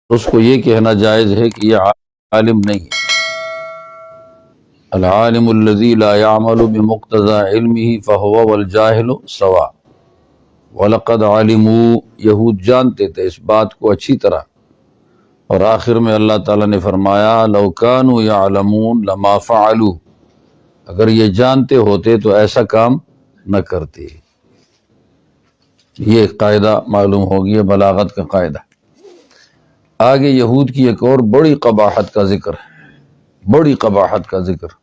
اس کو یہ کہنا جائز ہے کہ یہ عالم نہیں ہے۔ العالم الذی لا يعمل بمقتضى علمه فهو والجاہل سواء۔ وَلَقَدْ عَلِمُوا، یہود جانتے تھے اس بات کو اچھی طرح، اور آخر میں اللہ تعالیٰ نے فرمایا لَوْ كَانُوا يَعْلَمُونَ لَمَا فَعَلُوا، اگر یہ جانتے ہوتے تو ایسا کام نہ کرتے۔ یہ قاعدہ معلوم ہو گیا، بلاغت کا قاعدہ۔ آگے یہود کی ایک اور بڑی قباحت کا ذکر ہے، بڑی قباحت کا ذکر،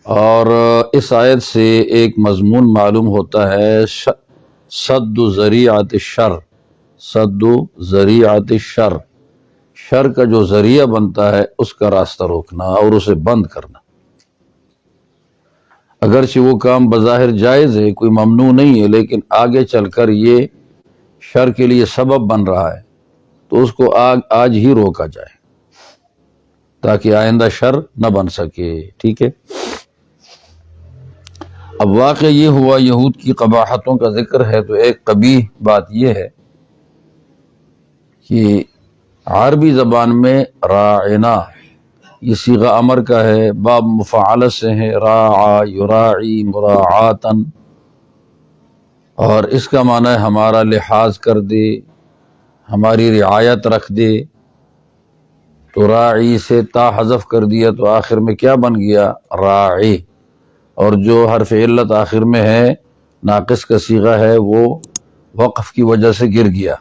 اور اس آیت سے ایک مضمون معلوم ہوتا ہے، صد ذریعۃ الشر، صد ذریعۃ الشر، شر کا جو ذریعہ بنتا ہے اس کا راستہ روکنا اور اسے بند کرنا۔ اگرچہ وہ کام بظاہر جائز ہے، کوئی ممنوع نہیں ہے، لیکن آگے چل کر یہ شر کے لیے سبب بن رہا ہے تو اس کو آج ہی روکا جائے تاکہ آئندہ شر نہ بن سکے۔ ٹھیک ہے، اب واقع یہ ہوا، یہود کی قباحتوں کا ذکر ہے، تو ایک قبیح بات یہ ہے کہ عربی زبان میں راعنا یہ صیغہ امر کا ہے، باب مفعل سے ہے، راعا یراعی مراعاتن، اور اس کا معنی ہے ہمارا لحاظ کر دے، ہماری رعایت رکھ دے۔ تو راعی سے تا حذف کر دیا تو آخر میں کیا بن گیا؟ راعی، اور جو حرف علت آخر میں ہے ناقص کا صیغہ ہے وہ وقف کی وجہ سے گر گیا،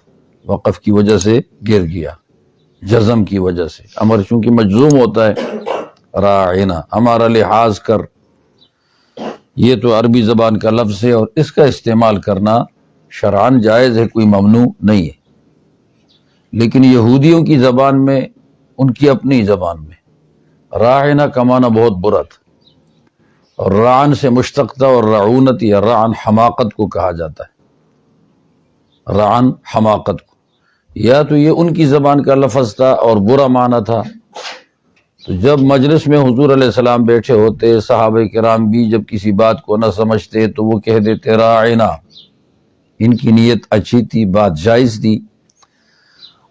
وقف کی وجہ سے گر گیا، جزم کی وجہ سے۔ امر چونکہ مجزوم ہوتا ہے، راعنا ہمارا لحاظ کر، یہ تو عربی زبان کا لفظ ہے اور اس کا استعمال کرنا شرعاً جائز ہے، کوئی ممنوع نہیں ہے۔ لیکن یہودیوں کی زبان میں، ان کی اپنی زبان میں راعنا کا معنی بہت برا تھا، اور رعن سے مشتق تھا، اور رعونت یا رعن حماقت کو کہا جاتا ہے، رعن حماقت کو۔ یا تو یہ ان کی زبان کا لفظ تھا اور برا معنی تھا، تو جب مجلس میں حضور علیہ السلام بیٹھے ہوتے، صحابہ کرام بھی جب کسی بات کو نہ سمجھتے تو وہ کہہ دیتے راعنا، ان کی نیت اچھی تھی، بات جائز تھی،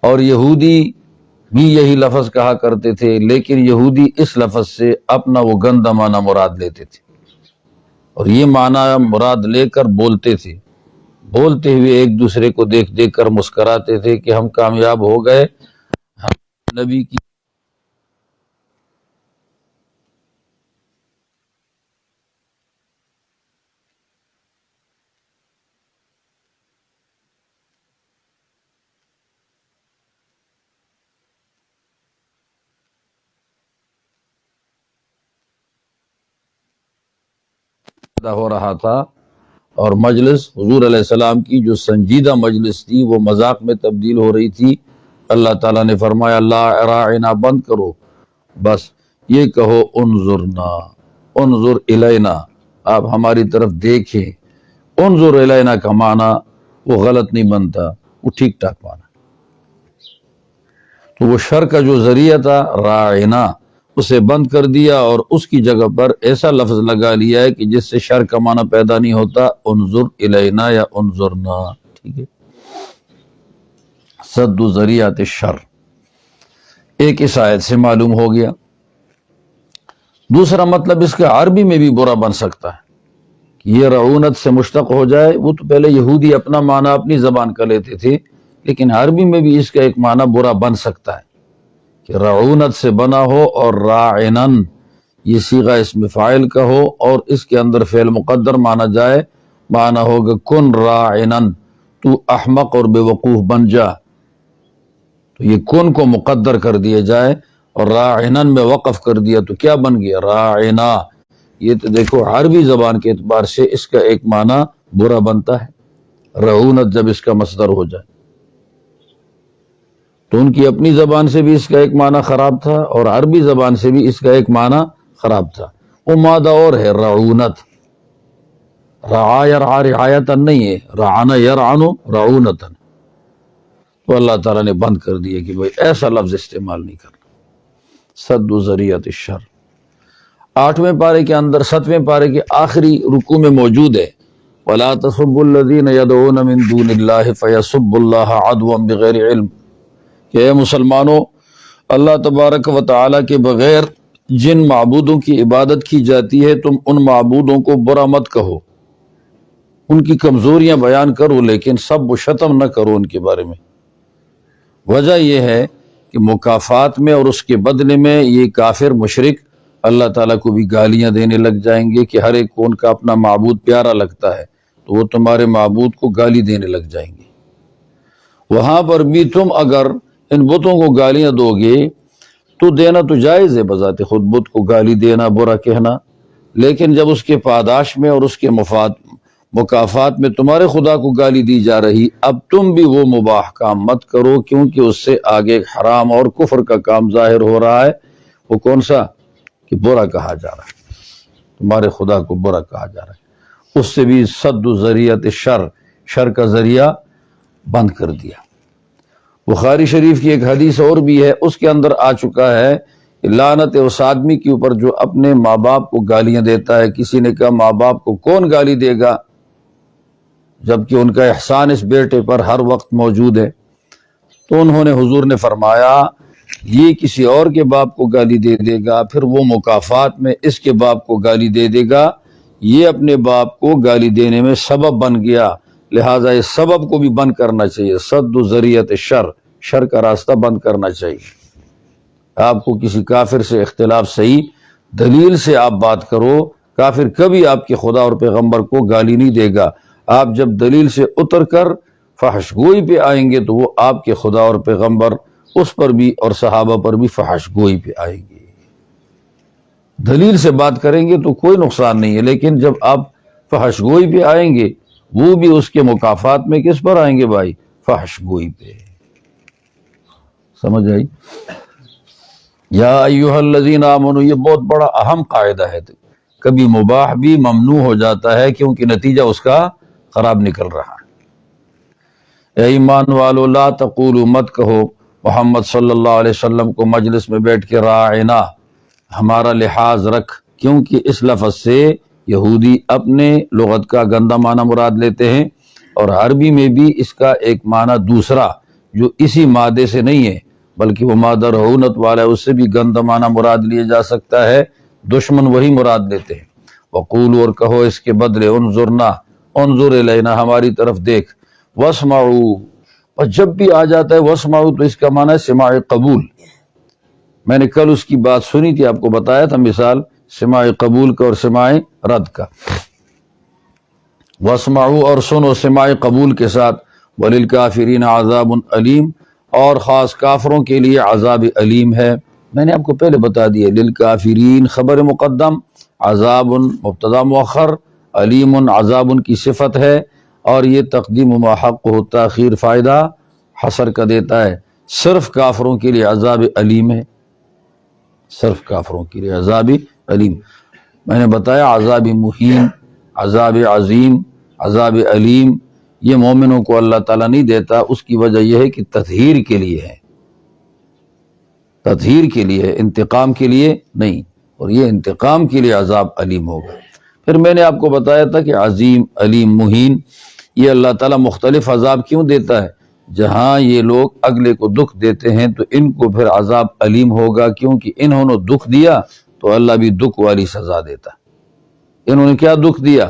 اور یہودی بھی یہی لفظ کہا کرتے تھے، لیکن یہودی اس لفظ سے اپنا وہ گندہ معنی مراد لیتے تھے، اور یہ معنی مراد لے کر بولتے تھے، بولتے ہوئے ایک دوسرے کو دیکھ دیکھ کر مسکراتے تھے کہ ہم کامیاب ہو گئے، ہم نبی کی ہو رہا تھا، اور مجلس حضور علیہ السلام کی جو سنجیدہ مجلس تھی وہ مذاق میں تبدیل ہو رہی تھی۔ اللہ تعالیٰ نے فرمایا لا راعنا، بند کرو، بس یہ کہو انظرنا، انظر الینا، آپ ہماری طرف دیکھیں۔ انظر الینا کا معنی وہ غلط نہیں بنتا، وہ ٹھیک ٹھاک معنی۔ تو وہ شر کا جو ذریعہ تھا راعنا، اسے بند کر دیا اور اس کی جگہ پر ایسا لفظ لگا لیا ہے کہ جس سے شر کا معنی پیدا نہیں ہوتا، انظر الینا یا انظرنا۔ ٹھیک ہے، صد ذریعۃ الشر ایک اس آیت سے معلوم ہو گیا۔ دوسرا مطلب اس کا عربی میں بھی برا بن سکتا ہے کہ یہ رعونت سے مشتق ہو جائے۔ وہ تو پہلے یہودی اپنا معنی اپنی زبان کا لیتے تھے، لیکن عربی میں بھی اس کا ایک معنی برا بن سکتا ہے کہ رعونت سے بنا ہو، اور راعنن یہ صیغہ اسم فاعل کا ہو اور اس کے اندر فعل مقدر مانا جائے، معنی ہوگا کن راعنن، تو احمق اور بے وقوف بن جا۔ تو یہ کن کو مقدر کر دیا جائے اور راعنن میں وقف کر دیا تو کیا بن گیا؟ راعنا۔ یہ تو دیکھو عربی زبان کے اعتبار سے اس کا ایک معنی برا بنتا ہے، رعونت جب اس کا مصدر ہو جائے، تو ان کی اپنی زبان سے بھی اس کا ایک معنی خراب تھا اور عربی زبان سے بھی اس کا ایک معنی خراب تھا۔ وہ مادہ اور ہے رعونت، رعا یرعا رعایتن نہیں ہے، رعنا یرعن رعونتن۔ تو اللہ تعالیٰ نے بند کر دیا کہ بھئی ایسا لفظ استعمال نہیں کرنا۔ صد ذریعۃ الشر 8ویں پارے کے اندر 7ویں پارے کے آخری رکوع میں موجود ہے، وَلَا تَسُبُّوا الَّذِينَ يَدْعُونَ مِن دُونِ اللَّهِ فَيَسُبُّوا اللَّهَ عَدْوًا بِغَيْرِ عِلْمٍ، کہ اے مسلمانوں، اللہ تبارک و تعالیٰ کے بغیر جن معبودوں کی عبادت کی جاتی ہے تم ان معبودوں کو برا مت کہو، ان کی کمزوریاں بیان کرو، لیکن سب و شتم نہ کرو ان کے بارے میں۔ وجہ یہ ہے کہ مکافات میں اور اس کے بدلے میں یہ کافر مشرک اللہ تعالیٰ کو بھی گالیاں دینے لگ جائیں گے کہ ہر ایک کو ان کا اپنا معبود پیارا لگتا ہے، تو وہ تمہارے معبود کو گالی دینے لگ جائیں گے۔ وہاں پر بھی تم اگر ان بتوں کو گالیاں دو گے تو دینا تو جائز ہے بذات خود، بت کو گالی دینا، برا کہنا، لیکن جب اس کے پاداش میں اور اس کے مکافات میں تمہارے خدا کو گالی دی جا رہی، اب تم بھی وہ مباح کام مت کرو، کیونکہ اس سے آگے حرام اور کفر کا کام ظاہر ہو رہا ہے۔ وہ کون سا؟ کہ برا کہا جا رہا ہے، تمہارے خدا کو برا کہا جا رہا ہے۔ اس سے بھی صد ذریعت شر کا ذریعہ بند کر دیا۔ بخاری شریف کی ایک حدیث اور بھی ہے، اس کے اندر آ چکا ہے کہ لعنت ہے اس آدمی کے اوپر جو اپنے ماں باپ کو گالیاں دیتا ہے۔ کسی نے کہا ماں باپ کو کون گالی دے گا جبکہ ان کا احسان اس بیٹے پر ہر وقت موجود ہے؟ تو انہوں نے حضور نے فرمایا یہ کسی اور کے باپ کو گالی دے دے گا، پھر وہ مکافات میں اس کے باپ کو گالی دے دے گا، یہ اپنے باپ کو گالی دینے میں سبب بن گیا، لہٰذا اس سبب کو بھی بند کرنا چاہیے۔ صد ذریعت شر کا راستہ بند کرنا چاہیے۔ آپ کو کسی کافر سے اختلاف صحیح دلیل سے آپ بات کرو، کافر کبھی آپ کے خدا اور پیغمبر کو گالی نہیں دے گا۔ آپ جب دلیل سے اتر کر فحش گوئی پہ آئیں گے تو وہ آپ کے خدا اور پیغمبر اس پر بھی اور صحابہ پر بھی فحش گوئی پہ آئیں گے۔ دلیل سے بات کریں گے تو کوئی نقصان نہیں ہے، لیکن جب آپ فحش گوئی پہ آئیں گے وہ بھی اس کے مکافات میں کس پر آئیں گے بھائی؟ فحش گوئی پہ۔ سمجھ آئی؟ یا ایھا الذین آمنوا، یہ بہت بڑا اہم قاعدہ ہے۔ کبھی مباح بھی ممنوع ہو جاتا ہے کیونکہ نتیجہ اس کا خراب نکل رہا ہے۔ اے ایمان والو، لا تقولوا، مت کہو محمد صلی اللہ علیہ وسلم کو مجلس میں بیٹھ کے راعنا، ہمارا لحاظ رکھ، کیونکہ اس لفظ سے یہودی اپنے لغت کا گندا معنی مراد لیتے ہیں، اور عربی میں بھی اس کا ایک معنی دوسرا جو اسی مادے سے نہیں ہے بلکہ وہ مادہ رعونت والا ہے، اس سے بھی گندا معنی مراد لیا جا سکتا ہے، دشمن وہی مراد لیتے ہیں۔ وقولوا، اور کہو اس کے بدلے، انظرنا، انظر الینا، ہماری طرف دیکھ، واسمعوا، اور جب بھی آ جاتا ہے واسمعوا تو اس کا معنی ہے سماع قبول۔ میں نے کل اس کی بات سنی تھی، آپ کو بتایا تھا مثال سماع قبول کا اور سماع رد کا۔ واسمعوا، اور سنو سماع قبول کے ساتھ، وللکافرین عذاب علیم، اور خاص کافروں کے لیے عذاب علیم ہے۔ میں نے آپ کو پہلے بتا دیا، للکافرین خبر مقدم، عذاب مبتدا مؤخر، علیم عذاب کی صفت ہے، اور یہ تقدیم ما حق ہو تاخیر فائدہ حصر کا دیتا ہے۔ صرف کافروں کے لیے عذاب علیم ہے، صرف کافروں کے لیے عذاب علیم۔ میں نے بتایا عذاب مہین، عذاب عظیم، عذاب علیم، یہ مومنوں کو اللہ تعالیٰ نہیں دیتا، اس کی وجہ یہ ہے کہ تطہیر کے لیے ہے، تطہیر کے لیے ہے، انتقام کے لیے نہیں، اور یہ انتقام کے لیے عذاب علیم ہوگا۔ پھر میں نے آپ کو بتایا تھا کہ عظیم، علیم، مہین، یہ اللہ تعالیٰ مختلف عذاب کیوں دیتا ہے؟ جہاں یہ لوگ اگلے کو دکھ دیتے ہیں تو ان کو پھر عذاب علیم ہوگا، کیونکہ انہوں نے دکھ دیا تو اللہ بھی دکھ والی سزا دیتا۔ انہوں نے کیا دکھ دیا؟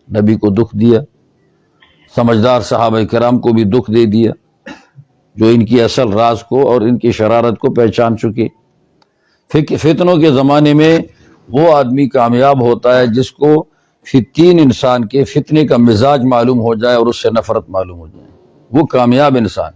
نبی کو دکھ دیا، سمجھدار صحابہ کرام کو بھی دکھ دے دیا جو ان کی اصل راز کو اور ان کی شرارت کو پہچان چکے۔ فتنوں کے زمانے میں وہ آدمی کامیاب ہوتا ہے جس کو تین انسان کے فتنے کا مزاج معلوم ہو جائے اور اس سے نفرت معلوم ہو جائے، وہ کامیاب انسان۔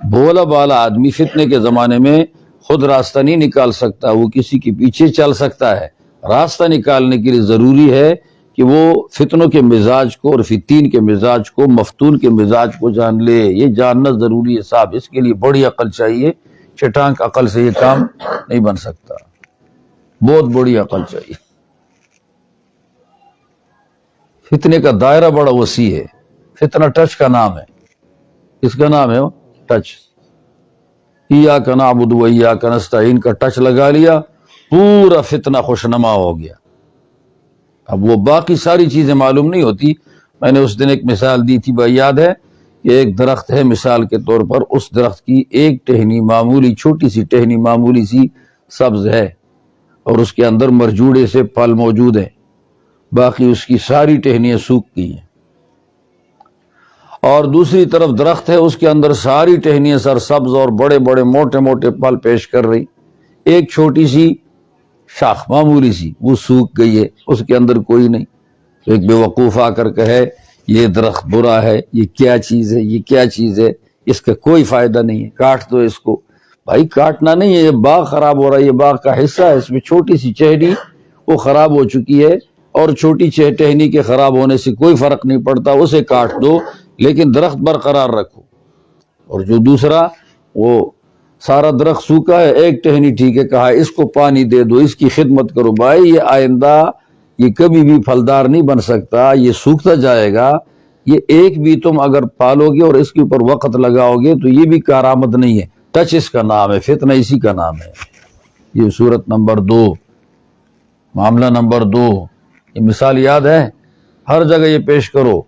بولا بالا آدمی فتنے کے زمانے میں خود راستہ نہیں نکال سکتا، وہ کسی کے پیچھے چل سکتا ہے۔ راستہ نکالنے کے لیے ضروری ہے کہ وہ فتنوں کے مزاج کو اور فتین کے مزاج کو، مفتون کے مزاج کو جان لے۔ یہ جاننا ضروری ہے صاحب، اس کے لیے بڑی عقل چاہیے، چٹانک عقل سے یہ کام نہیں بن سکتا، بہت بڑی عقل چاہیے۔ فتنے کا دائرہ بڑا وسیع ہے، فتنہ ٹچ کا نام ہے۔ کس کا نام ہے وہ؟ ٹچ۔ ایاک نعبد و ایاک نستعین کا ٹچ لگا لیا، پورا فتنہ خوشنما ہو گیا۔ اب وہ باقی ساری چیزیں معلوم نہیں ہوتی۔ میں نے اس دن ایک مثال دی تھی، بھائی یاد ہے، کہ ایک درخت ہے مثال کے طور پر، اس درخت کی ایک ٹہنی معمولی چھوٹی سی ٹہنی معمولی سی سبز ہے اور اس کے اندر مرجوڑے سے پھل موجود ہیں، باقی اس کی ساری ٹہنیاں سوکھ گئی ہیں۔ اور دوسری طرف درخت ہے، اس کے اندر ساری ٹہنیاں سرسبز اور بڑے بڑے موٹے موٹے پھل پیش کر رہی، ایک چھوٹی سی شاخ معمولی سی وہ سوکھ گئی ہے، اس کے اندر کوئی نہیں۔ تو ایک بے وقوف آ کر کہے یہ درخت برا ہے، یہ کیا چیز ہے، یہ کیا چیز ہے، اس کا کوئی فائدہ نہیں ہے، کاٹ دو اس کو۔ بھائی کاٹنا نہیں ہے، یہ باغ خراب ہو رہا ہے، یہ باغ کا حصہ ہے، اس میں چھوٹی سی ٹہنی وہ خراب ہو چکی ہے، اور چھوٹی ٹہنی کے خراب ہونے سے کوئی فرق نہیں پڑتا، اسے کاٹ دو لیکن درخت برقرار رکھو۔ اور جو دوسرا وہ سارا درخت سوکھا ہے، ایک ٹہنی ٹھیک ہے، کہا اس کو پانی دے دو، اس کی خدمت کرو، بھائی یہ آئندہ یہ کبھی بھی پھلدار نہیں بن سکتا، یہ سوکھتا جائے گا، یہ ایک بھی تم اگر پالو گے اور اس کے اوپر وقت لگاؤ گے تو یہ بھی کارآمد نہیں ہے، ٹچ اس کا نام ہے، فتنہ اسی کا نام ہے۔ یہ صورت نمبر 2، معاملہ نمبر 2، یہ مثال یاد ہے، ہر جگہ یہ پیش کرو۔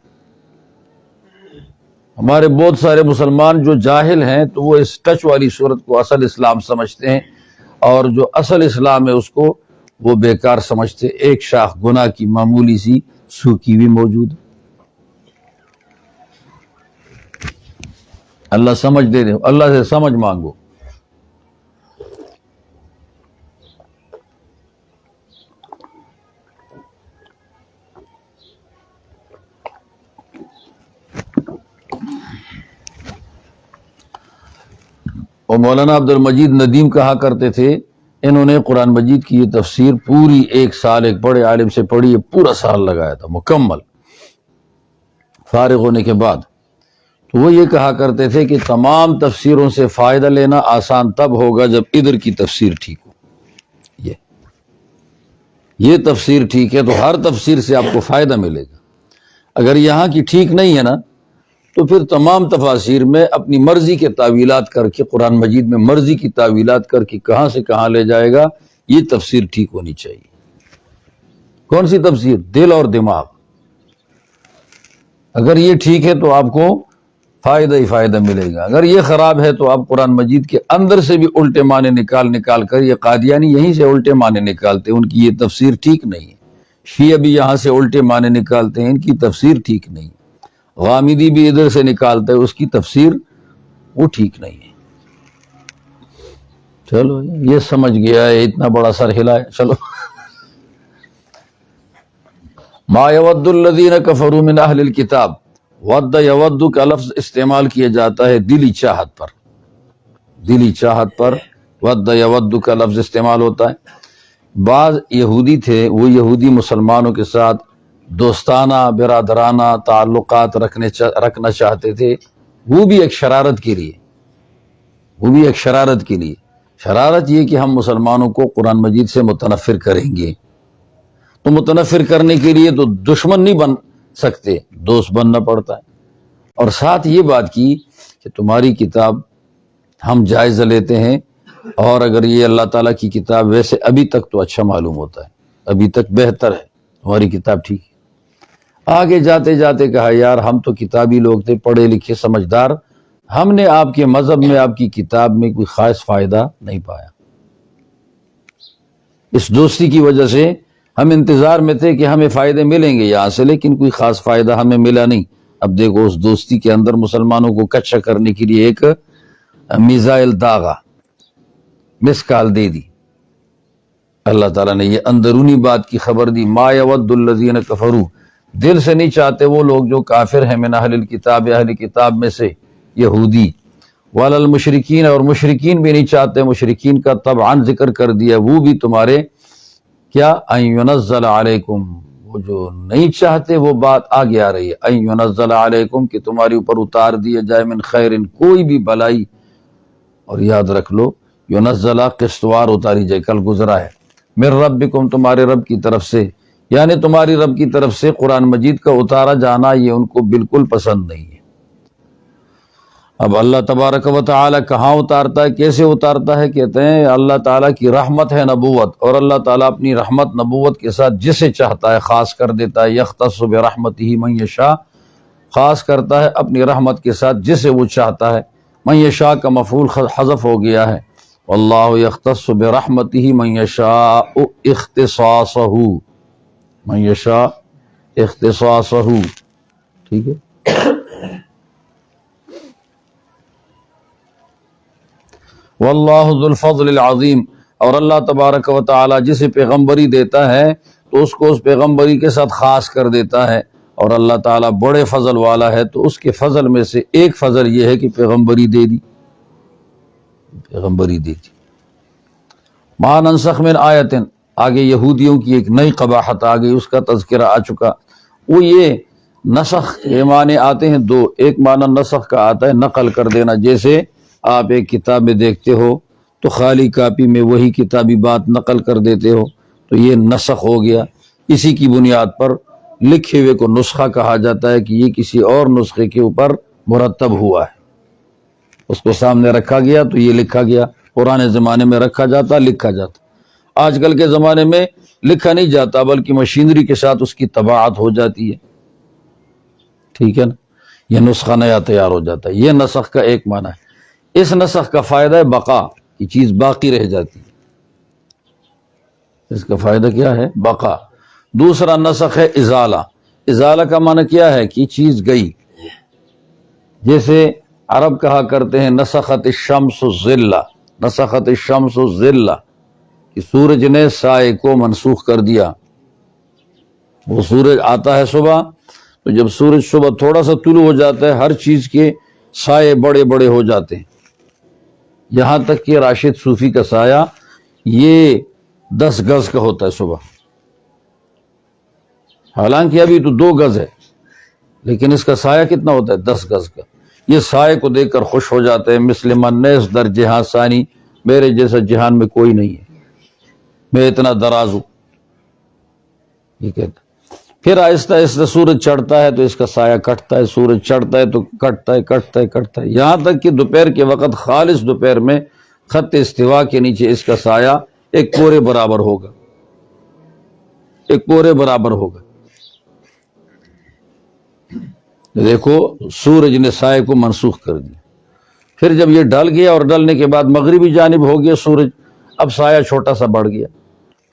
ہمارے بہت سارے مسلمان جو جاہل ہیں تو وہ اس ٹچ والی صورت کو اصل اسلام سمجھتے ہیں، اور جو اصل اسلام ہے اس کو وہ بیکار سمجھتے۔ ایک شاخ گناہ کی معمولی سی سوکھی بھی موجود ہے۔ اللہ سمجھ دے دے، اللہ سے سمجھ مانگو۔ اور مولانا عبد المجید ندیم کہا کرتے تھے، انہوں نے قرآن مجید کی یہ تفسیر پوری ایک سال ایک بڑے عالم سے پڑھی ہے، پورا سال لگایا تھا مکمل فارغ ہونے کے بعد۔ تو وہ یہ کہا کرتے تھے کہ تمام تفسیروں سے فائدہ لینا آسان تب ہوگا جب ادھر کی تفسیر ٹھیک ہو۔ یہ تفسیر ٹھیک ہے تو ہر تفسیر سے آپ کو فائدہ ملے گا۔ اگر یہاں کی ٹھیک نہیں ہے نا تو پھر تمام تفاسیر میں اپنی مرضی کے تعویلات کر کے، قرآن مجید میں مرضی کی تعویلات کر کے کہاں سے کہاں لے جائے گا۔ یہ تفسیر ٹھیک ہونی چاہیے۔ کون سی تفسیر؟ دل اور دماغ۔ اگر یہ ٹھیک ہے تو آپ کو فائدہ ہی فائدہ ملے گا، اگر یہ خراب ہے تو آپ قرآن مجید کے اندر سے بھی الٹے معنی نکال کر، یہ قادیانی یہیں سے الٹے معنی نکالتے ہیں، ان کی یہ تفسیر ٹھیک نہیں ہے۔ شیعہ بھی یہاں سے الٹے معنی نکالتے ہیں، ان کی تفسیر ٹھیک نہیں ہے۔ غامدی بھی ادھر سے نکالتا ہے، اس کی تفسیر وہ ٹھیک نہیں ہے۔ چلو یہ سمجھ گیا ہے، اتنا بڑا سر ہلا ہے، چلو۔ ما یود الذین کفروا من اہل الکتاب، ود یود کا لفظ استعمال کیا جاتا ہے دلی چاہت پر، دلی چاہت پر ود یود کا لفظ استعمال ہوتا ہے۔ بعض یہودی تھے، وہ یہودی مسلمانوں کے ساتھ دوستانہ برادرانہ تعلقات رکھنا چاہتے تھے، وہ بھی ایک شرارت کے لیے، شرارت یہ کہ ہم مسلمانوں کو قرآن مجید سے متنفر کریں گے۔ تو متنفر کرنے کے لیے تو دشمن نہیں بن سکتے، دوست بننا پڑتا ہے۔ اور ساتھ یہ بات کی کہ تمہاری کتاب ہم جائزہ لیتے ہیں، اور اگر یہ اللہ تعالیٰ کی کتاب، ویسے ابھی تک تو اچھا معلوم ہوتا ہے، ابھی تک بہتر ہے، تمہاری کتاب ٹھیک ہے۔ آگے جاتے جاتے کہا یار ہم تو کتابی لوگ تھے، پڑھے لکھے سمجھدار، ہم نے آپ کے مذہب میں، آپ کی کتاب میں کوئی خاص فائدہ نہیں پایا۔ اس دوستی کی وجہ سے ہم انتظار میں تھے کہ ہمیں فائدے ملیں گے یہاں سے، لیکن کوئی خاص فائدہ ہمیں ملا نہیں۔ اب دیکھو اس دوستی کے اندر مسلمانوں کو کچا کرنے کے لیے ایک میزائل داغا، مسکال دے دی۔ اللہ تعالیٰ نے یہ اندرونی بات کی خبر دی، ما یود الذین کفروا، دل سے نہیں چاہتے وہ لوگ جو کافر ہیں، من اہل الکتاب، اہل کتاب میں سے یہودی، ولا المشرکین، اور مشرکین بھی نہیں چاہتے، مشرکین کا طبعاً ذکر کر دیا، وہ بھی تمہارے کیا ان ینزل علیکم، وہ جو نہیں چاہتے وہ بات آگے آ رہی ہے، ان ینزل علیکم، کہ تمہارے اوپر اتار دیا جائے، من خیر، کوئی بھی بلائی، اور یاد رکھ لو ینزل قسطوار اتاری جائے، کل گزرا ہے، من ربکم، تمہارے رب کی طرف سے، یعنی تمہاری رب کی طرف سے قرآن مجید کا اتارا جانا یہ ان کو بالکل پسند نہیں ہے۔ اب اللہ تبارک و تعالی کہاں اتارتا ہے، کیسے اتارتا ہے؟ کہتے ہیں اللہ تعالیٰ کی رحمت ہے نبوت، اور اللہ تعالیٰ اپنی رحمت نبوت کے ساتھ جسے چاہتا ہے خاص کر دیتا ہے، یختص برحمتہ من یشاء، خاص کرتا ہے اپنی رحمت کے ساتھ جسے وہ چاہتا ہے۔ من یشاء کا مفعول حذف ہو گیا ہے، واللہ یختص برحمتہ من یشاء اختصاصہ، من یشاء اختصاصہ، ٹھیک ہے۔ واللہ ذو الفضل العظیم، اور اللہ تبارک و تعالی جسے پیغمبری دیتا ہے تو اس کو اس پیغمبری کے ساتھ خاص کر دیتا ہے، اور اللہ تعالیٰ بڑے فضل والا ہے، تو اس کے فضل میں سے ایک فضل یہ ہے کہ پیغمبری دے دی، پیغمبری دے دی۔ ما ننسخ من آیت، آگے یہودیوں کی ایک نئی قباحت آ گئی، اس کا تذکرہ آ چکا۔ وہ یہ نسخ کے معنی آتے ہیں دو، ایک معنی نسخ کا آتا ہے نقل کر دینا، جیسے آپ ایک کتاب میں دیکھتے ہو تو خالی کاپی میں وہی کتابی بات نقل کر دیتے ہو، تو یہ نسخ ہو گیا۔ اسی کی بنیاد پر لکھے ہوئے کو نسخہ کہا جاتا ہے کہ یہ کسی اور نسخے کے اوپر مرتب ہوا ہے، اس کو سامنے رکھا گیا تو یہ لکھا گیا۔ پرانے زمانے میں رکھا جاتا، لکھا جاتا، آج کل کے زمانے میں لکھا نہیں جاتا بلکہ مشینری کے ساتھ اس کی طباعت ہو جاتی ہے، ٹھیک ہے نا، یہ نسخہ نیا تیار ہو جاتا ہے۔ یہ نسخ کا ایک معنی ہے۔ اس نسخ کا فائدہ ہے بقا، کی چیز باقی رہ جاتی ہے، اس کا فائدہ کیا ہے؟ بقا۔ دوسرا نسخ ہے ازالہ۔ ازالہ کا معنی کیا ہے؟ کہ چیز گئی، جیسے عرب کہا کرتے ہیں نسخت الشمس الظلہ، نسخت الشمس الظلہ، کہ سورج نے سائے کو منسوخ کر دیا۔ وہ سورج آتا ہے صبح، تو جب سورج صبح تھوڑا سا طلوع ہو جاتا ہے ہر چیز کے سائے بڑے بڑے ہو جاتے ہیں، یہاں تک کہ راشد صوفی کا سایہ یہ 10 گز کا ہوتا ہے صبح، حالانکہ ابھی تو 2 گز ہے، لیکن اس کا سایہ کتنا ہوتا ہے؟ 10 گز کا۔ یہ سائے کو دیکھ کر خوش ہو جاتے ہیں، مثل من نیس در جہاں ثانی، میرے جیسا جہان میں کوئی نہیں ہے، میں اتنا دراز ہوں، یہ کہتا۔ پھر آہستہ آہستہ سورج چڑھتا ہے تو اس کا سایہ کٹتا ہے، سورج چڑھتا ہے تو کٹتا ہے، کٹتا ہے، کٹتا ہے، یہاں تک کہ دوپہر کے وقت خالص دوپہر میں خط استوا کے نیچے اس کا سایہ ایک کوڑے برابر ہوگا، ایک کوڑے برابر ہوگا۔ دیکھو سورج نے سائے کو منسوخ کر دیا۔ پھر جب یہ ڈل گیا اور ڈلنے کے بعد مغربی جانب ہو گیا سورج، اب سایہ چھوٹا سا بڑھ گیا۔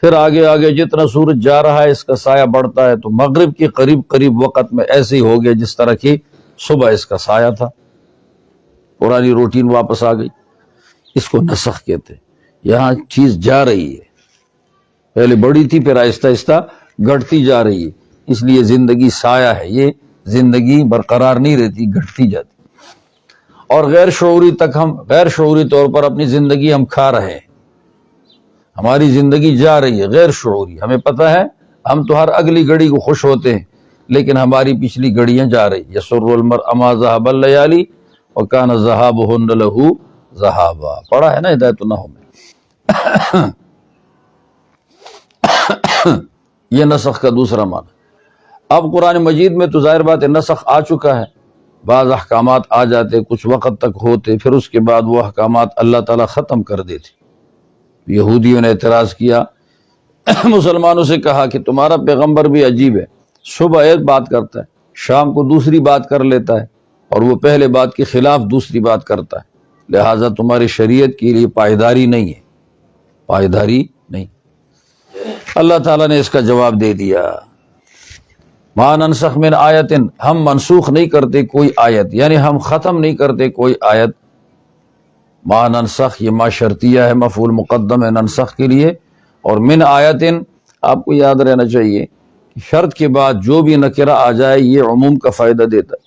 پھر آگے آگے جتنا سورج جا رہا ہے اس کا سایہ بڑھتا ہے، تو مغرب کے قریب قریب وقت میں ایسے ہی ہو گیا جس طرح کی صبح اس کا سایہ تھا، پرانی روٹین واپس آ گئی۔ اس کو نسخ کہتے ہیں۔ یہاں چیز جا رہی ہے، پہلے بڑی تھی پھر آہستہ آہستہ گھٹتی جا رہی ہے، اس لیے زندگی سایہ ہے، یہ زندگی برقرار نہیں رہتی، گھٹتی جاتی، اور غیر شعوری طور پر اپنی زندگی ہم کھا رہے ہیں، ہماری زندگی جا رہی ہے غیر شعوری، ہمیں پتہ ہے، ہم تو ہر اگلی گھڑی کو خوش ہوتے ہیں، لیکن ہماری پچھلی گھڑیاں جا رہی۔ یسر المرء ما ذهب الليالي وكان ذهابهن له ذهابا، پڑھا ہے نا ہدایت النحو میں۔ یہ نسخ کا دوسرا معنی۔ اب قرآن مجید میں تو ظاہر بات ہے نسخ آ چکا ہے، بعض احکامات آ جاتے کچھ وقت تک ہوتے، پھر اس کے بعد وہ احکامات اللہ تعالیٰ ختم کر دیتے۔ یہودیوں نے اعتراض کیا، مسلمانوں سے کہا کہ تمہارا پیغمبر بھی عجیب ہے، صبح ایک بات کرتا ہے، شام کو دوسری بات کر لیتا ہے، اور وہ پہلے بات کے خلاف دوسری بات کرتا ہے، لہٰذا تمہاری شریعت کے لیے پائیداری نہیں ہے، پائیداری نہیں۔ اللہ تعالیٰ نے اس کا جواب دے دیا، ما ننسخ من آیت، ہم منسوخ نہیں کرتے کوئی آیت، یعنی ہم ختم نہیں کرتے کوئی آیت۔ ما ننسخ یہ ما شرطیہ ہے، مفعول مقدم ہے ننسخ کے لیے، اور من آیت آپ کو یاد رہنا چاہیے کہ شرط کے بعد جو بھی نکرہ آ جائے یہ عموم کا فائدہ دیتا ہے۔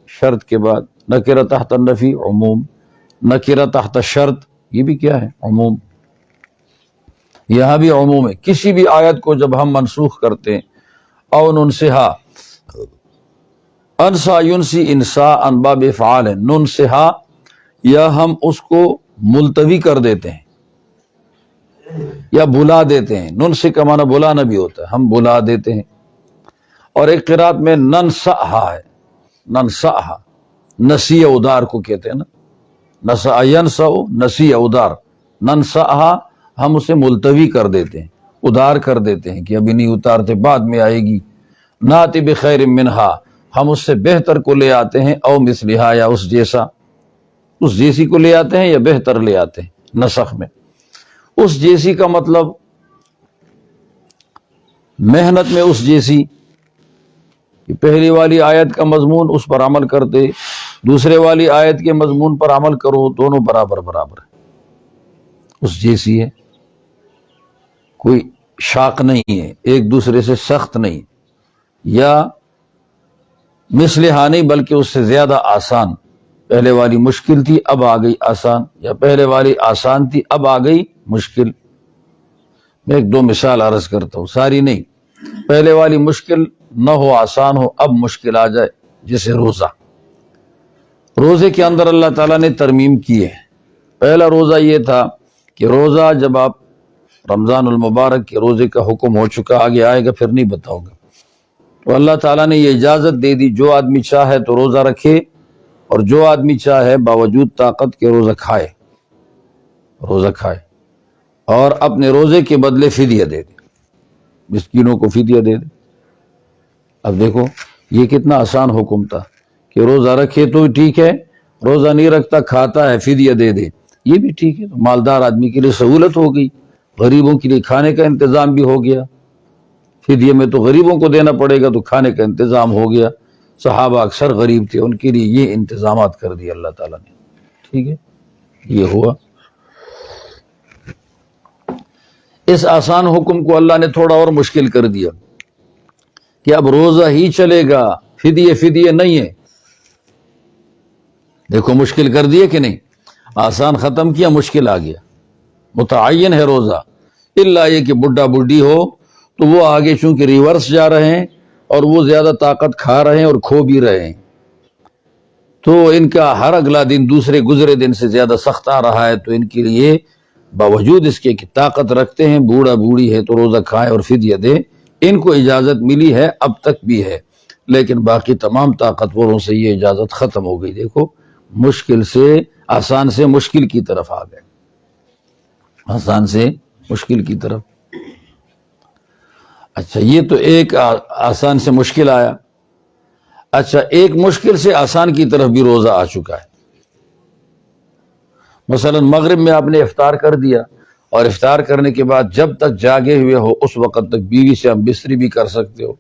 شرط کے بعد نکرہ تحت النفی عموم، نکرہ تحت شرط یہ بھی کیا ہے؟ عموم۔ یہاں بھی عموم ہے، کسی بھی آیت کو جب ہم منسوخ کرتے ہیں، او ننسہا، انسا ینسی انسا ان باب افعال ہے، ننسہا یا ہم اس کو ملتوی کر دیتے ہیں یا بلا دیتے ہیں، ننسی کا معنی بلانا بھی ہوتا ہے، ہم بلا دیتے ہیں۔ اور ایک قرات میں ننسہا ہے، ننسہا، نسی ادار کو کہتے ہیں نا، نسا ینسا نسی ادار، ننسہا ہم اسے ملتوی کر دیتے ہیں، ادار کر دیتے ہیں کہ ابھی نہیں اتارتے بعد میں آئے گی۔ ناتی بخیر منہا، ہم اس سے بہتر کو لے آتے ہیں، او مثلہا یا اس جیسی کو لے آتے ہیں یا بہتر لے آتے ہیں۔ نسخ میں اس جیسی کا مطلب محنت میں اس جیسی، کہ پہلی والی آیت کا مضمون اس پر عمل کرتے، دوسرے والی آیت کے مضمون پر عمل کرو، دونوں برابر برابر ہے، اس جیسی ہے، کوئی شاق نہیں ہے، ایک دوسرے سے سخت نہیں، یا مثلہا نہیں بلکہ اس سے زیادہ آسان، پہلے والی مشکل تھی اب آ گئی آسان، یا پہلے والی آسان تھی اب آ گئی مشکل۔ میں ایک دو مثال عرض کرتا ہوں، ساری نہیں، پہلے والی مشکل نہ ہو آسان ہو، اب مشکل آ جائے، جیسے روزے کے اندر اللہ تعالیٰ نے ترمیم کی ہے۔ پہلا روزہ یہ تھا کہ روزہ جب آپ رمضان المبارک کے روزے کا حکم ہو چکا، آگے آئے گا پھر نہیں بتاؤں گا، تو اللہ تعالیٰ نے یہ اجازت دے دی جو آدمی چاہے تو روزہ رکھے، اور جو آدمی چاہے باوجود طاقت کے روزہ کھائے اور اپنے روزے کے بدلے فدیہ دے دے، مسکینوں کو فدیہ دے دے۔ اب دیکھو یہ کتنا آسان حکم تھا کہ روزہ رکھے تو ٹھیک ہے، روزہ نہیں رکھتا کھاتا ہے فدیہ دے دے، یہ بھی ٹھیک ہے، تو مالدار آدمی کے لیے سہولت ہو گئی، غریبوں کے لیے کھانے کا انتظام بھی ہو گیا، فدیے میں تو غریبوں کو دینا پڑے گا تو کھانے کا انتظام ہو گیا، صحابہ اکثر غریب تھے، ان کے لیے یہ انتظامات کر دیا اللہ تعالیٰ نے، ٹھیک ہے، یہ ہوا۔ اس آسان حکم کو اللہ نے تھوڑا اور مشکل کر دیا کہ اب روزہ ہی چلے گا، فدیے نہیں ہے۔ دیکھو مشکل کر دیا کہ نہیں، آسان ختم کیا، مشکل آ گیا، متعین ہے روزہ، الا یہ کہ بڈھا بڈھی ہو تو وہ آگے چونکہ ریورس جا رہے ہیں اور وہ زیادہ طاقت کھا رہے ہیں اور کھو بھی رہے ہیں، تو ان کا ہر اگلا دن دوسرے گزرے دن سے زیادہ سخت آ رہا ہے، تو ان کے لیے باوجود اس کے کہ طاقت رکھتے ہیں، بوڑھا بوڑھی ہے تو روزہ کھائے اور فدیہ دے، ان کو اجازت ملی ہے، اب تک بھی ہے، لیکن باقی تمام طاقتوروں سے یہ اجازت ختم ہو گئی۔ دیکھو مشکل سے آسان سے مشکل کی طرف آ گئے، آسان سے مشکل کی طرف۔ اچھا یہ تو ایک آسان سے مشکل آیا، اچھا ایک مشکل سے آسان کی طرف بھی روزہ آ چکا ہے۔ مثلا مغرب میں آپ نے افطار کر دیا، اور افطار کرنے کے بعد جب تک جاگے ہوئے ہو اس وقت تک بیوی سے آپ بستری بھی کر سکتے ہو،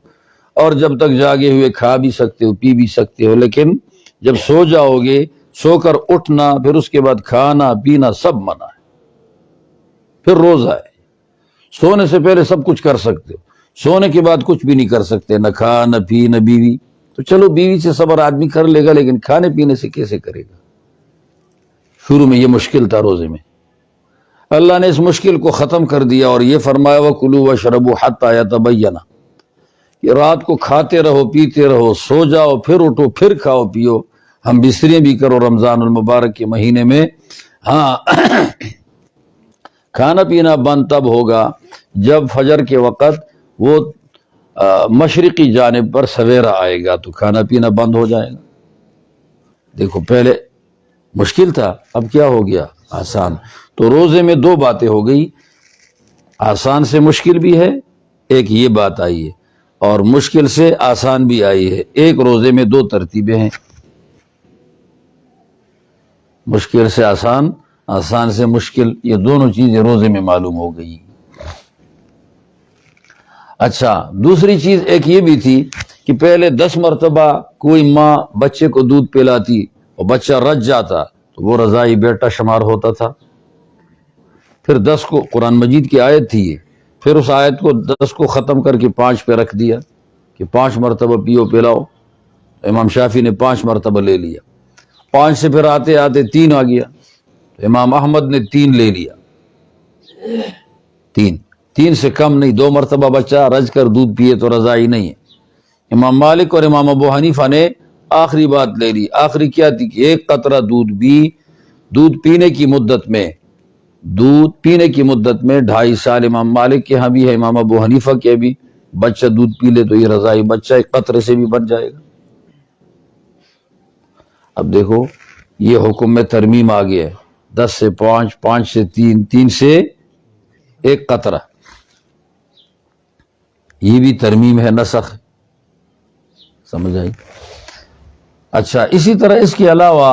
اور جب تک جاگے ہوئے کھا بھی سکتے ہو پی بھی سکتے ہو، لیکن جب سو جاؤ گے، سو کر اٹھنا پھر اس کے بعد کھانا پینا سب منع ہے، پھر روزہ ہے۔ سونے سے پہلے سب کچھ کر سکتے ہو، سونے کے بعد کچھ بھی نہیں کر سکتے، نہ کھا نہ پی نہ بیوی، تو چلو بیوی سے صبر آدمی کر لے گا، لیکن کھانے پینے سے کیسے کرے گا؟ شروع میں یہ مشکل تھا روزے میں، اللہ نے اس مشکل کو ختم کر دیا اور یہ فرمایا وَكُلُوا وَاشْرَبُوا حَتَّى يَتَبَيَّنَ، کہ رات کو کھاتے رہو پیتے رہو، سو جاؤ پھر اٹھو پھر کھاؤ پیو، ہم بستریاں بھی کرو رمضان المبارک کے مہینے میں۔ ہاں کھانا پینا بند تب ہوگا جب فجر کے وقت وہ مشرقی جانب پر سویرا آئے گا تو کھانا پینا بند ہو جائے گا۔ دیکھو پہلے مشکل تھا، اب کیا ہو گیا؟ آسان۔ تو روزے میں دو باتیں ہو گئی، آسان سے مشکل بھی ہے، ایک یہ بات آئی ہے، اور مشکل سے آسان بھی آئی ہے، ایک روزے میں دو ترتیبیں ہیں، مشکل سے آسان، آسان سے مشکل، یہ دونوں چیزیں روزے میں معلوم ہو گئی۔ اچھا دوسری چیز ایک یہ بھی تھی کہ پہلے 10 مرتبہ کوئی ماں بچے کو دودھ پلاتی اور بچہ رج جاتا تو وہ رضائی بیٹا شمار ہوتا تھا، پھر 10 کو قرآن مجید کی آیت تھی یہ، پھر اس آیت کو 10 کو ختم کر کے 5 پہ رکھ دیا کہ 5 مرتبہ پیو پلاؤ، امام شافعی نے 5 مرتبہ لے لیا، 5 سے پھر آتے آتے 3 آ گیا، امام احمد نے 3 لے لیا، 3 سے کم نہیں، 2 مرتبہ بچہ رج کر دودھ پیے تو رضائی نہیں ہے۔ امام مالک اور امام ابو حنیفہ نے آخری بات لے لی، آخری کیا تھی کہ 1 قطرہ دودھ بھی دودھ پینے کی مدت میں 2.5 سال امام مالک کے ہاں بھی ہے، امام ابو حنیفہ کے بھی، بچہ دودھ پی لے تو یہ رضائی، بچہ 1 قطرے سے بھی بن جائے گا۔ اب دیکھو یہ حکم میں ترمیم آ گیا ہے، 10 سے 5، 5 سے 3، 3 سے 1 قطرہ، یہ بھی ترمیم ہے، نسخ۔ سمجھ آئی؟ اچھا، اسی طرح اس کے علاوہ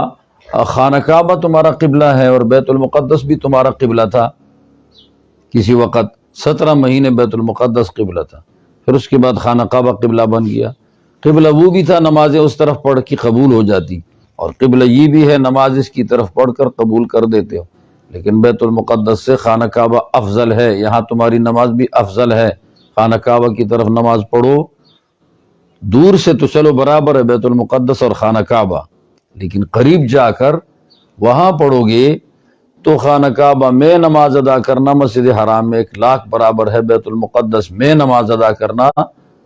خانہ کعبہ تمہارا قبلہ ہے اور بیت المقدس بھی تمہارا قبلہ تھا کسی وقت، 17 مہینے بیت المقدس قبلہ تھا، پھر اس کے بعد خانہ کعبہ قبلہ بن گیا۔ قبلہ وہ بھی تھا نمازیں اس طرف پڑھ کے قبول ہو جاتی، اور قبلہ یہ بھی ہے نماز اس کی طرف پڑھ کر قبول کر دیتے ہو، لیکن بیت المقدس سے خانہ کعبہ افضل ہے، یہاں تمہاری نماز بھی افضل ہے۔ خانہ کعبہ کی طرف نماز پڑھو، دور سے تو چلو برابر ہے بیت المقدس اور خانہ کعبہ، لیکن قریب جا کر وہاں پڑھو گے تو خانہ کعبہ میں نماز ادا کرنا مسجد حرام میں 1,00,000 برابر ہے، بیت المقدس میں نماز ادا کرنا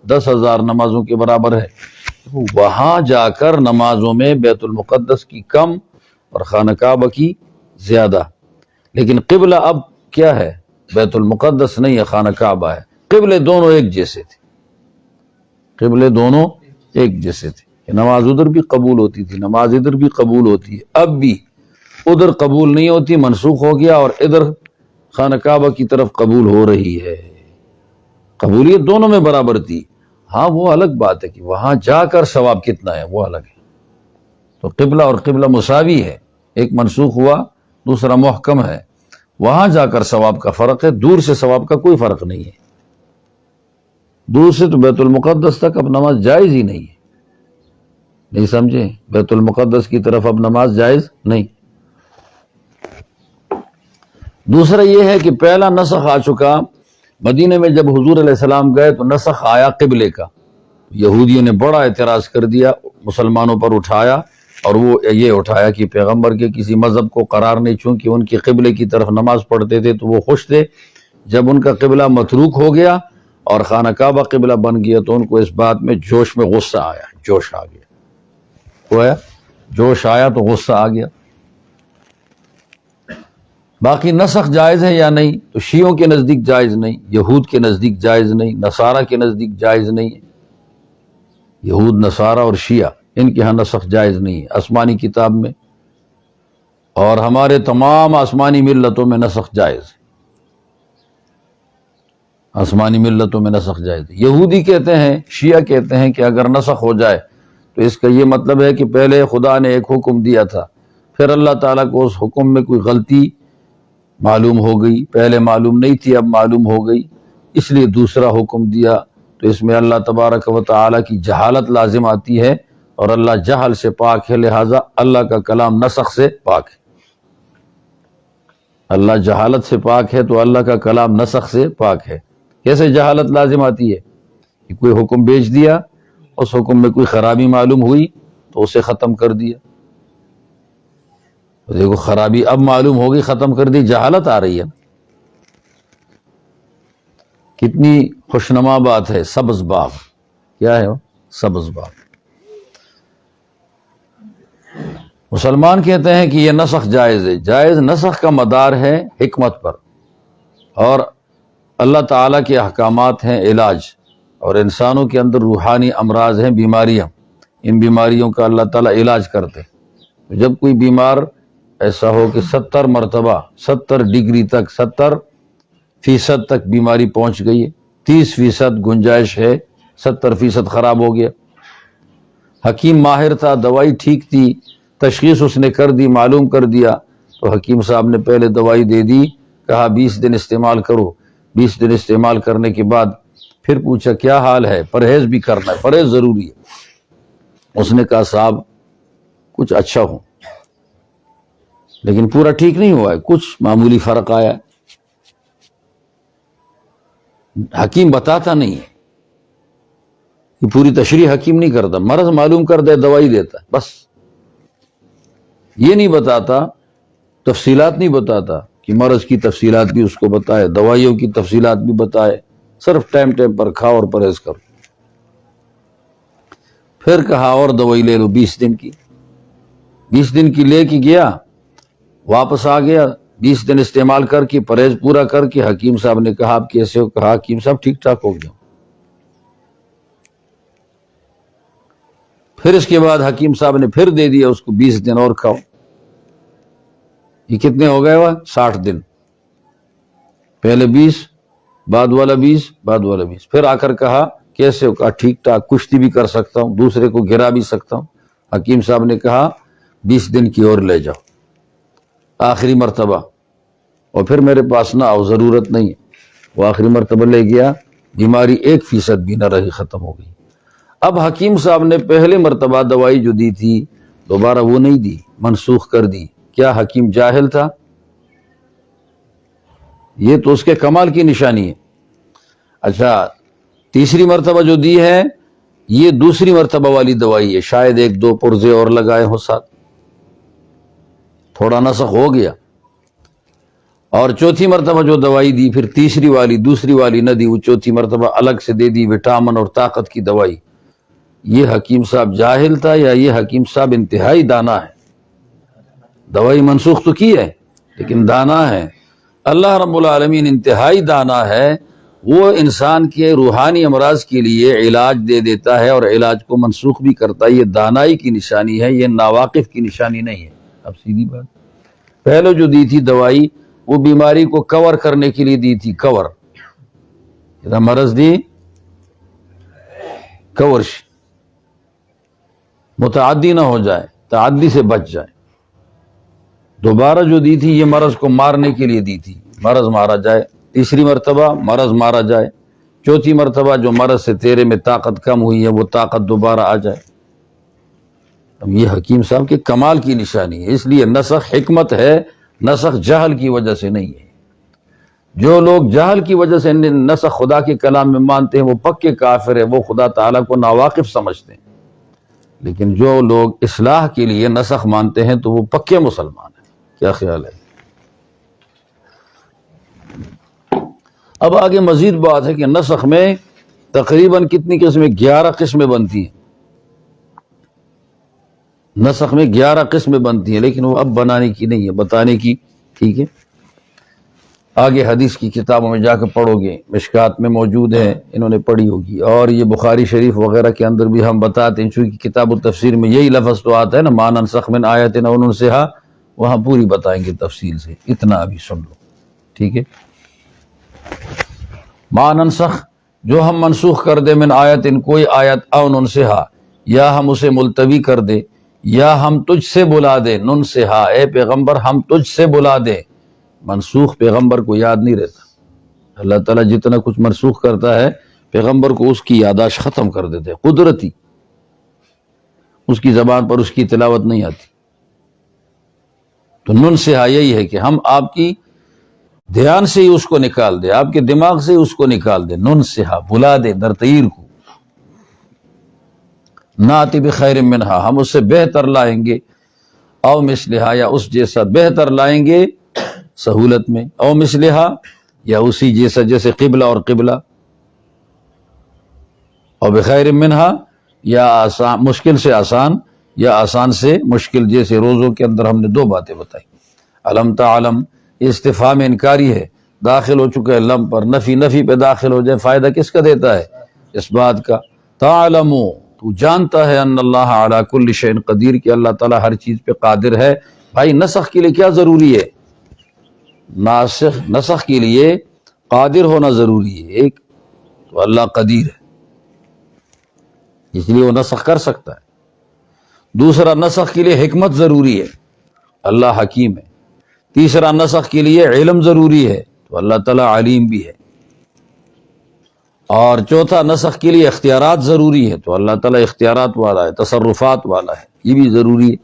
10,000 نمازوں کے برابر ہے۔ وہاں جا کر نمازوں میں بیت المقدس کی کم اور خانہ کعبہ کی زیادہ، لیکن قبلہ اب کیا ہے؟ بیت المقدس نہیں ہے، خانہ کعبہ ہے۔ قبلے دونوں ایک جیسے تھے، قبلے دونوں ایک جیسے تھے، نماز ادھر بھی قبول ہوتی تھی، نماز ادھر بھی قبول ہوتی ہے، اب بھی ادھر قبول نہیں ہوتی، منسوخ ہو گیا، اور ادھر خانہ کعبہ کی طرف قبول ہو رہی ہے۔ قبولیت دونوں میں برابر تھی، ہاں وہ الگ بات ہے کہ وہاں جا کر ثواب کتنا ہے، وہ الگ ہے۔ تو قبلہ اور قبلہ مساوی ہے، ایک منسوخ ہوا دوسرا محکم ہے، وہاں جا کر ثواب کا فرق ہے، دور سے ثواب کا کوئی فرق نہیں ہے۔ دور سے تو بیت المقدس تک اب نماز جائز ہی نہیں ہے، نہیں سمجھے؟ بیت المقدس کی طرف اب نماز جائز نہیں۔ دوسرا یہ ہے کہ پہلا نسخ آ چکا، مدینے میں جب حضور علیہ السلام گئے تو نسخ آیا قبلے کا، یہودیوں نے بڑا اعتراض کر دیا، مسلمانوں پر اٹھایا، اور وہ یہ اٹھایا کہ پیغمبر کے کسی مذہب کو قرار نہیں، چونکہ ان کے قبلے کی طرف نماز پڑھتے تھے تو وہ خوش تھے، جب ان کا قبلہ متروک ہو گیا اور خانہ کعبہ قبلہ بن گیا تو ان کو اس بات میں جوش میں غصہ آیا، جوش آ گیا، وہ ہے جوش آیا تو غصہ آ گیا۔ باقی نسخ جائز ہے یا نہیں؟ تو شیعوں کے نزدیک جائز نہیں، یہود کے نزدیک جائز نہیں، نصارہ کے نزدیک جائز نہیں ہے، یہود نصارہ اور شیعہ ان کے ہاں نسخ جائز نہیں ہے آسمانی کتاب میں، اور ہمارے تمام آسمانی ملتوں میں نسخ جائز ہے، آسمانی ملتوں میں نسخ جائز ہے۔ یہودی کہتے ہیں، شیعہ کہتے ہیں کہ اگر نسخ ہو جائے تو اس کا یہ مطلب ہے کہ پہلے خدا نے ایک حکم دیا تھا، پھر اللہ تعالیٰ کو اس حکم میں کوئی غلطی معلوم ہو گئی، پہلے معلوم نہیں تھی اب معلوم ہو گئی، اس لیے دوسرا حکم دیا، تو اس میں اللہ تبارک و تعالیٰ کی جہالت لازم آتی ہے، اور اللہ جہل سے پاک ہے، لہٰذا اللہ کا کلام نسخ سے پاک ہے۔ اللہ جہالت سے پاک ہے تو اللہ کا کلام نسخ سے پاک ہے۔ کیسے جہالت لازم آتی ہے؟ کہ کوئی حکم بیچ دیا، اس حکم میں کوئی خرابی معلوم ہوئی تو اسے ختم کر دیا، دیکھو خرابی اب معلوم ہوگی، ختم کر دی، جہالت آ رہی ہے۔ کتنی خوشنما بات ہے، سبز باغ، کیا ہے وہ؟ سبز باغ۔ مسلمان کہتے ہیں کہ یہ نسخ جائز ہے، جائز نسخ کا مدار ہے حکمت پر، اور اللہ تعالیٰ کے احکامات ہیں علاج، اور انسانوں کے اندر روحانی امراض ہیں، بیماریاں، ان بیماریوں کا اللہ تعالیٰ علاج کرتے ہیں۔ جب کوئی بیمار ایسا ہو کہ 70 مرتبہ 70 ڈگری تک 70% تک بیماری پہنچ گئی ہے، 30% گنجائش ہے، 70% خراب ہو گیا، حکیم ماہر تھا، دوائی ٹھیک تھی، تشخیص اس نے کر دی، معلوم کر دیا، تو حکیم صاحب نے پہلے دوائی دے دی، کہا 20 دن استعمال کرو، 20 دن استعمال کرنے کے بعد پھر پوچھا کیا حال ہے، پرہیز بھی کرنا ہے، پرہیز ضروری ہے۔ اس نے کہا صاحب کچھ اچھا ہو، لیکن پورا ٹھیک نہیں ہوا ہے، کچھ معمولی فرق آیا ہے۔ حکیم بتاتا نہیں ہے، یہ پوری تشریح حکیم نہیں کرتا، مرض معلوم کر دے دوائی دیتا ہے، بس یہ نہیں بتاتا، تفصیلات نہیں بتاتا کہ مرض کی تفصیلات بھی اس کو بتائے، دوائیوں کی تفصیلات بھی بتائے، صرف ٹائم پر کھاؤ اور پرہیز کرو۔ پھر کہا اور دوائی لے لو 20 دن کی، 20 دن کی لے کے گیا، واپس آ گیا، 20 دن استعمال کر کے پرہیز پورا کر کے حکیم صاحب نے کہا آپ کیسے ہو؟ کہا حکیم صاحب ٹھیک ٹھاک ہو گیا۔ پھر اس کے بعد حکیم صاحب نے پھر دے دیا اس کو 20 دن اور کھاؤ، یہ کتنے ہو گئے وہ 60 دن، پہلے 20 بعد والا 20 بعد والا 20، پھر آ کر کہا کیسے؟ کہا ٹھیک ٹھاک، کشتی بھی کر سکتا ہوں، دوسرے کو گرا بھی سکتا ہوں۔ حکیم صاحب نے کہا 20 دن کی اور لے جاؤ، آخری مرتبہ، اور پھر میرے پاس نہ آؤ، ضرورت نہیں ہے۔ وہ آخری مرتبہ لے گیا، بیماری 1% بھی نہ رہی، ختم ہو گئی۔ اب حکیم صاحب نے پہلے مرتبہ دوائی جو دی تھی دوبارہ وہ نہیں دی، منسوخ کر دی۔ کیا حکیم جاہل تھا؟ یہ تو اس کے کمال کی نشانی ہے۔ اچھا، تیسری مرتبہ جو دی ہے یہ دوسری مرتبہ والی دوائی ہے، شاید 1-2 پرزے اور لگائے ہو ساتھ، تھوڑا نسخ ہو گیا۔ اور چوتھی مرتبہ جو دوائی دی، پھر تیسری والی دوسری والی نہ دی، وہ چوتھی مرتبہ الگ سے دے دی، وٹامن اور طاقت کی دوائی۔ یہ حکیم صاحب جاہل تھا یا یہ حکیم صاحب انتہائی دانا ہے؟ دوائی منسوخ تو کی ہے لیکن دانا ہے۔ اللہ رب العالمین انتہائی دانا ہے، وہ انسان کے روحانی امراض کے لیے علاج دے دیتا ہے اور علاج کو منسوخ بھی کرتا ہے۔ یہ دانائی کی نشانی ہے، یہ ناواقف کی نشانی نہیں ہے۔ اب سیدھی بات، پہلے جو دی تھی دوائی وہ بیماری کو کور کرنے کے لیے دی تھی، کور، مرض دی کورش، متعدی نہ ہو جائے، تعدی سے بچ جائے۔ دوبارہ جو دی تھی یہ مرض کو مارنے کے لیے دی تھی، مرض مارا جائے۔ تیسری مرتبہ مرض مارا جائے، چوتھی مرتبہ جو مرض سے تیرے میں طاقت کم ہوئی ہے وہ طاقت دوبارہ آ جائے۔ اب یہ حکیم صاحب کے کمال کی نشانی ہے۔ اس لیے نسخ حکمت ہے، نسخ جہل کی وجہ سے نہیں ہے۔ جو لوگ جہل کی وجہ سے نسخ خدا کے کلام میں مانتے ہیں وہ پکے کافر ہیں، وہ خدا تعالیٰ کو ناواقف سمجھتے ہیں۔ لیکن جو لوگ اصلاح کے لیے نسخ مانتے ہیں تو وہ پکے مسلمان ہیں۔ کیا خیال ہے؟ اب آگے مزید بات ہے کہ نسخ میں تقریباً کتنی قسمیں؟ 11 قسمیں بنتی ہیں۔ نسخ میں 11 قسمیں بنتی ہیں، لیکن وہ اب بنانے کی نہیں ہے، بتانے کی۔ ٹھیک ہے، آگے حدیث کی کتابوں میں جا کے پڑھو گے، مشکات میں موجود ہے، انہوں نے پڑھی ہوگی، اور یہ بخاری شریف وغیرہ کے اندر بھی ہم بتاتے ہیں، چونکہ کتاب التفسیر میں یہی لفظ تو آتا ہے نا، ما ننسخ من آیت او ننسھا، وہاں پوری بتائیں گے تفصیل سے، اتنا ابھی سن لو۔ ٹھیک ہے، ما ننسخ، جو ہم منسوخ کر دے، من آیت، ان کوئی آیت، او ننسھا، یا ہم اسے ملتوی کر دے، یا ہم تجھ سے بلا دے، ننسھا، اے پیغمبر ہم تجھ سے بلا دے۔ منسوخ پیغمبر کو یاد نہیں رہتا، اللہ تعالیٰ جتنا کچھ منسوخ کرتا ہے پیغمبر کو اس کی یادداشت ختم کر دیتے، قدرتی، اس کی زبان پر اس کی تلاوت نہیں آتی۔ تو ننسھا یہی ہے کہ ہم آپ کی دھیان سے ہی اس کو نکال دے، آپ کے دماغ سے ہی اس کو نکال دے، ننسھا، بلا دے درتعیر کو۔ ناتی بخیر منہا، ہم اس سے بہتر لائیں گے، او مثلہا، یا اس جیسا بہتر لائیں گے سہولت میں، او مثلہا، یا اسی جیسا، جیسے قبلہ اور قبلہ، او بخیر منہا، یا آسان، مشکل سے آسان، یا آسان سے مشکل، جیسے روزوں کے اندر ہم نے 2 باتیں بتائی۔ علم تعلم، استفہام انکاری ہے، داخل ہو چکے لم پر، نفی پہ داخل ہو جائے فائدہ کس کا دیتا ہے؟ اس بات کا۔ تعلمو، تو جانتا ہے، ان اللہ علی کل شیء قدیر، کہ اللہ تعالیٰ ہر چیز پہ قادر ہے۔ بھائی نسخ کے لیے کیا ضروری ہے؟ نسخ کے لیے قادر ہونا ضروری ہے، ایک تو اللہ قدیر ہے، اس لیے وہ نسخ کر سکتا ہے۔ دوسرا، نسخ کے لیے حکمت ضروری ہے، اللہ حکیم ہے۔ تیسرا، نسخ کے لیے علم ضروری ہے، تو اللہ تعالیٰ علیم بھی ہے۔ اور چوتھا، نسخ کے لیے اختیارات ضروری ہے، تو اللہ تعالیٰ اختیارات والا ہے، تصرفات والا ہے، یہ بھی ضروری ہے۔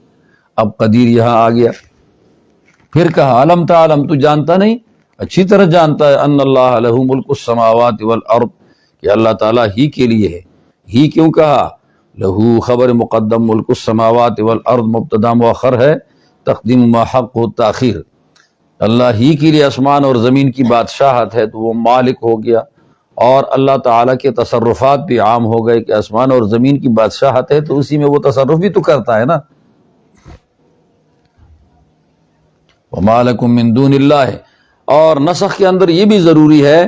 اب قدیر یہاں آ گیا، پھر کہا علم تعلم، تو جانتا نہیں، اچھی طرح جانتا ہے، ان اللہ لہ ملک السماوات والارض، کہ اللہ تعالیٰ ہی کے لیے ہے۔ ہی کیوں کہا؟ لہو خبر مقدم، ملک السماوات والارض مبتدا مؤخر ہے، تقدیم ما حق و تاخیر۔ اللہ ہی کے لیے آسمان اور زمین کی بادشاہت ہے، تو وہ مالک ہو گیا، اور اللہ تعالیٰ کے تصرفات بھی عام ہو گئے کہ آسمان اور زمین کی بادشاہت ہے تو اسی میں وہ تصرف بھی تو کرتا ہے نا۔ وَمَا لَكُم مِّن دُونِ اللَّهِ، اور نسخ کے اندر یہ بھی ضروری ہے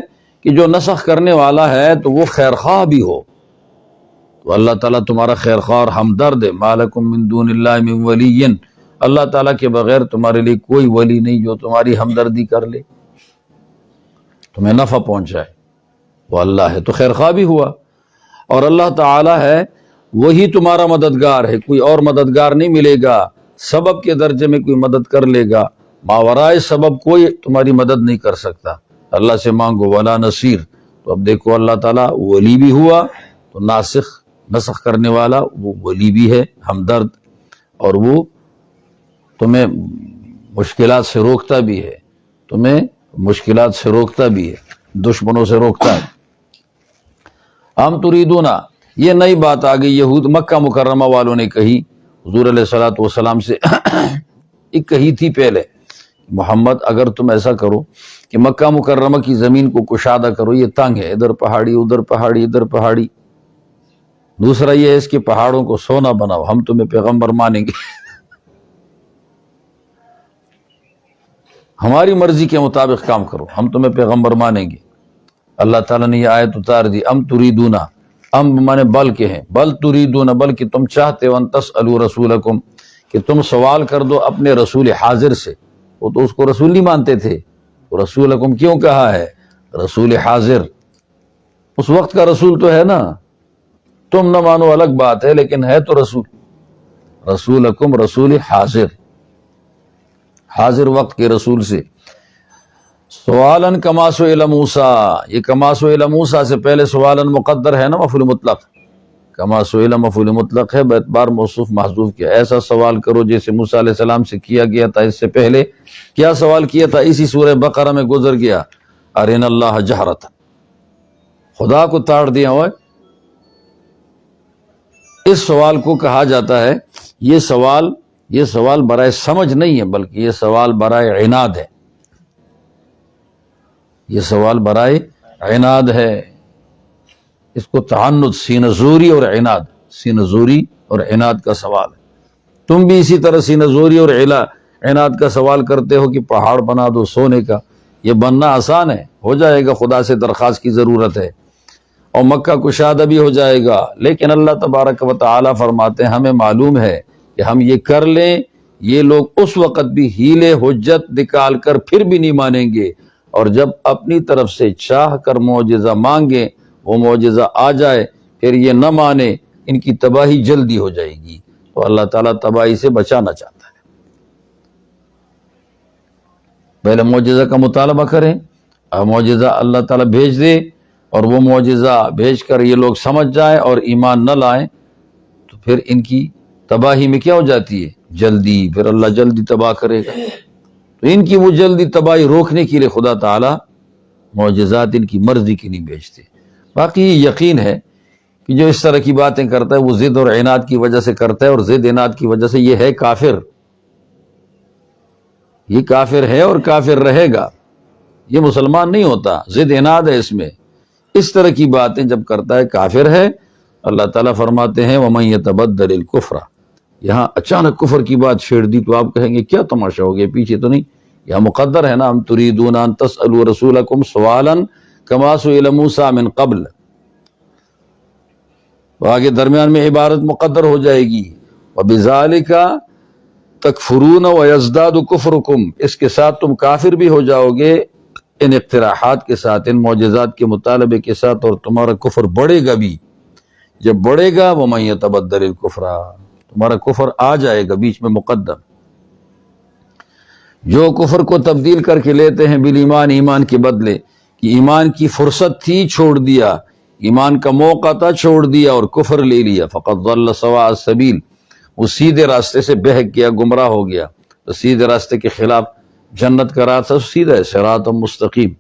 کہ جو نسخ کرنے والا ہے تو وہ خیرخواہ بھی ہو، تو اللہ تعالیٰ تمہارا خیرخواہ اور ہمدرد ہے۔ مَا لَكُم مِّن دُونِ اللَّهِ مِن وَلِيٍّ، اللہ تعالیٰ کے بغیر تمہارے لیے کوئی ولی نہیں جو تمہاری ہمدردی کر لے، تمہیں نفع پہنچائے، وہ اللہ ہے، تو خیرخواہ بھی ہوا۔ اور اللہ تعالی ہے وہی تمہارا مددگار ہے، کوئی اور مددگار نہیں ملے گا، سبب کے درجے میں کوئی مدد کر لے گا، ماورائے سبب کوئی تمہاری مدد نہیں کر سکتا۔ اللہ سے مانگو ولا نصیر، تو اب دیکھو اللہ تعالیٰ ولی بھی ہوا تو نسخ کرنے والا، وہ ولی بھی ہے ہمدرد، اور وہ تمہیں مشکلات سے روکتا بھی ہے، تمہیں مشکلات سے روکتا بھی ہے، دشمنوں سے روکتا ہے۔ ہم تریدونا، یہ نئی بات آ گئی، یہود مکہ مکرمہ والوں نے کہی حضور علیہ الصلوۃ والسلام سے، ایک کہی تھی پہلے، محمد اگر تم ایسا کرو کہ مکہ مکرمہ کی زمین کو کشادہ کرو، یہ تنگ ہے، ادھر پہاڑی ادھر پہاڑی ادھر پہاڑی، دوسرا یہ ہے اس کے پہاڑوں کو سونا بناؤ، ہم تمہیں پیغمبر مانیں گے، ہماری مرضی کے مطابق کام کرو، ہم تمہیں پیغمبر مانیں گے۔ اللہ تعالیٰ نے یہ آیت اتار دی، ام تریدونا، ام مانے بل کے ہیں، بل تریدون، بلکہ تم چاہتے ہو، ان تسألوا رسولکم، کہ تم سوال کر دو اپنے رسول حاضر سے، وہ تو اس کو رسول نہیں مانتے تھے، تو رسولکم کیوں کہا ہے؟ رسول حاضر اس وقت کا رسول تو ہے نا، تم نہ مانو الگ بات ہے، لیکن ہے تو رسول، رسولکم رسول حاضر، حاضر وقت کے رسول سے۔ سوالن کما سئل موسیٰ، یہ کما سئل موسیٰ سے پہلے سوالن مقدر ہے نا، مفعول مطلق، کما سئل مفعول مطلق ہے، باعتبار موصوف محذوف کیا، ایسا سوال کرو جیسے موسیٰ علیہ السلام سے کیا گیا تھا اس سے پہلے۔ کیا سوال کیا تھا؟ اسی سورہ بقرہ میں گزر گیا، ارین اللہ جہرۃ، خدا کو تاڑ دیا ہوئے۔ اس سوال کو کہا جاتا ہے، یہ سوال برائے سمجھ نہیں ہے، بلکہ یہ سوال برائے عناد ہے، یہ سوال برائے عناد ہے، اس کو تعنت، سینہ زوری اور عناد، سینہ زوری اور عناد کا سوال ہے۔ تم بھی اسی طرح سینہ زوری اور عناد کا سوال کرتے ہو کہ پہاڑ بنا دو سونے کا، یہ بننا آسان ہے، ہو جائے گا، خدا سے درخواست کی ضرورت ہے، اور مکہ کشادہ بھی ہو جائے گا، لیکن اللہ تبارک و تعالی فرماتے ہیں ہمیں معلوم ہے کہ ہم یہ کر لیں، یہ لوگ اس وقت بھی حیلے حجت نکال کر پھر بھی نہیں مانیں گے، اور جب اپنی طرف سے چاہ کر معجزہ مانگیں، وہ معجزہ آ جائے، پھر یہ نہ مانے، ان کی تباہی جلدی ہو جائے گی۔ تو اللہ تعالیٰ تباہی سے بچانا چاہتا ہے، پہلے معجزہ کا مطالبہ کریں، اب معجزہ اللہ تعالیٰ بھیج دے، اور وہ معجزہ بھیج کر یہ لوگ سمجھ جائیں اور ایمان نہ لائیں، تو پھر ان کی تباہی میں کیا ہو جاتی ہے؟ جلدی، پھر اللہ جلدی تباہ کرے گا۔ تو ان کی وہ جلدی تباہی روکنے کے لیے خدا تعالیٰ معجزات ان کی مرضی کی نہیں بھیجتے۔ باقی یہ یقین ہے کہ جو اس طرح کی باتیں کرتا ہے وہ ضد اور عناد کی وجہ سے کرتا ہے، اور ضد عناد کی وجہ سے یہ ہے کافر، یہ کافر ہے اور کافر رہے گا، یہ مسلمان نہیں ہوتا، ضد عناد ہے اس میں، اس طرح کی باتیں جب کرتا ہے کافر ہے۔ اللہ تعالیٰ فرماتے ہیں وَمَن يَتَبَدَّلِ الْكُفْرَ، یہاں اچانک کفر کی بات چھیڑ دی تو آپ کہیں گے کیا تماشا ہو گیا، پیچھے تو نہیں، یہاں مقدر ہے نا، ہم تریدون ان تسألوا رسولکم سوالا کما سئل موسیٰ من قبل، تو آگے درمیان میں عبارت مقدر ہو جائے گی، وَبِذَالِكَ تَكْفُرُونَ وَيَزْدَادُ كُفْرُكُمْ، اس کے ساتھ تم کافر بھی ہو جاؤ گے، ان اقتراحات کے ساتھ، ان معجزات کے مطالبے کے ساتھ، اور تمہارا کفر بڑھے گا بھی، جب بڑھے گا وَمَن يَتَبَدَّلِ الْكُفْرَ، تمہارا کفر آ جائے گا بیچ میں مقدم۔ جو کفر کو تبدیل کر کے لیتے ہیں بالایمان، ایمان کے بدلے، کہ ایمان کی فرصت تھی چھوڑ دیا، ایمان کا موقع تھا چھوڑ دیا اور کفر لے لیا، فقد ضل سواء السبیل، وہ سیدھے راستے سے بہک گیا، گمراہ ہو گیا، تو سیدھے راستے کے خلاف جنت کا راستہ سیدھا ہے، صراط مستقیم،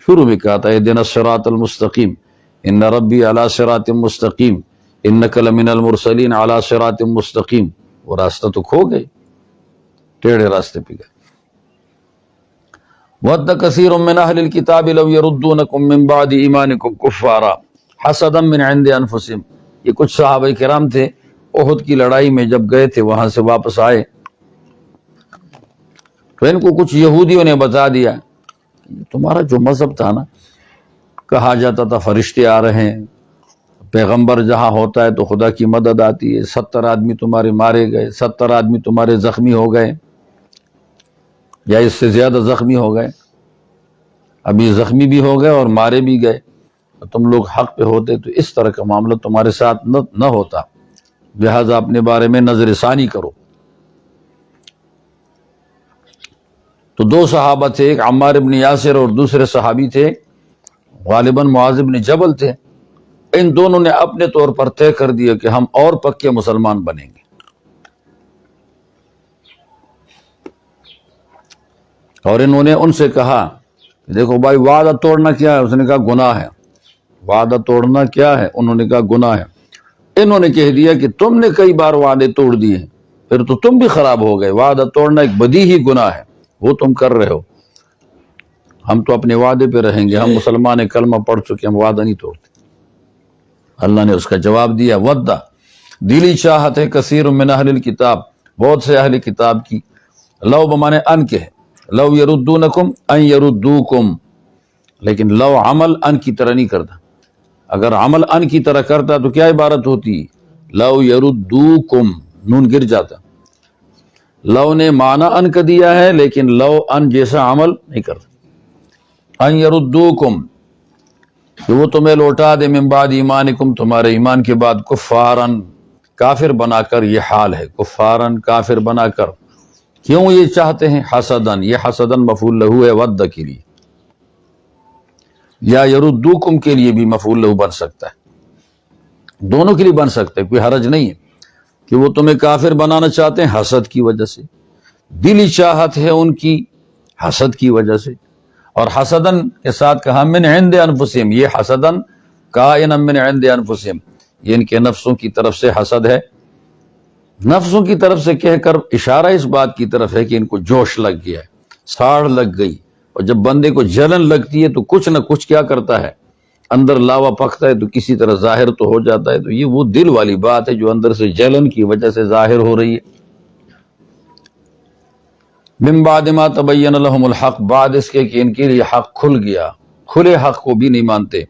شروع میں کہا تھا اہدنا الصراط المستقیم، ان ربی علی صراط مستقیم، انک لمن المرسلین علی صراط مستقیم، وہ راستہ تو کھو گئے، ٹیڑھے راستے پہ گئے۔ وَدَّ كَثِيرٌ مِّنْ أَهْلِ الْكِتَابِ لَوْ يَرُدُّونَكُم مِّن بَعْدِ إِيمَانِكُمْ كُفَّارًا حَسَدًا مِّنْ عِندِ أَنفُسِهِمْ، یہ کچھ صحابہ کرام تھے، احد کی لڑائی میں جب گئے تھے وہاں سے واپس آئے تو ان کو کچھ یہودیوں نے بتا دیا، تمہارا جو مذہب تھا نا، کہا جاتا تھا فرشتے آ رہے ہیں، پیغمبر جہاں ہوتا ہے تو خدا کی مدد آتی ہے، 70 آدمی تمہارے مارے گئے، 70 آدمی تمہارے زخمی ہو گئے یا اس سے زیادہ زخمی ہو گئے، ابھی زخمی بھی ہو گئے اور مارے بھی گئے، تم لوگ حق پہ ہوتے تو اس طرح کا معاملہ تمہارے ساتھ نہ ہوتا، لہذا اپنے بارے میں نظر ثانی کرو۔ تو دو صحابہ تھے، ایک عمار بن یاسر اور دوسرے صحابی تھے غالباً معاذ بن جبل تھے۔ ان دونوں نے اپنے طور پر طے کر دیا کہ ہم اور پکے مسلمان بنیں گے، اور انہوں نے ان سے کہا دیکھو بھائی وعدہ توڑنا کیا ہے؟ اس نے کہا گناہ ہے۔ وعدہ توڑنا کیا ہے؟ انہوں نے کہا گناہ ہے۔ انہوں نے کہہ دیا کہ تم نے کئی بار وعدے توڑ دیے، پھر تو تم بھی خراب ہو گئے، وعدہ توڑنا ایک بدی ہی گناہ ہے، وہ تم کر رہے ہو، ہم تو اپنے وعدے پہ رہیں گے، ہم مسلمان کلمہ پڑھ چکے، ہم وعدہ نہیں توڑتے۔ اللہ نے اس کا جواب دیا ودہ، دلی چاہت ہے کثیر من اہل الکتاب، بہت سے اہل کتاب کی، لو بمانے ان کے ہے، لو یردونکم ان یردوکم، لیکن لو عمل ان کی طرح نہیں کرتا، اگر عمل ان کی طرح کرتا تو کیا عبارت ہوتی؟ لو یردوکم، نون گر جاتا۔ لو نے معنی ان کا دیا ہے لیکن لو ان جیسا عمل نہیں کرتا۔ ان یردوکم، کہ وہ تمہیں لوٹا دے، من بعد ایمانکم، تمہارے ایمان کے بعد، کفارن، کافر بنا کر، یہ حال ہے، کفارن، کافر بنا کر۔ کیوں یہ چاہتے ہیں؟ حسدن، یہ حسدن مفعول لہو ہے ود کے لیے، یا یردوکم کے لیے بھی مفعول لہو بن سکتا ہے، دونوں کے لیے بن سکتا ہے، کوئی حرج نہیں ہے کہ وہ تمہیں کافر بنانا چاہتے ہیں حسد کی وجہ سے، دلی چاہت ہے ان کی حسد کی وجہ سے۔ اور حسدن کے ساتھ کہا من عند انفسہم، یہ حسدن کائن من عند انفسہم، یہ ان کے نفسوں کی طرف سے حسد ہے، نفسوں کی طرف سے کہہ کر اشارہ اس بات کی طرف ہے کہ ان کو جوش لگ گیا ہے، ساڑ لگ گئی، اور جب بندے کو جلن لگتی ہے تو کچھ نہ کچھ کیا کرتا ہے، اندر لاوا پکتا ہے تو کسی طرح ظاہر تو ہو جاتا ہے، تو یہ وہ دل والی بات ہے جو اندر سے جلن کی وجہ سے ظاہر ہو رہی ہے۔ من بعد ما تبین لهم الحق، بعد اس کے کہ ان کے لیے حق کھل گیا، کھلے حق کو بھی نہیں مانتے۔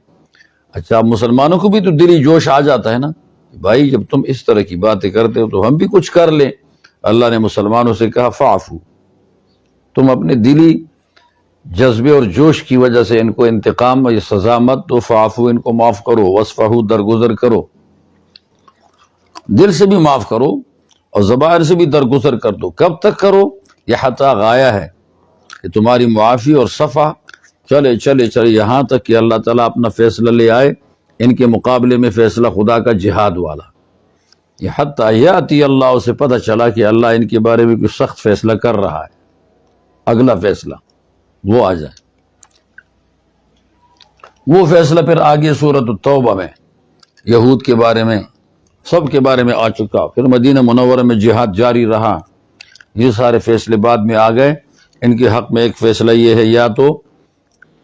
اچھا مسلمانوں کو بھی تو دلی جوش آ جاتا ہے نا، بھائی جب تم اس طرح کی باتیں کرتے ہو تو ہم بھی کچھ کر لیں۔ اللہ نے مسلمانوں سے کہا فاعفو، تم اپنے دلی جذبے اور جوش کی وجہ سے ان کو انتقام یا سزا مت دو، فاعفو، ان کو معاف کرو، وصفحو، درگزر کرو، دل سے بھی معاف کرو اور زبان سے بھی درگزر کر دو۔ کب تک کرو؟ یہ حتی غایہ ہے کہ تمہاری معافی اور صفح چلے چلے چلے یہاں تک کہ اللہ تعالیٰ اپنا فیصلہ لے آئے، ان کے مقابلے میں فیصلہ خدا کا جہاد والا۔ یہ حتی یاتی اللہ، سے پتہ چلا کہ اللہ ان کے بارے میں کوئی سخت فیصلہ کر رہا ہے، اگلا فیصلہ وہ آ جائے۔ وہ فیصلہ پھر آگے سورۃ التوبہ میں یہود کے بارے میں، سب کے بارے میں آ چکا، پھر مدینہ منورہ میں جہاد جاری رہا، یہ سارے فیصلے بعد میں آ گئے۔ ان کے حق میں ایک فیصلہ یہ ہے یا تو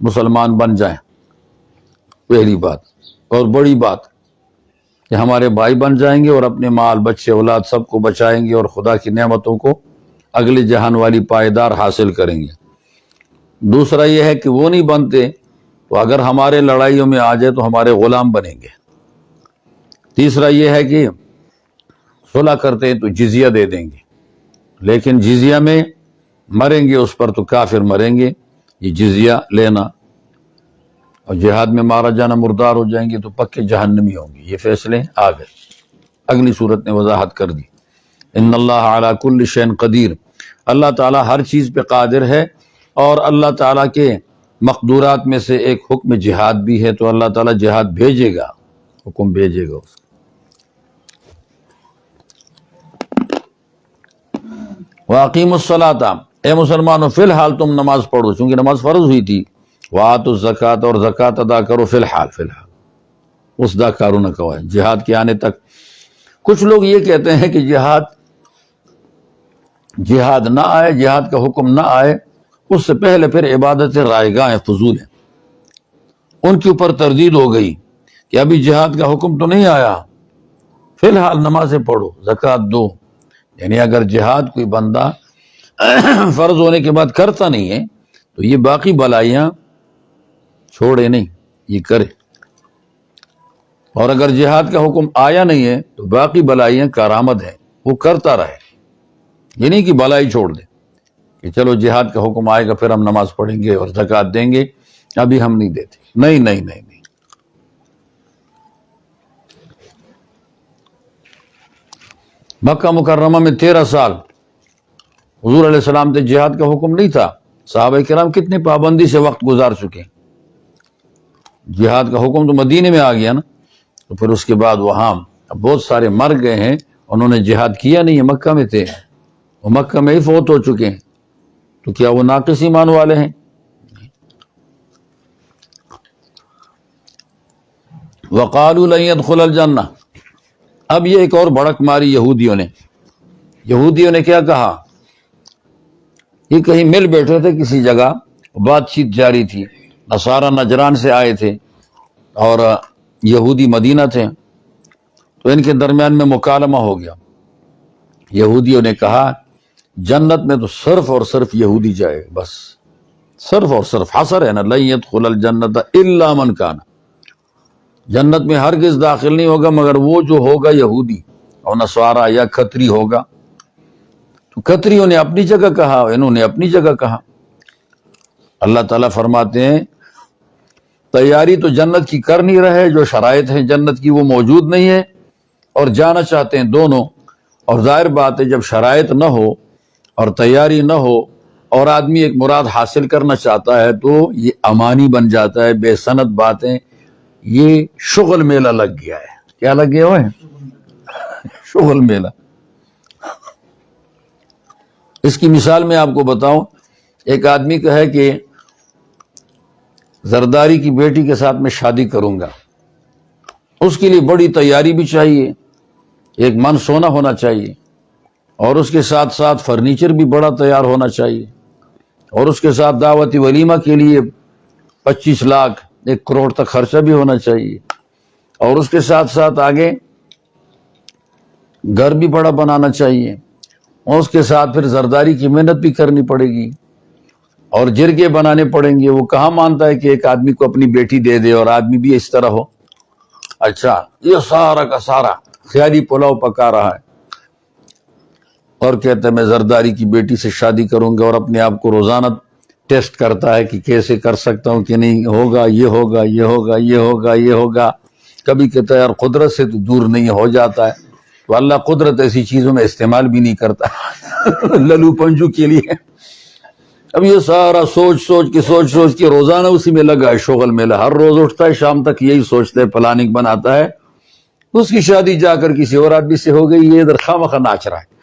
مسلمان بن جائیں، پہلی بات، اور بڑی بات کہ ہمارے بھائی بن جائیں گے اور اپنے مال بچے اولاد سب کو بچائیں گے اور خدا کی نعمتوں کو اگلے جہان والی پائیدار حاصل کریں گے۔ دوسرا یہ ہے کہ وہ نہیں بنتے تو اگر ہمارے لڑائیوں میں آ جائے تو ہمارے غلام بنیں گے۔ تیسرا یہ ہے کہ صلح کرتے ہیں تو جزیہ دے دیں گے، لیکن جزیہ میں مریں گے اس پر تو کافر مریں گے، یہ جزیہ لینا، اور جہاد میں مارا جانا، مردار ہو جائیں گے تو پکے جہنمی ہوں گے۔ یہ فیصلے آ گئے، اگلی صورت نے وضاحت کر دی۔ ان اللہ علی کل شیء قدیر، اللہ تعالیٰ ہر چیز پہ قادر ہے، اور اللہ تعالیٰ کے مقدورات میں سے ایک حکم جہاد بھی ہے، تو اللہ تعالیٰ جہاد بھیجے گا، حکم بھیجے گا اس کا۔ وَأَقِیمُوا الصَّلَاةَ، اے مسلمانوں فی الحال تم نماز پڑھو، چونکہ نماز فرض ہوئی تھی۔ وَآتُوا الزَّکَاةَ، اور زکوٰۃ ادا کرو، فی الحال اس دا کارو نہ کہو، جہاد کے آنے تک۔ کچھ لوگ یہ کہتے ہیں کہ جہاد نہ آئے، جہاد کا حکم نہ آئے، اس سے پہلے پھر عبادت رائگاں فضول ہیں، ان کے اوپر تردید ہو گئی کہ ابھی جہاد کا حکم تو نہیں آیا، فی الحال نمازیں پڑھو، زکوٰۃ دو۔ یعنی اگر جہاد کوئی بندہ فرض ہونے کے بعد کرتا نہیں ہے تو یہ باقی بلائیاں چھوڑے نہیں، یہ کرے، اور اگر جہاد کا حکم آیا نہیں ہے تو باقی بلائیاں کارآمد ہیں، وہ کرتا رہے، یہ نہیں کہ بلائی چھوڑ دے کہ چلو جہاد کا حکم آئے گا پھر ہم نماز پڑھیں گے اور زکوٰۃ دیں گے، ابھی ہم نہیں دیتے، نہیں نہیں نہیں نہیں، مکہ مکرمہ میں 13 سال حضور علیہ السلام سے جہاد کا حکم نہیں تھا. صحابہ کرام کتنی پابندی سے وقت گزار چکے. جہاد کا حکم تو مدینے میں آ گیا نا, تو پھر اس کے بعد وہاں بہت سارے مر گئے ہیں, انہوں نے جہاد کیا نہیں ہے, مکہ میں تھے, وہ مکہ میں ہی فوت ہو چکے ہیں. تو کیا وہ ناقص ایمان والے ہیں؟ وقالوا لن يدخل الجنہ. اب یہ ایک اور بڑک ماری یہودیوں نے کیا کہا؟ یہ کہیں مل بیٹھے تھے کسی جگہ, بات چیت جاری تھی, نصارہ نجران سے آئے تھے اور یہودی مدینہ تھے, تو ان کے درمیان میں مکالمہ ہو گیا. یہودیوں نے کہا جنت میں تو صرف اور صرف یہودی جائے, بس صرف اور صرف حصر ہے نا, لن يدخل الجنۃ الا من کان, جنت میں ہرگز داخل نہیں ہوگا مگر وہ جو ہوگا یہودی اور نصارہ یا کھتری ہوگا. تو کھتریوں نے اپنی جگہ کہا, انہوں نے اپنی جگہ کہا. اللہ تعالیٰ فرماتے ہیں تیاری تو جنت کی کر نہیں رہے, جو شرائط ہیں جنت کی وہ موجود نہیں ہے, اور جانا چاہتے ہیں دونوں. اور ظاہر بات ہے جب شرائط نہ ہو اور تیاری نہ ہو اور آدمی ایک مراد حاصل کرنا چاہتا ہے تو یہ امانی بن جاتا ہے, بے سند باتیں. یہ شغل میلہ لگ گیا ہے. کیا لگ گیا ہے؟ شغل میلہ. اس کی مثال میں آپ کو بتاؤں, ایک آدمی کہے کہ زرداری کی بیٹی کے ساتھ میں شادی کروں گا, اس کے لیے بڑی تیاری بھی چاہیے, ایک من سونا ہونا چاہیے, اور اس کے ساتھ ساتھ فرنیچر بھی بڑا تیار ہونا چاہیے, اور اس کے ساتھ دعوتی ولیمہ کے لیے 25 لاکھ 1 کروڑ تک خرچہ بھی ہونا چاہیے, اور اس کے ساتھ ساتھ آگے گھر بھی بڑا بنانا چاہیے, اور اس کے ساتھ پھر زرداری کی محنت بھی کرنی پڑے گی, اور جرگے بنانے پڑیں گے. وہ کہاں مانتا ہے کہ ایک آدمی کو اپنی بیٹی دے دے اور آدمی بھی اس طرح ہو. اچھا, یہ سارا کا سارا خیالی پلاؤ پکا رہا ہے اور کہتا ہے میں زرداری کی بیٹی سے شادی کروں گا, اور اپنے آپ کو روزانہ ٹیسٹ کرتا ہے کہ کیسے کر سکتا ہوں کہ نہیں ہوگا, یہ ہوگا, یہ ہوگا, یہ ہوگا, یہ ہوگا. کبھی کہتا ہے یار قدرت سے تو دور نہیں ہو جاتا ہے, تو اللہ قدرت ایسی چیزوں میں استعمال بھی نہیں کرتا للو پنجو کے لیے. اب یہ سارا سوچ سوچ کے روزانہ اسی میں لگا ہے, شغل میلہ. ہر روز اٹھتا ہے, شام تک یہی سوچتا ہے, پلاننگ بناتا ہے. اس کی شادی جا کر کسی اور آدمی سے ہو گئی, یہ ادھر خواہ ناچ رہا ہے.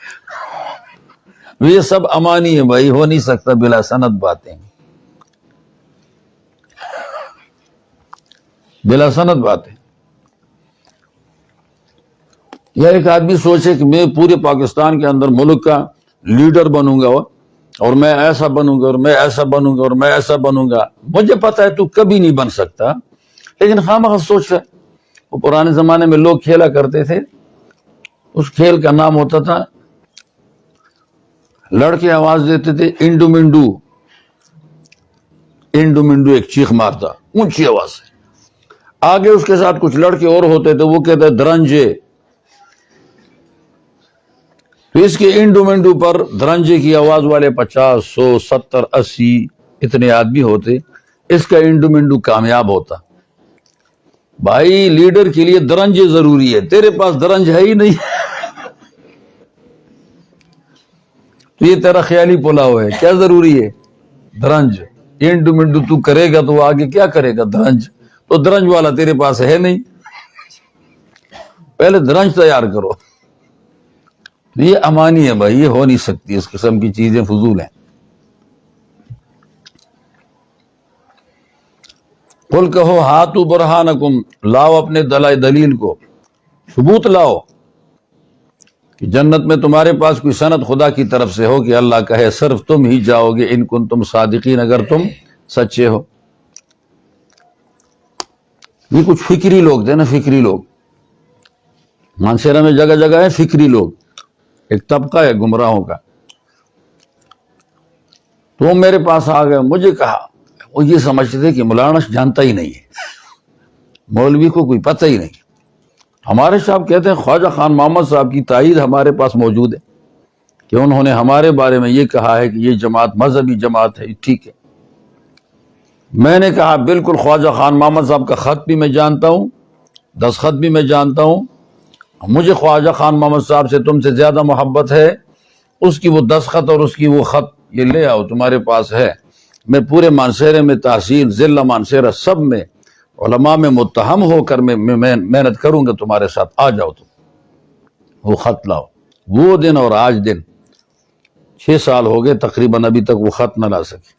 یہ سب امانی ہے بھائی, ہو نہیں سکتا, بلا سند باتیں, بلا سند باتیں. یا ایک آدمی سوچے کہ میں پورے پاکستان کے اندر ملک کا لیڈر بنوں گا, اور میں ایسا بنوں گا, اور میں ایسا بنوں گا, اور میں ایسا بنوں گا. مجھے پتا ہے تو کبھی نہیں بن سکتا, لیکن خواہ سوچ رہا ہے. وہ پرانے زمانے میں لوگ کھیلا کرتے تھے, اس کھیل کا نام ہوتا تھا, لڑکے آواز دیتے تھے انڈو منڈو. انڈو منڈو ایک چیخ مارتا اونچی آواز سے, آگے اس کے ساتھ کچھ لڑکے اور ہوتے تھے, وہ کہتے درنجے. تو اس کے انڈو منڈو پر درنجے کی آواز والے 50 100 70 80 اتنے آدمی ہوتے, اس کا انڈو منڈو کامیاب ہوتا. بھائی لیڈر کے لیے درنجے ضروری ہے, تیرے پاس درنج ہے ہی نہیں تو یہ تیرا خیالی پلاؤ ہے. کیا ضروری ہے؟ درنج. انڈو منڈو تو کرے گا تو آگے کیا کرے گا؟ درنج. تو درنج والا تیرے پاس ہے نہیں, پہلے درنج تیار کرو. یہ امانی ہے بھائی, یہ ہو نہیں سکتی, اس قسم کی چیزیں فضول ہیں. قل کہو ہاتو برہانکم, لاؤ اپنے دلیل کو, ثبوت لاؤ کہ جنت میں تمہارے پاس کوئی سند خدا کی طرف سے ہو کہ اللہ کہے صرف تم ہی جاؤ گے, ان کنتم صادقین, اگر تم سچے ہو. یہ کچھ فکری لوگ تھے نا, فکری لوگ. مانسیرا میں جگہ جگہ ہے فکری لوگ, ایک طبقہ ہے گمراہوں کا. تو وہ میرے پاس آ گئے, مجھے کہا, وہ یہ سمجھتے تھے کہ مولانا جانتا ہی نہیں ہے, مولوی کو کوئی پتہ ہی نہیں. ہمارے صاحب کہتے ہیں خواجہ خان محمد صاحب کی تائید ہمارے پاس موجود ہے کہ انہوں نے ہمارے بارے میں یہ کہا ہے کہ یہ جماعت مذہبی جماعت ہے. ٹھیک ہے, میں نے کہا بالکل خواجہ خان محمد صاحب کا خط بھی میں جانتا ہوں, دستخط بھی میں جانتا ہوں, مجھے خواجہ خان محمد صاحب سے تم سے زیادہ محبت ہے، اس کی وہ دستخط اور اس کی وہ خط یہ لے آؤ، تمہارے پاس ہے، میں پورے مانسہرے میں تحصیل ضلع مانسہرہ سب میں علماء میں متہم ہو کر میں محنت کروں گا تمہارے ساتھ، آ جاؤ تم، وہ خط لاؤ۔ وہ دن اور آج دن 6 سال ہو گئے تقریباً، ابھی تک وہ خط نہ لا سکے۔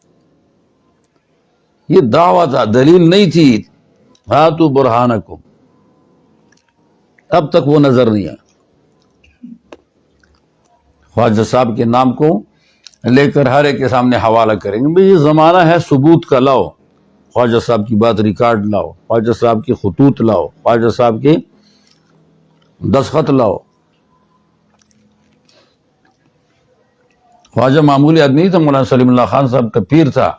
یہ دعویٰ تھا، دلیل نہیں تھی، ہاتو برہانکم، اب تک وہ نظر نہیں آیا۔ خواجہ صاحب کے نام کو لے کر ہر ایک کے سامنے حوالہ کریں گے، بھئی یہ زمانہ ہے ثبوت کا، لاؤ خواجہ صاحب کی بات ریکارڈ لاؤ، خواجہ صاحب کے خطوط لاؤ، خواجہ صاحب کے دستخط لاؤ۔ خواجہ معمولی آدمی نہیں تھا، مولانا سلیم اللہ خان صاحب کا پیر تھا،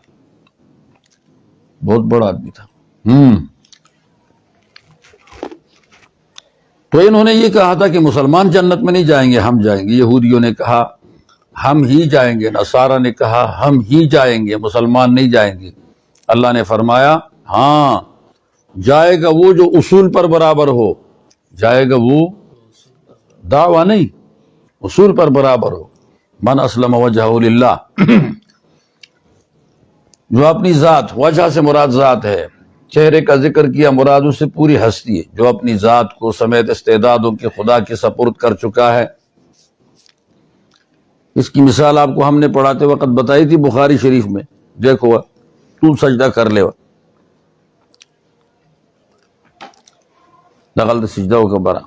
بہت بڑا آدمی تھا۔ تو انہوں نے یہ کہا تھا کہ مسلمان جنت میں نہیں جائیں گے، ہم جائیں گے۔ یہودیوں نے کہا ہم ہی جائیں گے، نصارہ نے کہا ہم ہی جائیں گے، مسلمان نہیں جائیں گے۔ اللہ نے فرمایا ہاں جائے گا وہ جو اصول پر برابر ہو، جائے گا وہ دعویٰ نہیں، اصول پر برابر ہو۔ من اسلم وجہہ للہ، جو اپنی ذات، وجہ سے مراد ذات ہے، چہرے کا ذکر کیا، مراد اس سے پوری ہستی ہے، جو اپنی ذات کو سمیت استعدادوں کے خدا کے سپرد کر چکا ہے۔ اس کی مثال آپ کو ہم نے پڑھاتے وقت بتائی تھی بخاری شریف میں، دیکھو تو سجدہ کر لے، دغل سجدہ ہو کا برا،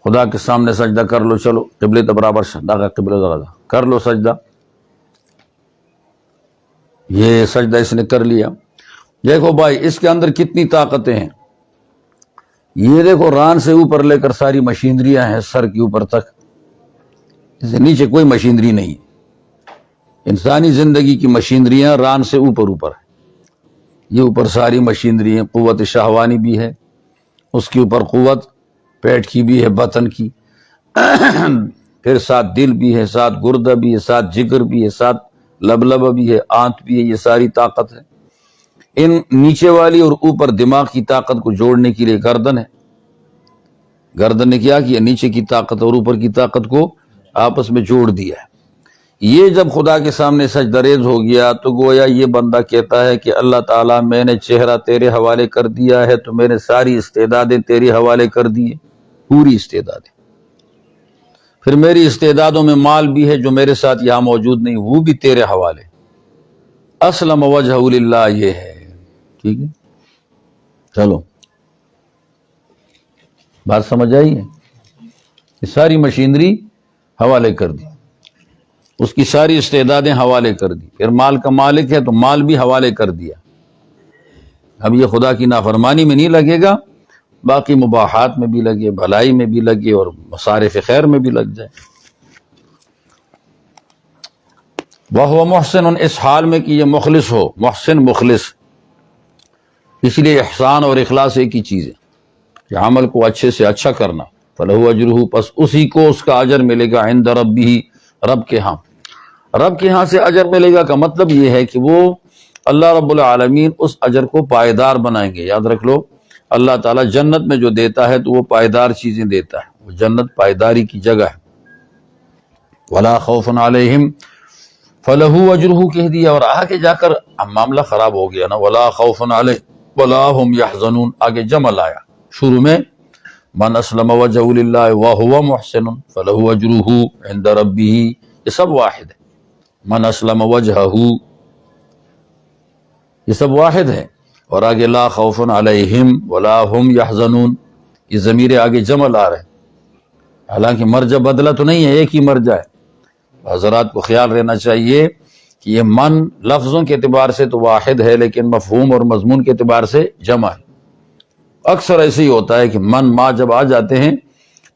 خدا کے سامنے سجدہ کر لو، چلو قبلے تو برابر قبلے کر لو سجدہ۔ یہ سجدہ اس نے کر لیا۔ دیکھو بھائی اس کے اندر کتنی طاقتیں ہیں، یہ دیکھو ران سے اوپر لے کر ساری مشینریاں ہیں، سر کے اوپر تک، اس سے نیچے کوئی مشینری نہیں ہے۔ انسانی زندگی کی مشینریاں ران سے اوپر اوپر ہیں، یہ اوپر ساری مشینری ہیں، قوت شہوانی بھی ہے، اس کے اوپر قوت پیٹ کی بھی ہے، بطن کی، پھر ساتھ دل بھی ہے، ساتھ گردہ بھی ہے، ساتھ جگر بھی ہے، ساتھ لبلبہ بھی ہے، آنت بھی ہے، یہ ساری طاقت ہے۔ ان نیچے والی اور اوپر دماغ کی طاقت کو جوڑنے کے لیے گردن ہے، گردن نے کیا کیا، نیچے کی طاقت اور اوپر کی طاقت کو آپس میں جوڑ دیا ہے۔ یہ جب خدا کے سامنے سجدہ ریز ہو گیا تو گویا یہ بندہ کہتا ہے کہ اللہ تعالیٰ میں نے چہرہ تیرے حوالے کر دیا ہے، تو میں نے ساری استعدادیں تیرے حوالے کر دی، پوری استعدادیں، پھر میری استعدادوں میں مال بھی ہے جو میرے ساتھ یہاں موجود نہیں، وہ بھی تیرے حوالے۔ اسلم وجہہ للہ، یہ ہے، ٹھیک ہے، چلو بات سمجھ آئی ہے؟ یہ ساری مشینری حوالے کر دی، اس کی ساری استعدادیں حوالے کر دی، پھر مال کا مالک ہے تو مال بھی حوالے کر دیا۔ اب یہ خدا کی نافرمانی میں نہیں لگے گا، باقی مباحات میں بھی لگے، بھلائی میں بھی لگے، اور مصارف خیر میں بھی لگ جائے۔ وَهُوَ مُحْسِنٌ، اس حال میں کہ یہ مخلص ہو، محسن مخلص، اس لیے احسان اور اخلاص ایک ہی چیز ہے کہ عمل کو اچھے سے اچھا کرنا۔ فَلَهُ أَجْرُهُ، پس اسی کو اس کا اجر ملے گا، عند ربہ، رب کے ہاں، رب کے ہاں سے اجر ملے گا کا مطلب یہ ہے کہ وہ اللہ رب العالمین اس اجر کو پائیدار بنائیں گے۔ یاد رکھ لو، اللہ تعالیٰ جنت میں جو دیتا ہے تو وہ پائیدار چیزیں دیتا ہے، وہ جنت پائیداری کی جگہ ہے۔ وَلَا خَوْفٌ عَلَيْهِمْ فَلَهُ أَجْرُهُ کہہ دیا، اور آگے جا کر اب معاملہ خراب ہو گیا نا، وَلَا خَوْفٌ عَلَيْهِمْ وَلَا هُمْ يَحْزَنُونَ، آگے جمع آیا، شروع میں من اسلم وجهه للہ وَهُوَ مُحْسِنٌ فَلَهُ أَجْرُهُ عِنْدَ رَبِّهِ، یہ سب واحد ہے، من اسلم وجهه، یہ سب واحد ہے، اور آگے لا خوف علیہم ولا هم يحزنون، یہ ضمیر آگے جمع آ رہے ہیں، حالانکہ مرجع بدلہ تو نہیں ہے، ایک ہی مرجع ہے۔ حضرات کو خیال رہنا چاہیے کہ یہ من لفظوں کے اعتبار سے تو واحد ہے، لیکن مفہوم اور مضمون کے اعتبار سے جمع ہے۔ اکثر ایسے ہی ہوتا ہے کہ من ما جب آ جاتے ہیں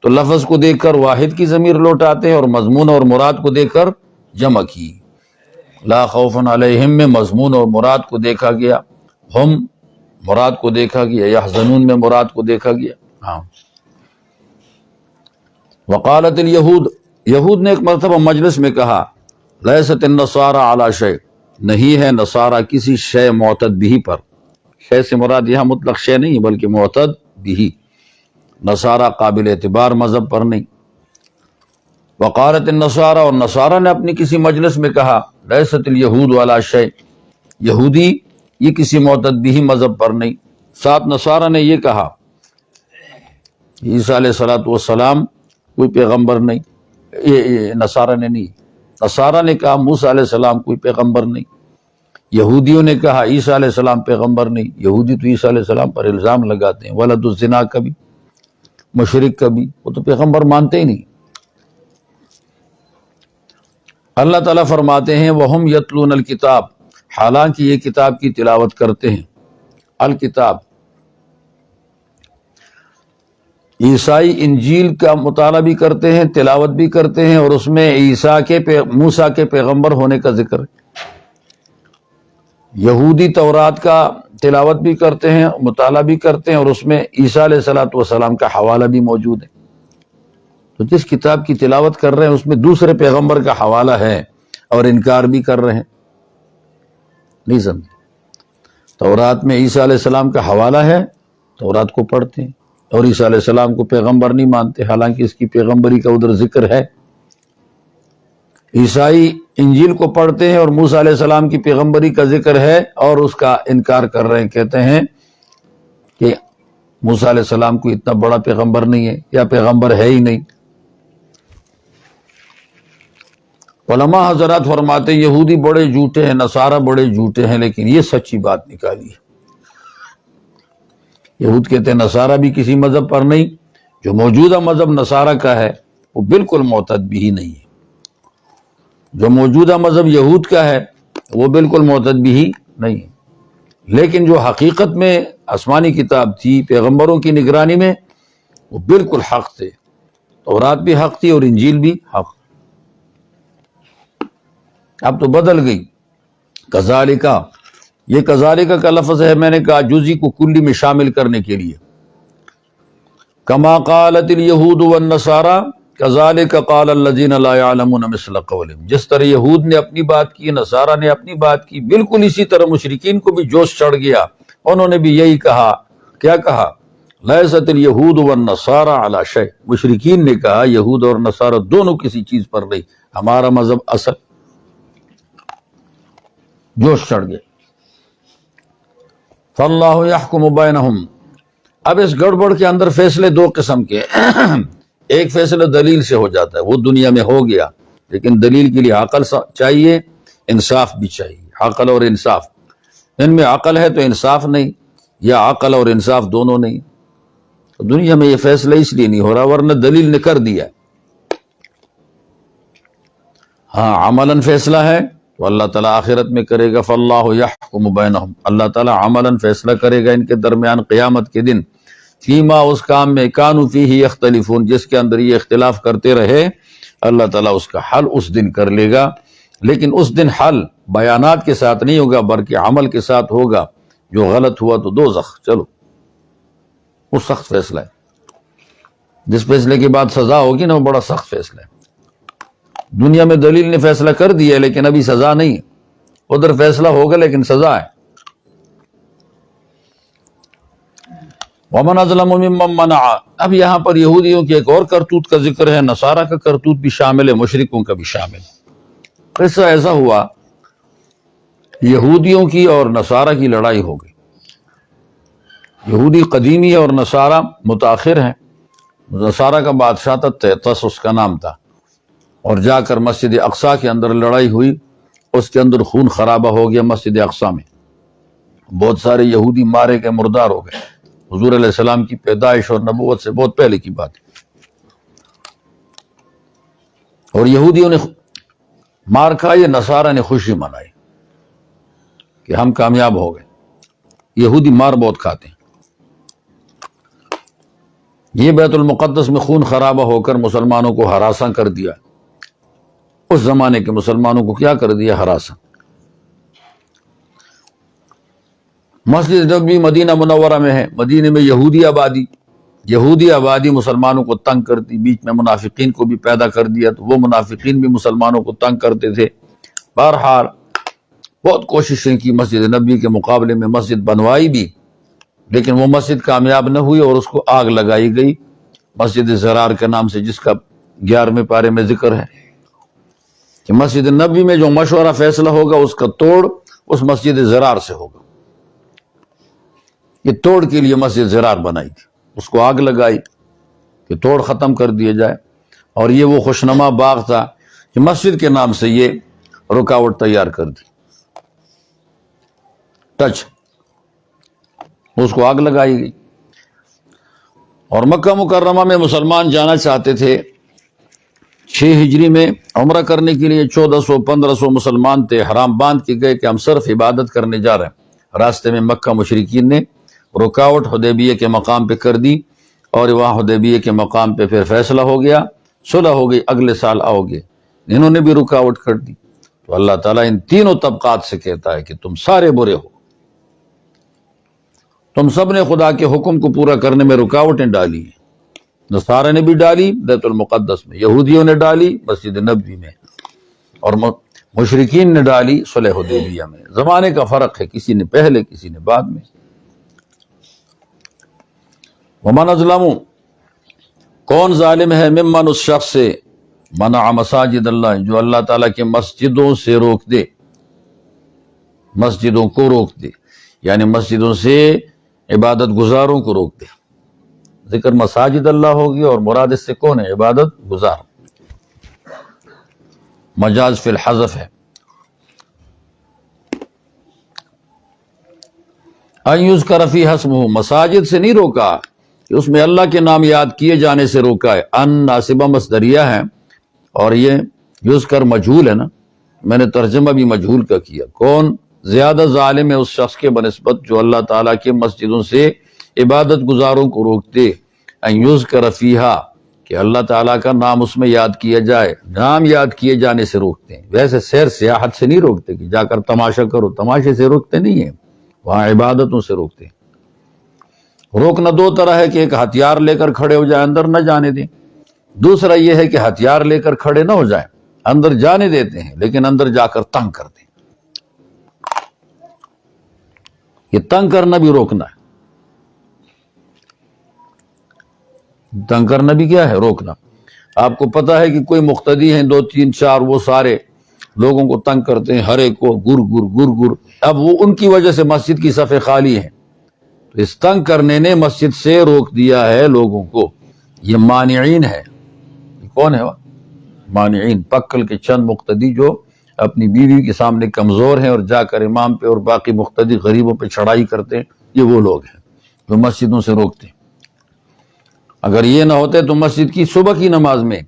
تو لفظ کو دیکھ کر واحد کی ضمیر لوٹاتے ہیں، اور مضمون اور مراد کو دیکھ کر جمع کی۔ لا خوف علیہم میں مضمون اور مراد کو دیکھا گیا، ہم مراد کو دیکھا گیا، یحزنون میں مراد کو دیکھا گیا۔ ہاں، وقالت الیہود، یہود نے ایک مرتبہ مجلس میں کہا، لیست النصارى علی شیء، نہیں ہے نصارہ کسی شے معتد بھی پر، شے سے مراد یہاں مطلق شے نہیں بلکہ معتد بھی، نصارہ قابل اعتبار مذہب پر نہیں۔ وقالت النصارى، اور نصارہ نے اپنی کسی مجلس میں کہا لیست الیہود علی شیء، یہودی یہ کسی معتد مذہب پر نہیں۔ ساتھ نصارہ نے یہ کہا عیسیٰ علیہ السلام کوئی پیغمبر نہیں، یہ نصارہ نے نہیں، نصارہ نے کہا موسیٰ علیہ السلام کوئی پیغمبر نہیں، یہودیوں نے کہا عیسیٰ علیہ السلام پیغمبر نہیں۔ یہودی تو عیسیٰ علیہ السلام پر الزام لگاتے ہیں ولد الزنا کا بھی، مشرک کا بھی، وہ تو پیغمبر مانتے ہی نہیں۔ اللہ تعالیٰ فرماتے ہیں وَهُمْ يَتْلُونَ الْكِتَابَ، حالانکہ یہ کتاب کی تلاوت کرتے ہیں۔ الکتاب عیسائی انجیل کا مطالعہ بھی کرتے ہیں، تلاوت بھی کرتے ہیں، اور اس میں موسیٰ کے پیغمبر ہونے کا ذکر ہے۔ یہودی تورات کا تلاوت بھی کرتے ہیں، مطالعہ بھی کرتے ہیں، اور اس میں عیسیٰ علیہ السلام کا حوالہ بھی موجود ہے۔ تو جس کتاب کی تلاوت کر رہے ہیں اس میں دوسرے پیغمبر کا حوالہ ہے اور انکار بھی کر رہے ہیں، نہیں سمجھے؟ تورات میں عیسیٰ علیہ السلام کا حوالہ ہے، تورات کو پڑھتے ہیں، اور عیسیٰ علیہ السلام کو پیغمبر نہیں مانتے، حالانکہ اس کی پیغمبری کا ادھر ذکر ہے۔ عیسائی انجیل کو پڑھتے ہیں اور موسیٰ علیہ السلام کی پیغمبری کا ذکر ہے، اور اس کا انکار کر رہے ہیں، کہتے ہیں کہ موسیٰ علیہ السلام کو اتنا بڑا پیغمبر نہیں ہے، یا پیغمبر ہے ہی نہیں۔ علماء حضرات فرماتے ہیں یہودی بڑے جھوٹے ہیں، نصارہ بڑے جھوٹے ہیں، لیکن یہ سچی بات نکالی ہے۔ یہود کہتے ہیں نصارہ بھی کسی مذہب پر نہیں، جو موجودہ مذہب نصارہ کا ہے وہ بالکل معتد بھی ہی نہیں ہے، جو موجودہ مذہب یہود کا ہے وہ بالکل معتد بھی ہی نہیں ہے، لیکن جو حقیقت میں آسمانی کتاب تھی پیغمبروں کی نگرانی میں وہ بالکل حق تھے، تورات بھی حق تھی اور انجیل بھی حق۔ اب تو بدل گئی، کذالک، یہ کذالک کا لفظ ہے، میں نے کہا جزئی کو کلی میں شامل کرنے کے لیے۔ کما قالت الیہود والنصارى کذالک قال الذین لا یعلمون مثل قولہم، جس طرح یہود نے اپنی بات کی، نصارہ نے اپنی بات کی، بالکل اسی طرح مشرکین کو بھی جوش چڑھ گیا، انہوں نے بھی یہی کہا۔ کیا کہا؟ لیست الیہود والنصارى علی شیء، مشرکین نے کہا یہود اور نصارہ دونوں کسی چیز پر نہیں، ہمارا مذہب اصل، جوش چڑھ گئے۔ فاللہ یحکم بینہم، اب اس گڑبڑ کے اندر فیصلے دو قسم کے ایک فیصلہ دلیل سے ہو جاتا ہے، وہ دنیا میں ہو گیا، لیکن دلیل کے لیے عقل چاہیے، انصاف بھی چاہیے، عقل اور انصاف۔ ان میں عقل ہے تو انصاف نہیں، یا عقل اور انصاف دونوں نہیں، تو دنیا میں یہ فیصلہ اس لیے نہیں ہو رہا، ورنہ دلیل نے کر دیا۔ ہاں عملاً فیصلہ ہے تو اللہ تعالیٰ آخرت میں کرے گا، فاللہ یحکم بینہم، اللہ تعالیٰ عملاً فیصلہ کرے گا ان کے درمیان قیامت کے دن، فیما اس کام میں کانوا فیہ یختلفون، جس کے اندر یہ اختلاف کرتے رہے، اللہ تعالیٰ اس کا حل اس دن کر لے گا، لیکن اس دن حل بیانات کے ساتھ نہیں ہوگا بلکہ عمل کے ساتھ ہوگا، جو غلط ہوا تو دوزخ، چلو وہ سخت فیصلہ ہے، جس فیصلے کے بعد سزا ہوگی نا وہ بڑا سخت فیصلہ ہے۔ دنیا میں دلیل نے فیصلہ کر دیا لیکن ابھی سزا نہیں، ادھر فیصلہ ہوگا لیکن سزا ہے۔ ومن اظلم ممن منع، اب یہاں پر یہودیوں کی ایک اور کرتوت کا ذکر ہے، نصارہ کا کرتوت بھی شامل ہے، مشرکوں کا بھی شامل ہے۔ قصہ ایسا ہوا، یہودیوں کی اور نصارہ کی لڑائی ہو گئی، یہودی قدیمی ہے اور نصارہ متاخر ہیں۔ نصارہ کا بادشاہ تھا تیتس اس کا نام تھا، اور جا کر مسجد اقصیٰ کے اندر لڑائی ہوئی، اس کے اندر خون خرابہ ہو گیا مسجد اقصیٰ میں، بہت سارے یہودی مارے گئے، مردار ہو گئے، حضور علیہ السلام کی پیدائش اور نبوت سے بہت پہلے کی بات ہے۔ اور یہودیوں نے مار کھائی، نصارہ نے خوشی منائی کہ ہم کامیاب ہو گئے۔ یہودی مار بہت کھاتے ہیں۔ یہ بیت المقدس میں خون خرابہ ہو کر مسلمانوں کو ہراساں کر دیا، اس زمانے کے مسلمانوں کو کیا کر دیا؟ ہراساں۔ مسجد نبوی مدینہ منورہ میں ہے، مدینے میں یہودی آبادی مسلمانوں کو تنگ کرتی، بیچ میں منافقین کو بھی پیدا کر دیا، تو وہ منافقین بھی مسلمانوں کو تنگ کرتے تھے۔ بہرحال بہت کوششیں کی، مسجد نبوی کے مقابلے میں مسجد بنوائی بھی، لیکن وہ مسجد کامیاب نہ ہوئی اور اس کو آگ لگائی گئی، مسجد زرار کے نام سے، جس کا 11ویں پارے میں ذکر ہے کہ مسجد نبوی میں جو مشورہ فیصلہ ہوگا اس کا توڑ اس مسجد زرار سے ہوگا۔ یہ توڑ کے لیے مسجد زرار بنائی تھی، اس کو آگ لگائی کہ توڑ ختم کر دیا جائے، اور یہ وہ خوشنما باغ تھا کہ مسجد کے نام سے یہ رکاوٹ تیار کر دی، ٹچ، اس کو آگ لگائی گئی۔ اور مکہ مکرمہ میں مسلمان جانا چاہتے تھے، 6 ہجری میں عمرہ کرنے کے لیے 1400-1500 مسلمان تھے، حرام باندھ کے گئے کہ ہم صرف عبادت کرنے جا رہے ہیں۔ راستے میں مکہ مشرکین نے رکاوٹ حدیبیہ کے مقام پہ کر دی، اور وہاں حدیبیہ کے مقام پہ پھر فیصلہ ہو گیا، صلح ہو گئی، اگلے سال آؤ گے، انہوں نے بھی رکاوٹ کر دی۔ تو اللہ تعالیٰ ان تینوں طبقات سے کہتا ہے کہ تم سارے برے ہو، تم سب نے خدا کے حکم کو پورا کرنے میں رکاوٹیں ڈالی ہیں۔ نصارہ نے بھی ڈالی بیت المقدس میں، یہودیوں نے ڈالی مسجد نبوی میں، اور مشرکین نے ڈالی صلح حدیبیہ میں۔ زمانے کا فرق ہے، کسی نے پہلے کسی نے بعد میں۔ ومن اظلم، کون ظالم ہے، ممن، اس شخص سے، منع مساجد اللہ، جو اللہ تعالیٰ کے مسجدوں سے روک دے، مسجدوں کو روک دے، یعنی مسجدوں سے عبادت گزاروں کو روک دے۔ ذکر مساجد اللہ ہوگی اور مراد اس سے کون ہے؟ عبادت گزار، مجاز فی الحذف ہے۔ ان یذکر فیہا اسمہ، مساجد سے نہیں روکا کہ اس میں اللہ کے نام یاد کیے جانے سے روکا ہے۔ ان ناصبہ مصدریہ ہے، اور یہ یذکر مجہول ہے نا، میں نے ترجمہ بھی مجہول کا کیا۔ کون زیادہ ظالم ہے اس شخص کے بنسبت جو اللہ تعالیٰ کے مسجدوں سے عبادت گزاروں کو روکتے، ان یذکر فیہا، کہ اللہ تعالیٰ کا نام اس میں یاد کیا جائے، نام یاد کیے جانے سے روکتے ہیں۔ ویسے سیر سیاحت سے نہیں روکتے کہ جا کر تماشا کرو، تماشے سے روکتے نہیں ہیں، وہاں عبادتوں سے روکتے ہیں۔ روکنا 2 طرح ہے کہ ایک ہتھیار لے کر کھڑے ہو جائے، اندر نہ جانے دیں، دوسرا یہ ہے کہ ہتھیار لے کر کھڑے نہ ہو جائیں، اندر جانے دیتے ہیں لیکن اندر جا کر تنگ کرتے ہیں۔ یہ تنگ کرنا بھی روکنا ہے، تنگ کرنا بھی کیا ہے؟ روکنا۔ آپ کو پتا ہے کہ کوئی مقتدی ہیں 2 3 4، وہ سارے لوگوں کو تنگ کرتے ہیں، ہر ایک کو گر گر گر گر، اب وہ ان کی وجہ سے مسجد کی صفیں خالی ہیں، تو اس تنگ کرنے نے مسجد سے روک دیا ہے لوگوں کو۔ یہ مانعین ہے۔ کون ہے وہ مانعین؟ پکل کے چند مقتدی جو اپنی بیوی کے سامنے کمزور ہیں اور جا کر امام پہ اور باقی مقتدی غریبوں پہ چڑھائی کرتے ہیں، یہ وہ لوگ ہیں جو مسجدوں سے روکتے ہیں۔ اگر یہ نہ ہوتے تو مسجد کی صبح کی نماز میں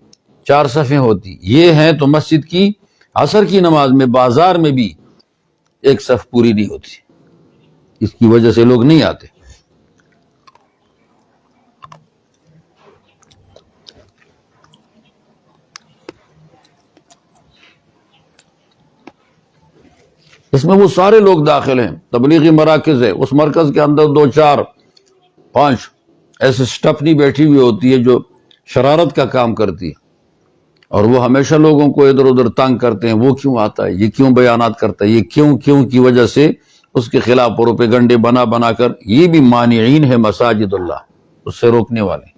4 صفیں ہوتی، یہ ہیں تو مسجد کی عصر کی نماز میں بازار میں بھی 1 صف پوری نہیں ہوتی۔ اس کی وجہ سے لوگ نہیں آتے۔ اس میں وہ سارے لوگ داخل ہیں، تبلیغی مراکز ہے، اس مرکز کے اندر 2 4 5 ایسے سٹپنی بیٹھی ہوئی ہوتی ہے جو شرارت کا کام کرتی ہے، اور وہ ہمیشہ لوگوں کو ادھر ادھر تنگ کرتے ہیں۔ وہ کیوں آتا ہے، یہ کیوں بیانات کرتا ہے، یہ کیوں کی وجہ سے اس کے خلاف پروپیگنڈے بنا بنا کر، یہ بھی مانعین ہے مساجد اللہ، اس سے روکنے والے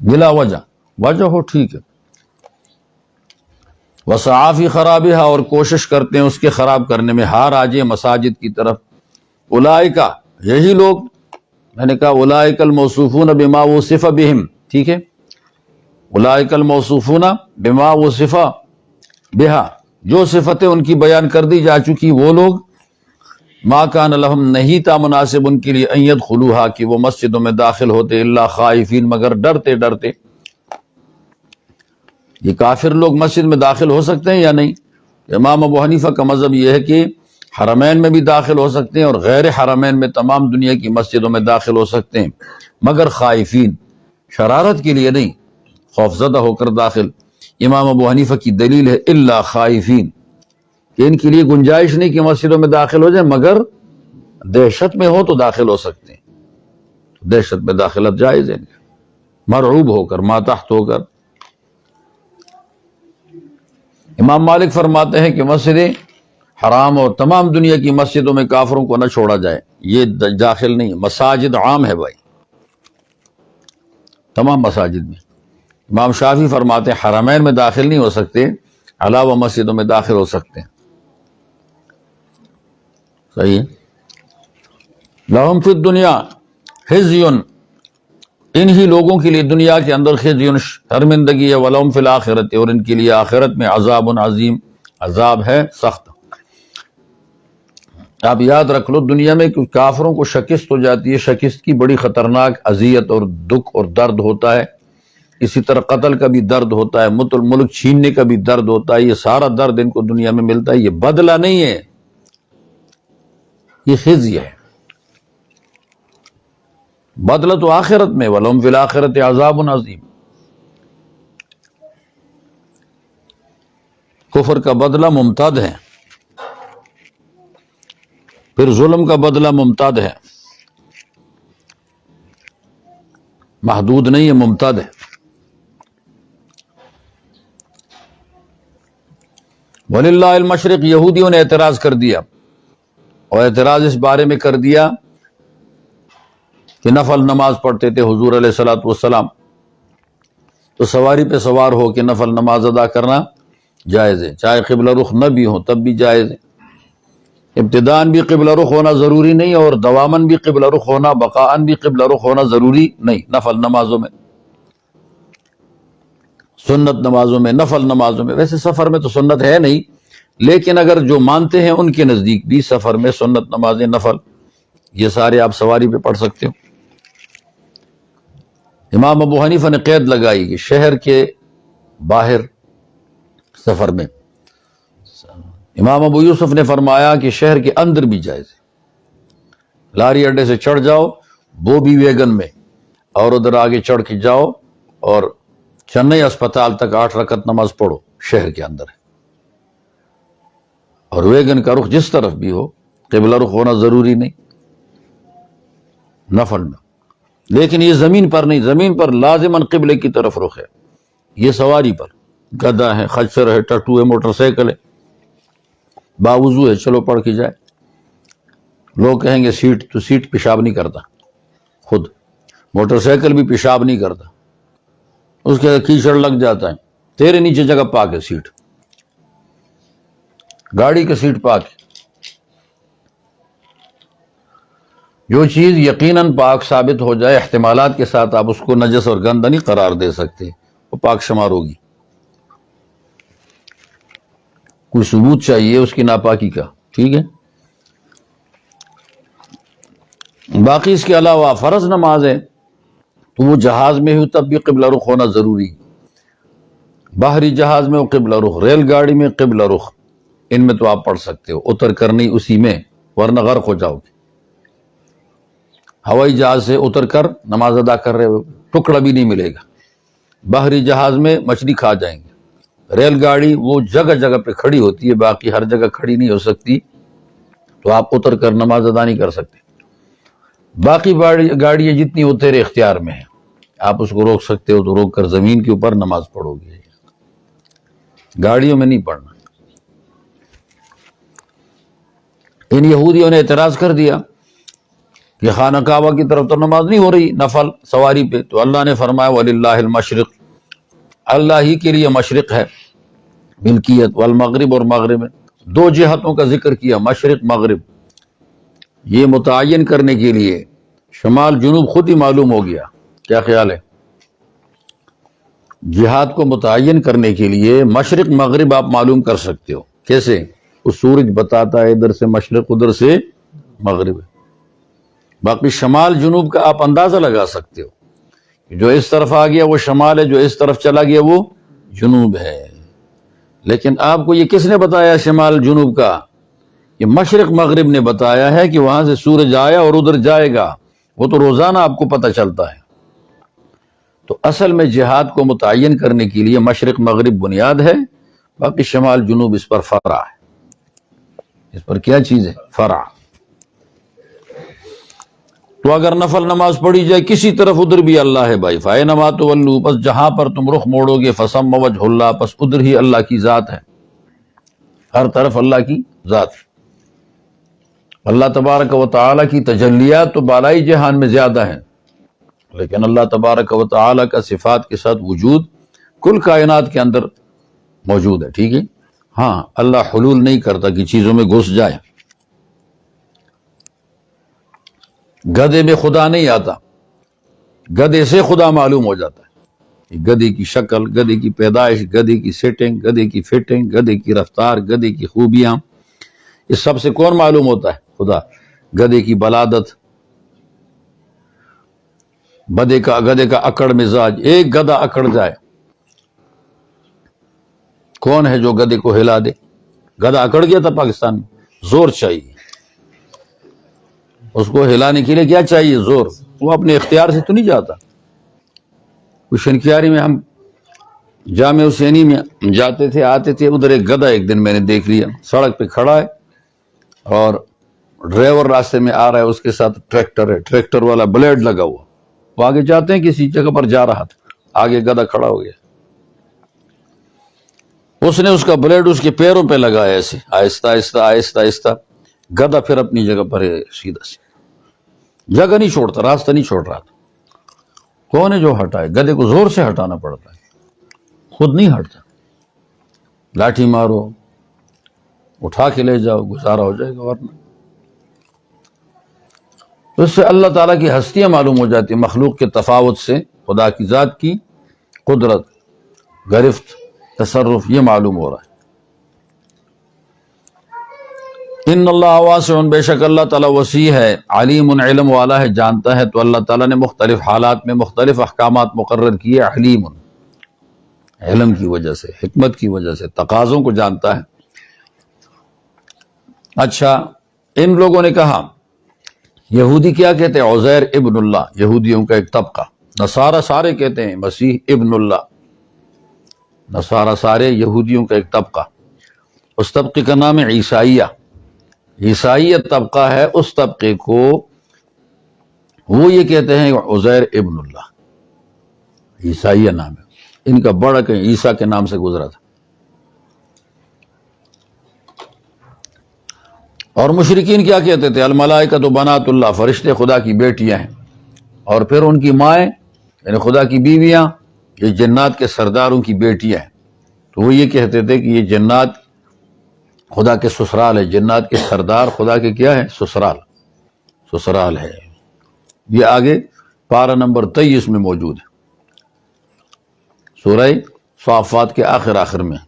بلا وجہ ہو، ٹھیک ہے۔ وسعی فی خرابہا، اور کوشش کرتے ہیں اس کے خراب کرنے میں، ہار آجے مساجد کی طرف۔ اولئکا، یہی لوگ، میں نے کہا اولئک الموصوفون بما وصف بہم، ٹھیک ہے، اولئک الموصوفون بما وصف بہا، جو صفتیں ان کی بیان کر دی جا چکی، وہ لوگ، ما کان لہم، نہیں تھا مناسب ان کے لیے، ان یدخلوہا، کہ وہ مسجدوں میں داخل ہوتے، الا خائفین، مگر ڈرتے ڈرتے۔ یہ کافر لوگ مسجد میں داخل ہو سکتے ہیں یا نہیں؟ امام ابو حنیفہ کا مذہب یہ ہے کہ حرمین میں بھی داخل ہو سکتے ہیں اور غیر حرمین میں تمام دنیا کی مسجدوں میں داخل ہو سکتے ہیں، مگر خائفین، شرارت کے لیے نہیں، خوف زدہ ہو کر داخل۔ امام ابو حنیفہ کی دلیل ہے الا خائفین، کہ ان کے لیے گنجائش نہیں کہ مسجدوں میں داخل ہو جائیں، مگر دہشت میں ہو تو داخل ہو سکتے ہیں، دہشت میں داخلت جائز ہے، مرعوب ہو کر، ماتحت ہو کر۔ امام مالک فرماتے ہیں کہ مسجد حرام اور تمام دنیا کی مسجدوں میں کافروں کو نہ چھوڑا جائے، یہ داخل نہیں، مساجد عام ہے بھائی، تمام مساجد میں۔ امام شافعی فرماتے ہیں حرمین میں داخل نہیں ہو سکتے، علاوہ مسجدوں میں داخل ہو سکتے ہیں۔ صحیح ہے۔ لہم فی الدنیا خزی، انہی لوگوں کے لیے دنیا کے اندر خزی شرمندگی ہے، ولہم فی الآخرۃ، اور ان کے لیے آخرت میں عذاب عظیم، عذاب ہے سخت۔ آپ یاد رکھ لو، دنیا میں کافروں کو شکست ہو جاتی ہے، شکست کی بڑی خطرناک اذیت اور دکھ اور درد ہوتا ہے، اسی طرح قتل کا بھی درد ہوتا ہے، ملک الملک چھیننے کا بھی درد ہوتا ہے، یہ سارا درد ان کو دنیا میں ملتا ہے، یہ بدلہ نہیں ہے، یہ خزی ہے۔ بدلہ تو آخرت میں، وَلَهُمْ فِي الْآخِرَةِ عَذَابٌ عَظِيمٌ۔ کفر کا بدلہ ممتد ہے، پھر ظلم کا بدلہ ممتد ہے، محدود نہیں ہے، ممتد ہے۔ وَلِلَّهِ الْمَشْرِقِ، یہودیوں نے اعتراض کر دیا، اور اعتراض اس بارے میں کر دیا کہ نفل نماز پڑھتے تھے حضور علیہ الصلوۃ والسلام، تو سواری پہ سوار ہو کے نفل نماز ادا کرنا جائز ہے، چاہے قبلہ رخ نہ بھی ہو تب بھی جائز ہے۔ ابتداءً بھی قبلہ رخ ہونا ضروری نہیں، اور دواما بھی قبلہ رخ ہونا، بقاءً بھی قبلہ رخ ہونا ضروری نہیں، نفل نمازوں میں، سنت نمازوں میں، نفل نمازوں میں۔ ویسے سفر میں تو سنت ہے نہیں، لیکن اگر جو مانتے ہیں ان کے نزدیک بھی سفر میں سنت نمازیں، نفل، یہ سارے آپ سواری پہ پڑھ سکتے ہو۔ امام ابو حنیفہ نے قید لگائی کہ شہر کے باہر سفر میں، امام ابو یوسف نے فرمایا کہ شہر کے اندر بھی جائز ہے، لاری اڈے سے چڑھ جاؤ بوبی ویگن میں، اور ادھر آگے چڑھ کے جاؤ اور چنئی اسپتال تک 8 رکعت نماز پڑھو، شہر کے اندر ہے، اور ویگن کا رخ جس طرف بھی ہو، قبلہ رخ ہونا ضروری نہیں نفل میں۔ لیکن یہ زمین پر نہیں، زمین پر لازماً قبلے کی طرف رخ ہے، یہ سواری پر، گدھا ہے، خچر ہے، ٹٹو ہے، موٹر سائیکل ہے، باوضو ہے، چلو پڑھ کے جائے۔ لوگ کہیں گے سیٹ، تو سیٹ پیشاب نہیں کرتا، خود موٹر سائیکل بھی پیشاب نہیں کرتا، اس کے کیچڑ لگ جاتا ہے، تیرے نیچے جگہ پاک ہے، سیٹ، گاڑی کا سیٹ پاک ہے۔ جو چیز یقیناً پاک ثابت ہو جائے، احتمالات کے ساتھ آپ اس کو نجس اور گندہ نہیں قرار دے سکتے، وہ پاک شمار ہوگی، کوئی ثبوت چاہیے اس کی ناپاکی کا، ٹھیک ہے۔ باقی اس کے علاوہ فرض نماز ہے تو وہ جہاز میں ہو تب بھی قبلہ رخ ہونا ضروری، باہری جہاز میں وہ قبلہ رخ، ریل گاڑی میں قبلہ رخ، ان میں تو آپ پڑھ سکتے ہو، اتر کر نہیں اسی میں، ورنہ غرق ہو جاؤ گے۔ ہوائی جہاز سے اتر کر نماز ادا کر رہے ہو، ٹکڑا بھی نہیں ملے گا، باہری جہاز میں مچھلی کھا جائیں گے، ریل گاڑی وہ جگہ جگہ پہ کھڑی ہوتی ہے، باقی ہر جگہ کھڑی نہیں ہو سکتی، تو آپ اتر کر نماز ادا نہیں کر سکتے۔ باقی گاڑیاں جتنی وہ تیرے اختیار میں ہیں، آپ اس کو روک سکتے ہو تو روک کر زمین کے اوپر نماز پڑھو گے، گاڑیوں میں نہیں پڑھنا۔ ان یہودیوں نے اعتراض کر دیا کہ خانہ کعبہ کی طرف تو نماز نہیں ہو رہی نفل سواری پہ، تو اللہ نے فرمایا وَلِلَّهِ الْمَشْرِقُ، اللہ ہی کے لیے مشرق ہے، ملکیت، والمغرب، اور مغرب میں، دو جہتوں کا ذکر کیا، مشرق مغرب، یہ متعین کرنے کے لیے، شمال جنوب خود ہی معلوم ہو گیا، کیا خیال ہے؟ جہاد کو متعین کرنے کے لیے مشرق مغرب آپ معلوم کر سکتے ہو، کیسے؟ وہ سورج بتاتا ہے ادھر سے مشرق، ادھر سے مغرب ہے۔ باقی شمال جنوب کا آپ اندازہ لگا سکتے ہو، جو اس طرف آ گیا وہ شمال ہے، جو اس طرف چلا گیا وہ جنوب ہے۔ لیکن آپ کو یہ کس نے بتایا شمال جنوب کا؟ یہ مشرق مغرب نے بتایا ہے کہ وہاں سے سورج آیا اور ادھر جائے گا، وہ تو روزانہ آپ کو پتہ چلتا ہے۔ تو اصل میں جہاد کو متعین کرنے کے لیے مشرق مغرب بنیاد ہے، باقی شمال جنوب اس پر فرع ہے، اس پر کیا چیز ہے؟ فرع۔ تو اگر نفل نماز پڑھی جائے کسی طرف، ادھر بھی اللہ ہے بھائی، فَأَيْنَمَا تُوَلُّوا، بس جہاں پر تم رخ موڑو گے، فَثَمَّ وَجْهُ اللَّهِ، بس ادھر ہی اللہ کی ذات ہے، ہر طرف اللہ کی ذات ہے۔ اللہ تبارک و تعالیٰ کی تجلیات تو بالائی جہان میں زیادہ ہیں، لیکن اللہ تبارک و تعالی کا صفات کے ساتھ وجود کل کائنات کے اندر موجود ہے، ٹھیک ہے؟ ہاں، اللہ حلول نہیں کرتا کہ چیزوں میں گھس جائے۔ گدھے میں خدا نہیں آتا، گدھے سے خدا معلوم ہو جاتا ہے۔ گدھے کی شکل، گدھے کی پیدائش، گدھے کی سیٹنگ، گدھے کی فٹنگ، گدھے کی رفتار، گدھے کی خوبیاں، اس سب سے کون معلوم ہوتا ہے؟ خدا۔ گدھے کی بلادت، گدھے کا اکڑ مزاج، ایک گدھا اکڑ جائے، کون ہے جو گدھے کو ہلا دے؟ گدھا اکڑ گیا تھا پاکستان میں، زور چاہیے اس کو ہلانے کے لیے۔ کیا چاہیے؟ زور۔ وہ اپنے اختیار سے تو نہیں جاتا۔ شنکیاری میں ہم جامع حسینی میں جاتے تھے، آتے تھے، ادھر ایک گدھا ایک دن میں نے دیکھ لیا، سڑک پہ کھڑا ہے اور ڈرائیور راستے میں آ رہا ہے، اس کے ساتھ ٹریکٹر ہے، ٹریکٹر والا بلیڈ لگا ہوا، وہ آگے جاتے ہیں، کسی جگہ پر جا رہا تھا، آگے گدھا کھڑا ہو گیا، اس نے اس کا بلیڈ اس کے پیروں پہ لگایا، ایسے آہستہ آہستہ آہستہ آہستہ، گدھا پھر اپنی جگہ پر ہے، سیدھا سے جگہ نہیں چھوڑتا، راستہ نہیں چھوڑ رہا تھا۔ کون ہے جو ہٹائے؟ گدھے کو زور سے ہٹانا پڑتا ہے، خود نہیں ہٹتا۔ لاٹھی مارو، اٹھا کے لے جاؤ، گزارا ہو جائے گا، ورنہ تو اس سے اللہ تعالیٰ کی ہستیاں معلوم ہو جاتی ہیں، مخلوق کے تفاوت سے خدا کی ذات کی قدرت، گرفت، تصرف، یہ معلوم ہو رہا ہے۔ ان اللہ واسع، بے شک اللہ تعالیٰ وسیع ہے، علیم، علم والا ہے، جانتا ہے۔ تو اللہ تعالیٰ نے مختلف حالات میں مختلف احکامات مقرر کیے، علیم، علم کی وجہ سے، حکمت کی وجہ سے، تقاضوں کو جانتا ہے۔ اچھا، ان لوگوں نے کہا، یہودی کیا کہتے ہیں؟ عزیر ابن اللہ، یہودیوں کا ایک طبقہ۔ نصارہ سارے کہتے ہیں مسیح ابن اللہ، نصارہ سارے، یہودیوں کا ایک طبقہ، اس طبقے کا نام ہے عیسائیہ۔ عیسائیت طبقہ ہے، اس طبقے کو وہ یہ کہتے ہیں عزیر ابن اللہ، عیسائیہ نام ہے ان کا، بڑا کہ عیسیٰ کے نام سے گزرا تھا۔ اور مشرکین کیا کہتے تھے؟ الملائکۃ بنات اللہ، فرشتے خدا کی بیٹیاں ہیں، اور پھر ان کی مائیں یعنی خدا کی بیویاں یہ جنات کے سرداروں کی بیٹیاں ہیں۔ تو وہ یہ کہتے تھے کہ یہ جنات خدا کے سسرال ہے، جنات کے سردار خدا کے کیا ہے؟ سسرال ہے۔ یہ آگے پارہ نمبر 23 میں موجود ہے، سورہ صافات کے آخر میں۔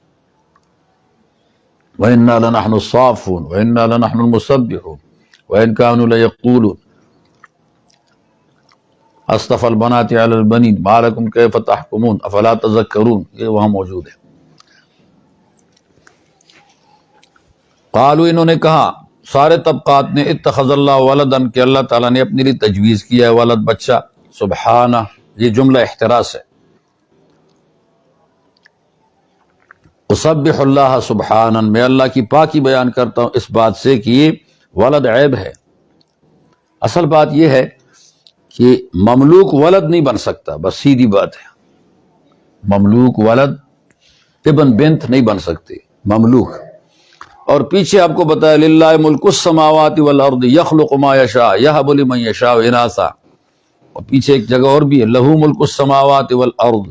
وَإِنَّا لَنَحْنُ الصَّافُّونَ وَإِنَّا لَنَحْنُ الْمُسَبِّحُونَ وَإِنْ كَانُوا لَيَقُولُونَ أَصْطَفَى الْبَنَاتِ عَلَى الْبَنِينَ مَا لَكُمْ كَيْفَ تَحْكُمُونَ أَفَلَا تَذَكَّرُونَ، یہ وہاں موجود ہے۔ قالوا، انہوں نے کہا، سارے طبقات نے، اتخذ اللہ ولدن، کہ اللہ تعالیٰ نے اپنے لیے تجویز کیا ہے ولد، بچہ۔ سبحانہ، یہ جملہ احتراز ہے۔ اسبح اللہ سبحانہ، میں اللہ کی پاکی بیان کرتا ہوں اس بات سے کہ یہ ولد عیب ہے۔ اصل بات یہ ہے کہ مملوک ولد نہیں بن سکتا، بس سیدھی بات ہے، مملوک ولد، ابن بنت نہیں بن سکتے، مملوک۔ اور پیچھے آپ کو بتایا، للہ ملک السماوات والارض یخلق ما یشاء یہب لمن یشاء اناثا، اور پیچھے ایک جگہ اور بھی ہے، لہو ملک السماوات والارض۔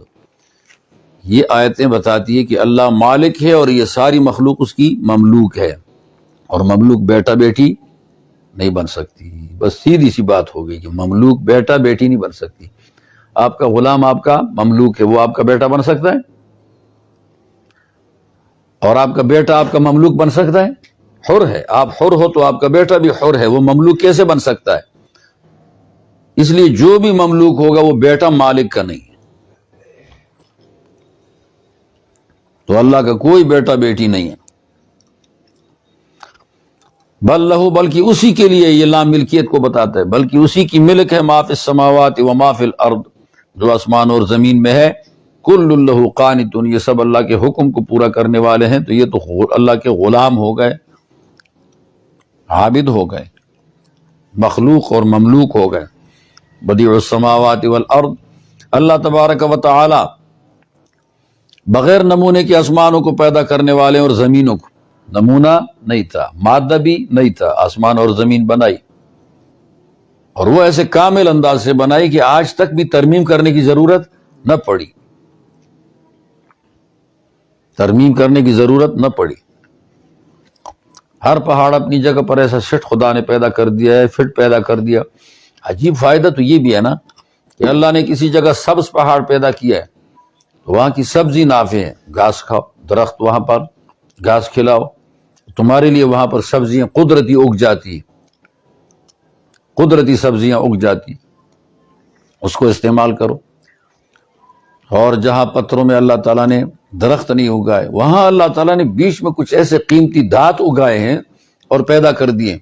یہ آیتیں بتاتی ہے کہ اللہ مالک ہے اور یہ ساری مخلوق اس کی مملوک ہے، اور مملوک بیٹا بیٹی نہیں بن سکتی۔ بس سیدھی سی بات ہو گئی کہ مملوک بیٹا بیٹی نہیں بن سکتی۔ آپ کا غلام آپ کا مملوک ہے، وہ آپ کا بیٹا بن سکتا ہے؟ اور آپ کا بیٹا آپ کا مملوک بن سکتا ہے؟ حر ہے، آپ حر ہو تو آپ کا بیٹا بھی حر ہے، وہ مملوک کیسے بن سکتا ہے؟ اس لیے جو بھی مملوک ہوگا وہ بیٹا مالک کا نہیں ہے۔ تو اللہ کا کوئی بیٹا بیٹی نہیں ہے۔ بل لہو، بلکہ اسی کے لیے، یہ لام ملکیت کو بتاتا ہے، بلکہ اسی کی ملک ہے، ما فی السماوات و ما فی الارض، جو آسمان اور زمین میں ہے، کل لہ قانتون، یہ سب اللہ کے حکم کو پورا کرنے والے ہیں۔ تو یہ تو اللہ کے غلام ہو گئے، عابد ہو گئے، مخلوق اور مملوک ہو گئے۔ بدیع السماوات والارض، اللہ تبارک و تعالی بغیر نمونے کے آسمانوں کو پیدا کرنے والے اور زمینوں کو، نمونہ نہیں تھا، مادہ بھی نہیں تھا، آسمان اور زمین بنائی۔ اور وہ ایسے کامل انداز سے بنائی کہ آج تک بھی ترمیم کرنے کی ضرورت نہ پڑی، ترمیم کرنے کی ضرورت نہ پڑی۔ ہر پہاڑ اپنی جگہ پر ایسا سٹ خدا نے پیدا کر دیا ہے، فٹ پیدا کر دیا۔ عجیب فائدہ تو یہ بھی ہے نا کہ اللہ نے کسی جگہ سبز پہاڑ پیدا کیا ہے تو وہاں کی سبزی نافع ہے، گھاس کھاؤ، درخت وہاں پر گھاس کھلاؤ، تمہارے لیے وہاں پر سبزیاں قدرتی اگ جاتی، قدرتی سبزیاں اگ جاتی، اس کو استعمال کرو۔ اور جہاں پتھروں میں اللہ تعالیٰ نے درخت نہیں اگائے، وہاں اللہ تعالیٰ نے بیچ میں کچھ ایسے قیمتی دھات اگائے ہیں اور پیدا کر دیے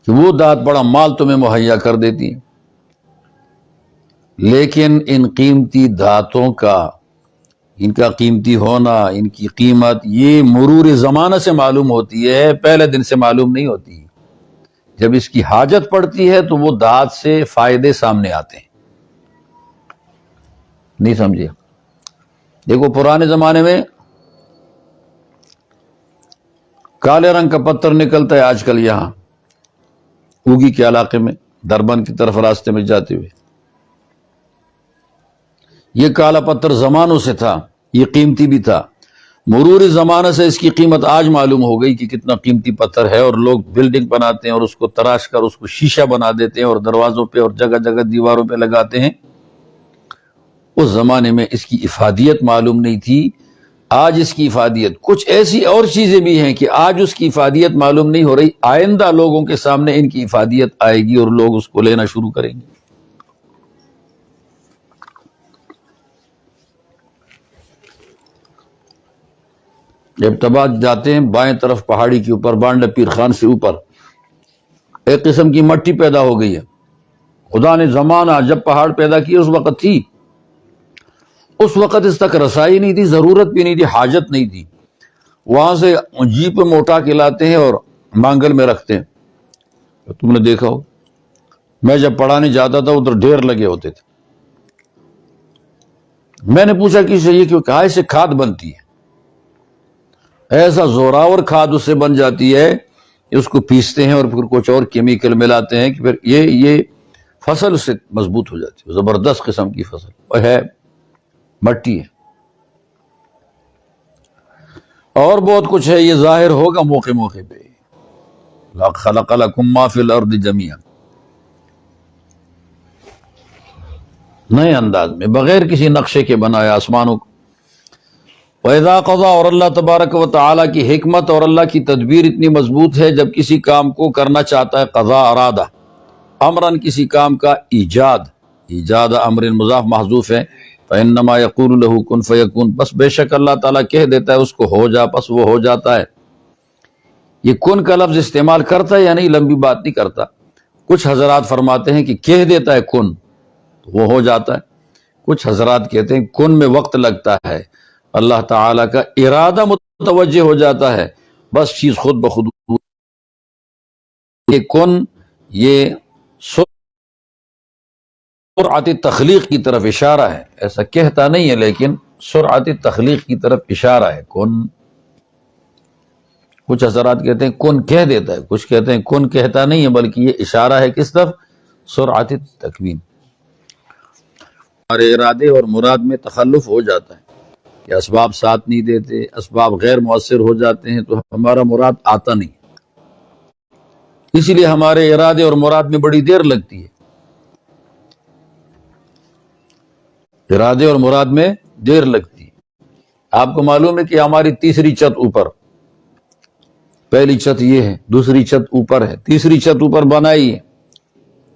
کہ وہ دھات بڑا مال تمہیں مہیا کر دیتی ہیں۔ لیکن ان قیمتی دھاتوں کا، ان کا قیمتی ہونا، ان کی قیمت یہ مرور زمانہ سے معلوم ہوتی ہے، پہلے دن سے معلوم نہیں ہوتی۔ جب اس کی حاجت پڑتی ہے تو وہ دھات سے فائدے سامنے آتے ہیں۔ نہیں سمجھے؟ دیکھو پرانے زمانے میں کالے رنگ کا پتھر نکلتا ہے آج کل یہاں اوگی کے علاقے میں، دربن کی طرف راستے میں جاتے ہوئے، یہ کالا پتھر زمانوں سے تھا، یہ قیمتی بھی تھا۔ مرور زمانہ سے اس کی قیمت آج معلوم ہو گئی کہ کتنا قیمتی پتھر ہے، اور لوگ بلڈنگ بناتے ہیں اور اس کو تراش کر اس کو شیشہ بنا دیتے ہیں اور دروازوں پہ اور جگہ جگہ دیواروں پہ لگاتے ہیں۔ اس زمانے میں اس کی افادیت معلوم نہیں تھی، آج اس کی افادیت۔ کچھ ایسی اور چیزیں بھی ہیں کہ آج اس کی افادیت معلوم نہیں ہو رہی، آئندہ لوگوں کے سامنے ان کی افادیت آئے گی اور لوگ اس کو لینا شروع کریں گے۔ جب تبا جاتے ہیں بائیں طرف پہاڑی کے اوپر بانڈہ پیر خان سے اوپر ایک قسم کی مٹی پیدا ہو گئی ہے، خدا نے زمانہ جب پہاڑ پیدا کیے اس وقت تھی، اس وقت اس تک رسائی نہیں تھی، ضرورت بھی نہیں تھی، حاجت نہیں تھی۔ وہاں سے جیپ پہ موٹا کے لاتے ہیں اور مانگل میں رکھتے ہیں۔ تم نے دیکھا ہو، میں جب پڑھانے جاتا تھا ادھر ڈھیر لگے ہوتے تھے۔ میں نے پوچھا کہ یہ کیوں؟ کہا اس سے کھاد بنتی ہے، ایسا زوراور کھاد اس سے بن جاتی ہے، اس کو پیستے ہیں اور پھر کچھ اور کیمیکل ملاتے ہیں کہ پھر یہ فصل اس سے مضبوط ہو جاتی ہے، زبردست قسم کی فصل، اور ہے مٹی ہے۔ اور بہت کچھ ہے، یہ ظاہر ہوگا موقع موقع پہ۔ خلق لکم ما فی الارض جمیعا، نئے انداز میں بغیر کسی نقشے کے بنایا آسمانوں کو۔ وَإِذَا قَضَى، اور اللہ تبارک و تعالیٰ کی حکمت اور اللہ کی تدبیر اتنی مضبوط ہے، جب کسی کام کو کرنا چاہتا ہے، قضا ارادہ، امرن کسی کام کا ایجاد، ایجاد امر مضاف محذوف ہے، فإنما يقول له كن فيكون، بس بے شک اللہ تعالیٰ کہہ دیتا ہے اس کو ہو جا، بس وہ ہو جاتا ہے۔ یہ کن کا لفظ استعمال کرتا ہے یا نہیں، لمبی بات نہیں کرتا۔ کچھ حضرات فرماتے ہیں کہ کہہ دیتا ہے کن تو وہ ہو جاتا ہے، کچھ حضرات کہتے ہیں کن میں وقت لگتا ہے، اللہ تعالیٰ کا ارادہ متوجہ ہو جاتا ہے، بس چیز خود بخود۔ یہ کن یہ سرعت تخلیق کی طرف اشارہ ہے، ایسا کہتا نہیں ہے لیکن سرعت تخلیق کی طرف اشارہ ہے کن۔ کچھ حضرات کہتے ہیں کن کہہ دیتا ہے، کچھ کہتے ہیں کن کہتا نہیں ہے بلکہ یہ اشارہ ہے کس طرف؟ سرعت تکوین۔ ہمارے ارادے اور مراد میں تخلف ہو جاتا ہے کہ اسباب ساتھ نہیں دیتے، اسباب غیر مؤثر ہو جاتے ہیں تو ہمارا مراد آتا نہیں، اسی لیے ہمارے ارادے اور مراد میں بڑی دیر لگتی ہے، ارادے اور مراد میں دیر لگتی ہے۔ آپ کو معلوم ہے کہ ہماری تیسری چھت اوپر، پہلی چھت یہ ہے، دوسری چھت اوپر ہے، تیسری چھت اوپر بنائی ہے،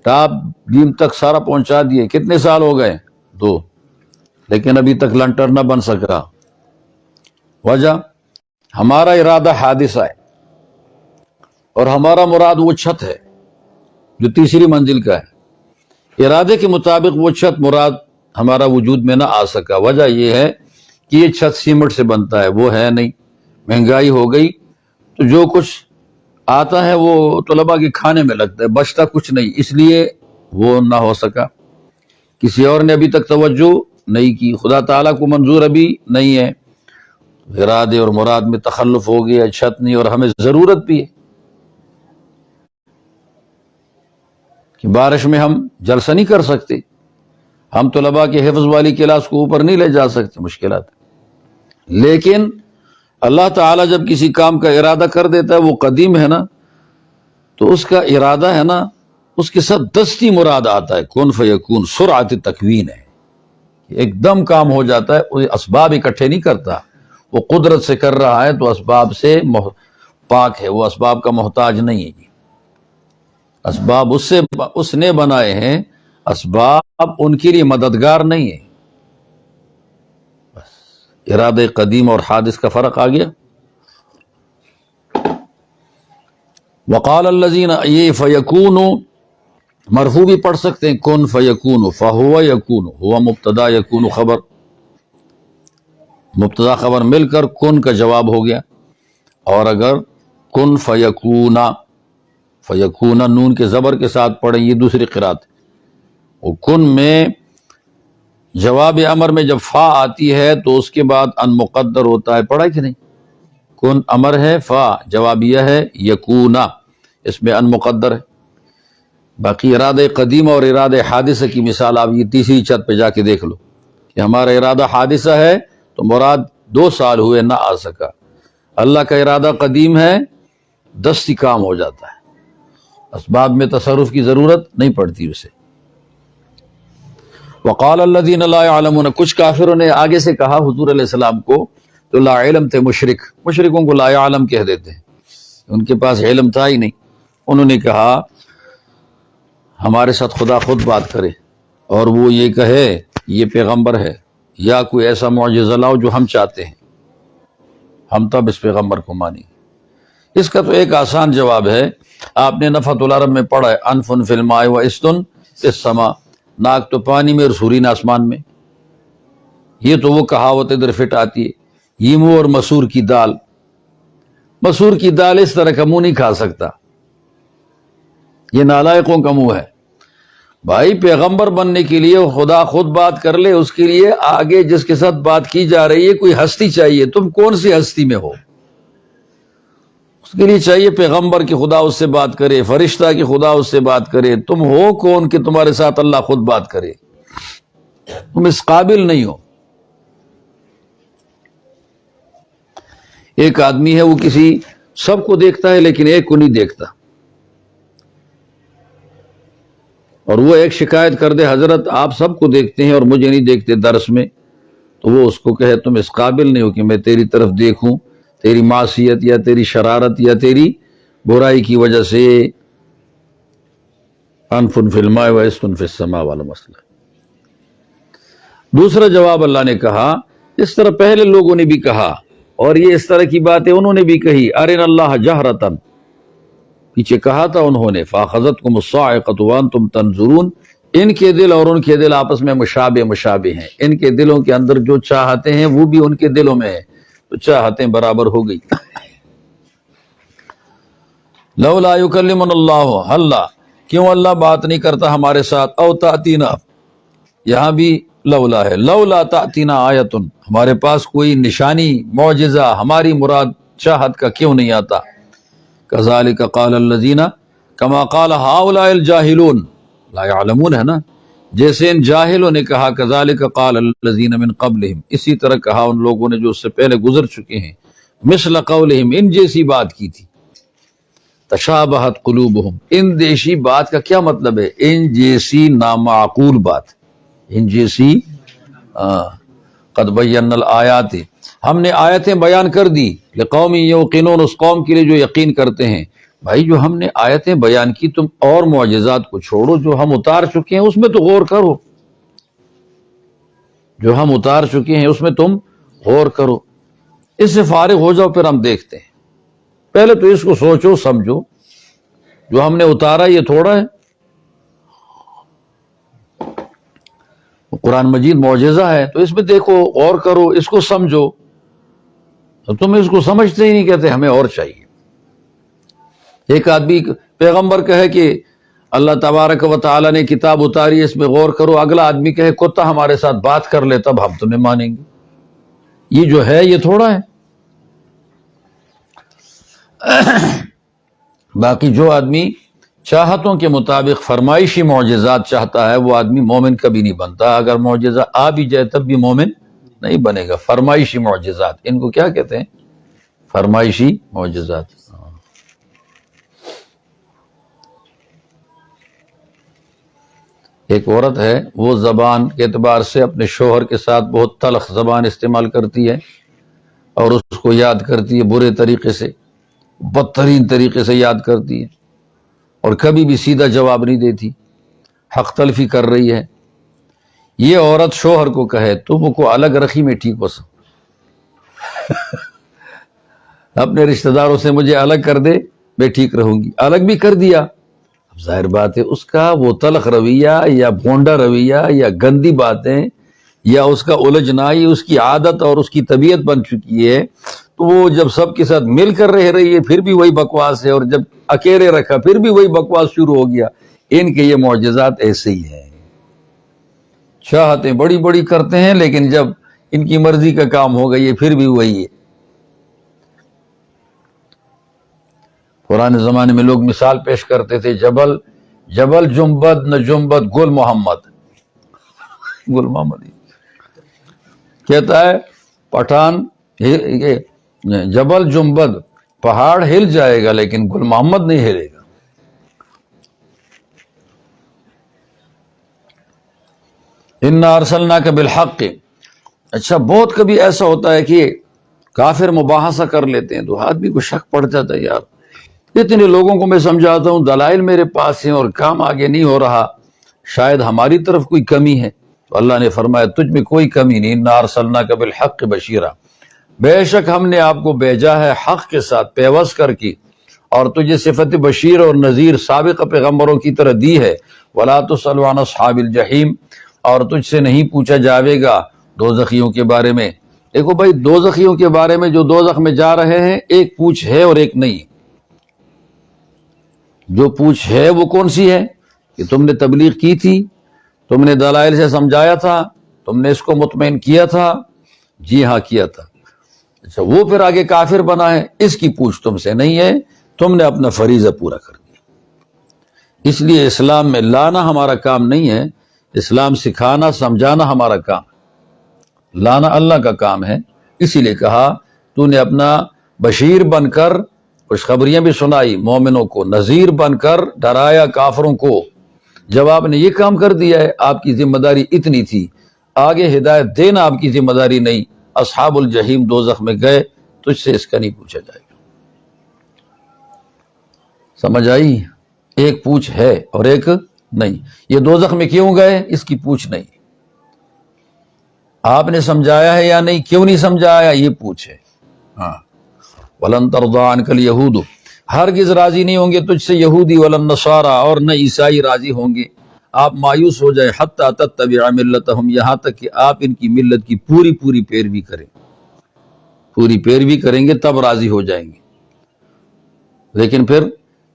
ٹاپ بیم تک سارا پہنچا دیے، کتنے سال ہو گئے؟ 2، لیکن ابھی تک لنٹر نہ بن سکا۔ وجہ ہمارا ارادہ حادثہ ہے اور ہمارا مراد وہ چھت ہے جو تیسری منزل کا ہے۔ ارادے کے مطابق وہ چھت مراد ہمارا وجود میں نہ آ سکا، وجہ یہ ہے کہ یہ چھت سیمنٹ سے بنتا ہے، وہ ہے نہیں، مہنگائی ہو گئی تو جو کچھ آتا ہے وہ طلباء کے کھانے میں لگتا ہے، بچتا کچھ نہیں، اس لیے وہ نہ ہو سکا۔ کسی اور نے ابھی تک توجہ نہیں کی، خدا تعالیٰ کو منظور ابھی نہیں ہے، ارادے اور مراد میں تخلف ہو گیا، چھت نہیں، اور ہمیں ضرورت بھی ہے۔ کہ بارش میں ہم جلسہ نہیں کر سکتے، ہم طلباء کے حفظ والی کلاس کو اوپر نہیں لے جا سکتے، مشکلات۔ لیکن اللہ تعالیٰ جب کسی کام کا ارادہ کر دیتا ہے، وہ قدیم ہے نا، تو اس کا ارادہ ہے نا، اس کے ساتھ دستی مراد آتا ہے، کن فیکون، سرعت تکوین ہے، ایک دم کام ہو جاتا ہے، وہ اسباب اکٹھے نہیں کرتا، وہ قدرت سے کر رہا ہے تو اسباب سے پاک ہے، وہ اسباب کا محتاج نہیں ہے۔ اسباب اس نے بنائے ہیں، اسباب ان کے لیے مددگار نہیں ہے۔ بس ارادہ قدیم اور حادث کا فرق آ گیا۔ وقال الذین، یہ فیکون مرفوع بھی پڑھ سکتے ہیں، کن فیکون، فہو یکون، ہوا مبتدا، یکون خبر، مبتدا خبر مل کر کن کا جواب ہو گیا۔ اور اگر کن فیکونا، فیکونا نون کے زبر کے ساتھ پڑھیں، یہ دوسری قرات، وہ کن میں جواب امر میں جب فا آتی ہے تو اس کے بعد ان مقدر ہوتا ہے، پڑھا کہ نہیں؟ کن امر ہے، فا جوابیہ ہے، یکونا اس میں ان مقدر ہے۔ باقی ارادہ قدیمہ اور ارادہ حادثہ کی مثال آپ یہ تیسری چھت پہ جا کے دیکھ لو کہ ہمارا ارادہ حادثہ ہے تو مراد 2 سال ہوئے نہ آ سکا، اللہ کا ارادہ قدیم ہے، دستی کام ہو جاتا ہے، اسباب میں تصرف کی ضرورت نہیں پڑتی اسے۔ وقال الذین لا يعلمون، کچھ کافروں نے آگے سے کہا حضور علیہ السلام کو، تو لا علم تھے مشرکوں کو لا علم کہہ دیتے ہیں، ان کے پاس علم تھا ہی نہیں۔ انہوں نے کہا ہمارے ساتھ خدا خود بات کرے اور وہ یہ کہے یہ پیغمبر ہے، یا کوئی ایسا معجزہ لاؤ جو ہم چاہتے ہیں، ہم تب اس پیغمبر کو مانیں۔ اس کا تو ایک آسان جواب ہے، آپ نے نفحۃ العرب میں پڑھا ہے، انفن فی الماء و استن فی السماء، ناک تو پانی میں اور سورین آسمان میں۔ یہ تو وہ کہاوت ادھر فٹ آتی ہے، یہ منہ اور مسور کی دال، مسور کی دال اس طرح کا منہ نہیں کھا سکتا، یہ نالائقوں کا منہ ہے۔ بھائی پیغمبر بننے کے لیے خدا خود بات کر لے، اس کے لیے آگے جس کے ساتھ بات کی جا رہی ہے کوئی ہستی چاہیے، تم کون سی ہستی میں ہو؟ اس کے لیے چاہیے پیغمبر کی خدا اس سے بات کرے، فرشتہ کی خدا اس سے بات کرے، تم ہو کون کہ تمہارے ساتھ اللہ خود بات کرے؟ تم اس قابل نہیں ہو۔ ایک آدمی ہے، وہ کسی سب کو دیکھتا ہے لیکن ایک کو نہیں دیکھتا، اور وہ ایک شکایت کر دے، حضرت آپ سب کو دیکھتے ہیں اور مجھے نہیں دیکھتے درس میں، تو وہ اس کو کہے تم اس قابل نہیں ہو کہ میں تیری طرف دیکھوں، تیری معصیت یا تیری شرارت یا تیری برائی کی وجہ سے۔ انفن فی الماء و استن فی السماء والا مسئلہ۔ دوسرا جواب اللہ نے کہا، اس طرح پہلے لوگوں نے بھی کہا اور یہ اس طرح کی باتیں انہوں نے بھی کہی، ارنا اللہ جہرتن، پیچھے کہا تھا انہوں نے، فاخذتکم الصاعقۃ وانتم تنظرون، ان کے دل اور ان کے دل آپس میں مشابہ ہیں، ان کے دلوں کے اندر جو چاہتے ہیں وہ بھی ان کے دلوں میں ہے، تو چاہتیں برابر ہو گئی۔ لولا یکلمنا اللہ، اللہ کیوں اللہ بات نہیں کرتا ہمارے ساتھ، او تاتینا، یہاں بھی لولا ہے، لولا تاتینا آیتن، ہمارے پاس کوئی نشانی معجزہ ہماری مراد چاہت کا کیوں نہیں آتا۔ کذالک قال الذین، کما قال ہؤلاء الجاہلون، لا يعلمون ہے نا، جیسے ان جاہلوں نے کہا، کذالک قال الذین من قبلہم، اسی طرح کہا ان لوگوں نے جو اس سے پہلے گزر چکے ہیں، مثل قولہم، ان جیسی بات کی تھی، تشابہت قلوبہم، ان جیسی بات کا کیا مطلب ہے؟ ان جیسی نامعقول بات، ان جیسی قد بینا الآیات، ہم نے آیتیں بیان کر دی، لقوم یوقنون، اس قوم کے لیے جو یقین کرتے ہیں۔ بھائی جو ہم نے آیتیں بیان کی، تم اور معجزات کو چھوڑو جو ہم اتار چکے ہیں اس میں تو غور کرو، جو ہم اتار چکے ہیں اس میں تم غور کرو، اس سے فارغ ہو جاؤ، پھر ہم دیکھتے ہیں۔ پہلے تو اس کو سوچو سمجھو، جو ہم نے اتارا یہ تھوڑا ہے، قرآن مجید معجزہ ہے تو اس میں دیکھو، غور کرو، اس کو سمجھو، تو تم اس کو سمجھتے ہی نہیں، کہتے ہمیں اور چاہیے۔ ایک آدمی پیغمبر کہے کہ اللہ تبارک و تعالیٰ نے کتاب اتاری، اس میں غور کرو، اگلا آدمی کہے کتا ہمارے ساتھ بات کر لے تب ہم تمہیں مانیں گے، یہ جو ہے یہ تھوڑا ہے۔ باقی جو آدمی چاہتوں کے مطابق فرمائشی معجزات چاہتا ہے وہ آدمی مومن کبھی نہیں بنتا. اگر معجزہ آ بھی جائے تب بھی مومن نہیں بنے گا. فرمائشی معجزات ان کو کیا کہتے ہیں؟ فرمائشی معجزات. ایک عورت ہے وہ زبان کے اعتبار سے اپنے شوہر کے ساتھ بہت تلخ زبان استعمال کرتی ہے اور اس کو یاد کرتی ہے برے طریقے سے، بدترین طریقے سے یاد کرتی ہے اور کبھی بھی سیدھا جواب نہیں دیتی، حق تلفی کر رہی ہے. یہ عورت شوہر کو کہے تم کو الگ رکھی میں ٹھیک بس اپنے رشتہ داروں سے مجھے الگ کر دے میں ٹھیک رہوں گی. الگ بھی کر دیا، اب ظاہر بات ہے اس کا وہ تلخ رویہ یا بھونڈا رویہ یا گندی باتیں یا اس کا الجھنا یہ اس کی عادت اور اس کی طبیعت بن چکی ہے. تو وہ جب سب کے ساتھ مل کر رہ رہی ہے پھر بھی وہی بکواس ہے، اور جب اکیلے رکھا پھر بھی وہی بکواس شروع ہو گیا. ان کے یہ معجزات ایسے ہی ہیں، چاہتیں بڑی بڑی کرتے ہیں لیکن جب ان کی مرضی کا کام ہو گئی ہے پھر بھی وہی ہے. پرانے زمانے میں لوگ مثال پیش کرتے تھے، جبل جنبد نہ جنبد گل محمد کہتا ہے پٹھان جبل جنبد پہاڑ ہل جائے گا لیکن گل محمد نہیں ہلے گا. انا ارسلناک بالحق. اچھا بہت کبھی ایسا ہوتا ہے کہ کافر مباحثہ کر لیتے ہیں تو آدمی کو شک پڑ جاتا ہے، یار اتنے لوگوں کو میں سمجھاتا ہوں دلائل میرے پاس ہیں اور کام آگے نہیں ہو رہا، شاید ہماری طرف کوئی کمی ہے. تو اللہ نے فرمایا تجھ میں کوئی کمی نہیں، انا ارسلناک بالحق بشیرا، بے شک ہم نے آپ کو بھیجا ہے حق کے ساتھ پیوست کر کی اور تجھے صفت بشیر اور نذیر سابق پیغمبروں کی طرح دی ہے. ولا تسأل عن اصحاب الجحیم، اور تجھ سے نہیں پوچھا جاوے گا دوزخیوں کے بارے میں. دیکھو بھائی دوزخیوں کے بارے میں جو دوزخ میں جا رہے ہیں ایک پوچھ ہے اور ایک نہیں. جو پوچھ ہے وہ کون سی ہے کہ تم نے تبلیغ کی تھی، تم نے دلائل سے سمجھایا تھا، تم نے اس کو مطمئن کیا تھا. جی ہاں کیا تھا. اچھا وہ پھر آگے کافر بنا ہے، اس کی پوچھ تم سے نہیں ہے، تم نے اپنا فریضہ پورا کر دیا. اس لیے اسلام میں لانا ہمارا کام نہیں ہے، اسلام سکھانا سمجھانا ہمارا کام ہے، لانا اللہ کا کام ہے. اسی لیے کہا تو نے اپنا بشیر بن کر خوشخبریاں بھی سنائی مومنوں کو، نذیر بن کر ڈرایا کافروں کو. جب آپ نے یہ کام کر دیا ہے آپ کی ذمہ داری اتنی تھی، آگے ہدایت دینا آپ کی ذمہ داری نہیں. اصحاب الجحیم دوزخ میں گئے، تجھ سے اس کا نہیں پوچھا جائے گا. سمجھ آئی؟ ایک پوچھ ہے اور ایک نہیں. یہ دوزخ میں کیوں گئے اس کی پوچھ نہیں. آپ نے سمجھایا ہے یا نہیں، کیوں نہیں سمجھایا یہ پوچھ ہے. ہاں وَلَن تَرْضَىٰ عَنْكَ الْيَهُودُ، ہرگز راضی نہیں ہوں گے تجھ سے یہودی، وَلَا النَّصَارَىٰ، اور نہ عیسائی راضی ہوں گے. آپ مایوس ہو جائے حَتَّىٰ تَتَّبِعَ مِلَّتَهُمْ، یہاں تک کہ آپ ان کی ملت کی پوری پیروی کریں. پوری پیروی کریں گے تب راضی ہو جائیں گے، لیکن پھر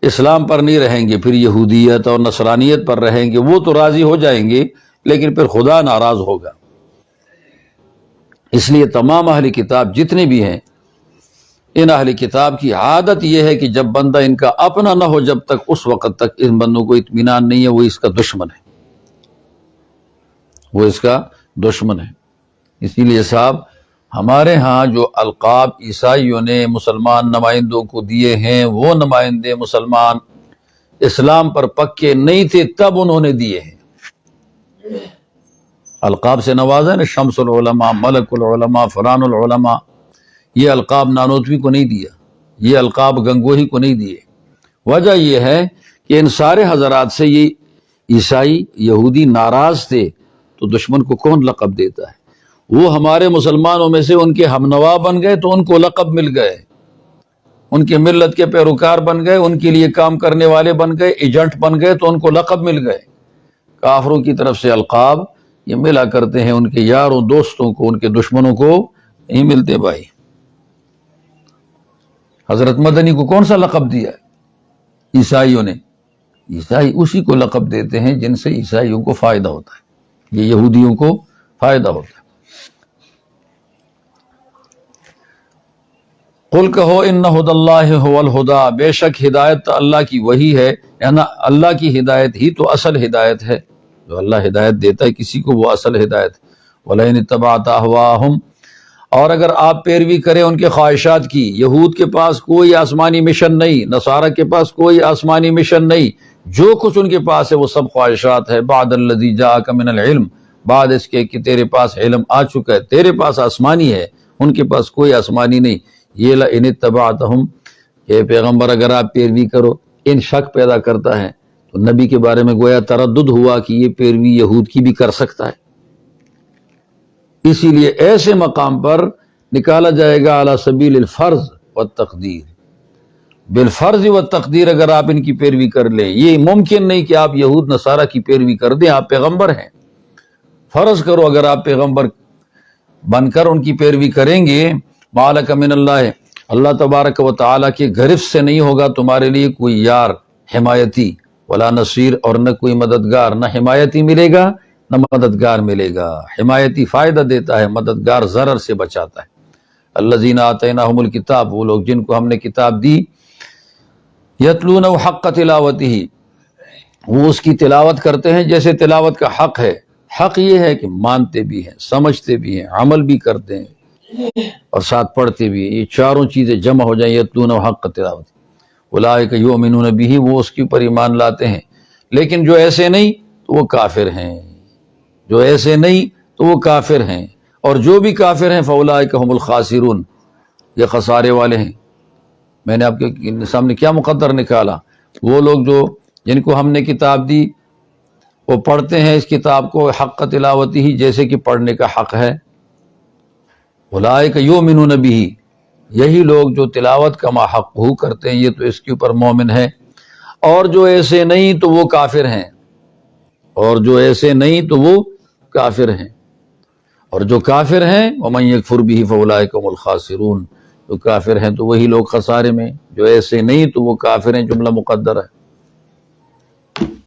اسلام پر نہیں رہیں گے، پھر یہودیت اور نصرانیت پر رہیں گے، وہ تو راضی ہو جائیں گے لیکن پھر خدا ناراض ہوگا. اس لیے تمام اہل کتاب جتنے بھی ہیں، ان اہل کتاب کی عادت یہ ہے کہ جب بندہ ان کا اپنا نہ ہو جب تک اس وقت تک ان بندوں کو اطمینان نہیں ہے، وہ اس کا دشمن ہے، وہ اس کا دشمن ہے. اسی لیے صاحب ہمارے ہاں جو القاب عیسائیوں نے مسلمان نمائندوں کو دیے ہیں، وہ نمائندے مسلمان اسلام پر پکے نہیں تھے تب انہوں نے دیے ہیں. القاب سے نوازا نا، شمس العلماء، ملک العلماء، فلان العلماء. یہ القاب نانوتوی کو نہیں دیا، یہ القاب گنگوہی کو نہیں دیے. وجہ یہ ہے کہ ان سارے حضرات سے یہ عیسائی یہودی ناراض تھے، تو دشمن کو کون لقب دیتا ہے؟ وہ ہمارے مسلمانوں میں سے ان کے ہم نوا بن گئے تو ان کو لقب مل گئے، ان کے ملت کے پیروکار بن گئے، ان کے لیے کام کرنے والے بن گئے، ایجنٹ بن گئے تو ان کو لقب مل گئے. کافروں کی طرف سے القاب یہ ملا کرتے ہیں ان کے یاروں دوستوں کو، ان کے دشمنوں کو نہیں ملتے. بھائی حضرت مدنی کو کون سا لقب دیا ہے؟ عیسائیوں نے. عیسائی اسی کو لقب دیتے ہیں جن سے عیسائیوں کو فائدہ ہوتا ہے، یہ یہودیوں کو فائدہ ہوتا ہے. قل کہو ان ھدی اللہ ھو الھدی، بے شک ہدایت تو اللہ کی وہی ہے، یعنی اللہ کی ہدایت ہی تو اصل ہدایت ہے، جو اللہ ہدایت دیتا ہے کسی کو وہ اصل ہدایت۔ وَلَئِنِ اتَّبَعْتَ أَهْوَاءَهُمْ، اور اگر آپ پیروی کریں ان کے خواہشات کی، یہود کے پاس کوئی آسمانی مشن نہیں، نصارہ کے پاس کوئی آسمانی مشن نہیں، جو کچھ ان کے پاس ہے وہ سب خواہشات ہے۔ بعد الذی جاءک من العلم، بعد اس کے کہ تیرے پاس علم آ چکا ہے، تیرے پاس آسمانی ہے، ان کے پاس کوئی آسمانی نہیں۔ یہ لئن اتبعتہم، کہ پیغمبر اگر آپ پیروی کرو، ان شک پیدا کرتا ہے تو نبی کے بارے میں گویا تردد ہوا کہ یہ پیروی یہود کی بھی کر سکتا ہے، اسی لیے ایسے مقام پر نکالا جائے گا علی سبیل الفرض والتقدیر، بالفرض والتقدیر اگر آپ ان کی پیروی کر لیں۔ یہ ممکن نہیں کہ آپ یہود نصارہ کی پیروی کر دیں، آپ پیغمبر ہیں، فرض کرو اگر آپ پیغمبر بن کر ان کی پیروی کریں گے، مالک من اللہ، اللہ تبارک و تعالیٰ کی گرفت سے نہیں ہوگا تمہارے لیے کوئی یار حمایتی، ولا نصیر، اور نہ کوئی مددگار، نہ حمایتی ملے گا نہ مددگار ملے گا۔ حمایتی فائدہ دیتا ہے، مددگار ضرر سے بچاتا ہے۔ الذین آتیناہم الکتاب، وہ لوگ جن کو ہم نے کتاب دی، یتلونہ حق تلاوتہ، وہ اس کی تلاوت کرتے ہیں جیسے تلاوت کا حق ہے۔ حق یہ ہے کہ مانتے بھی ہیں، سمجھتے بھی ہیں، عمل بھی کرتے ہیں اور ساتھ پڑھتے بھی ہیں، یہ چاروں چیزیں جمع ہو جائیں، یتلونہ حق تلاوت، اولئک یؤمنون بہ، وہ اس کے اوپر ایمان لاتے ہیں۔ لیکن جو ایسے نہیں تو وہ کافر ہیں، جو ایسے نہیں تو وہ کافر ہیں، اور جو بھی کافر ہیں فاولئک هم الخاسرون، یہ خسارے والے ہیں۔ میں نے آپ کے سامنے کیا مقدر نکالا، وہ لوگ جو جن کو ہم نے کتاب دی وہ پڑھتے ہیں اس کتاب کو حق تلاوتی ہی، جیسے کہ پڑھنے کا حق ہے۔ اولئک یؤمنون بہ، یہی لوگ جو تلاوت کا ما حقہ کرتے ہیں یہ تو اس کے اوپر مومن ہے، اور جو ایسے نہیں تو وہ کافر ہیں، اور جو ایسے نہیں تو وہ کافر ہیں، اور جو کافر ہیں ومن یکفر بہ فاولئک هم الخاسرون، جو کافر ہیں تو وہی لوگ خسارے میں، جو ایسے نہیں تو وہ کافر ہیں، جملہ مقدر ہے۔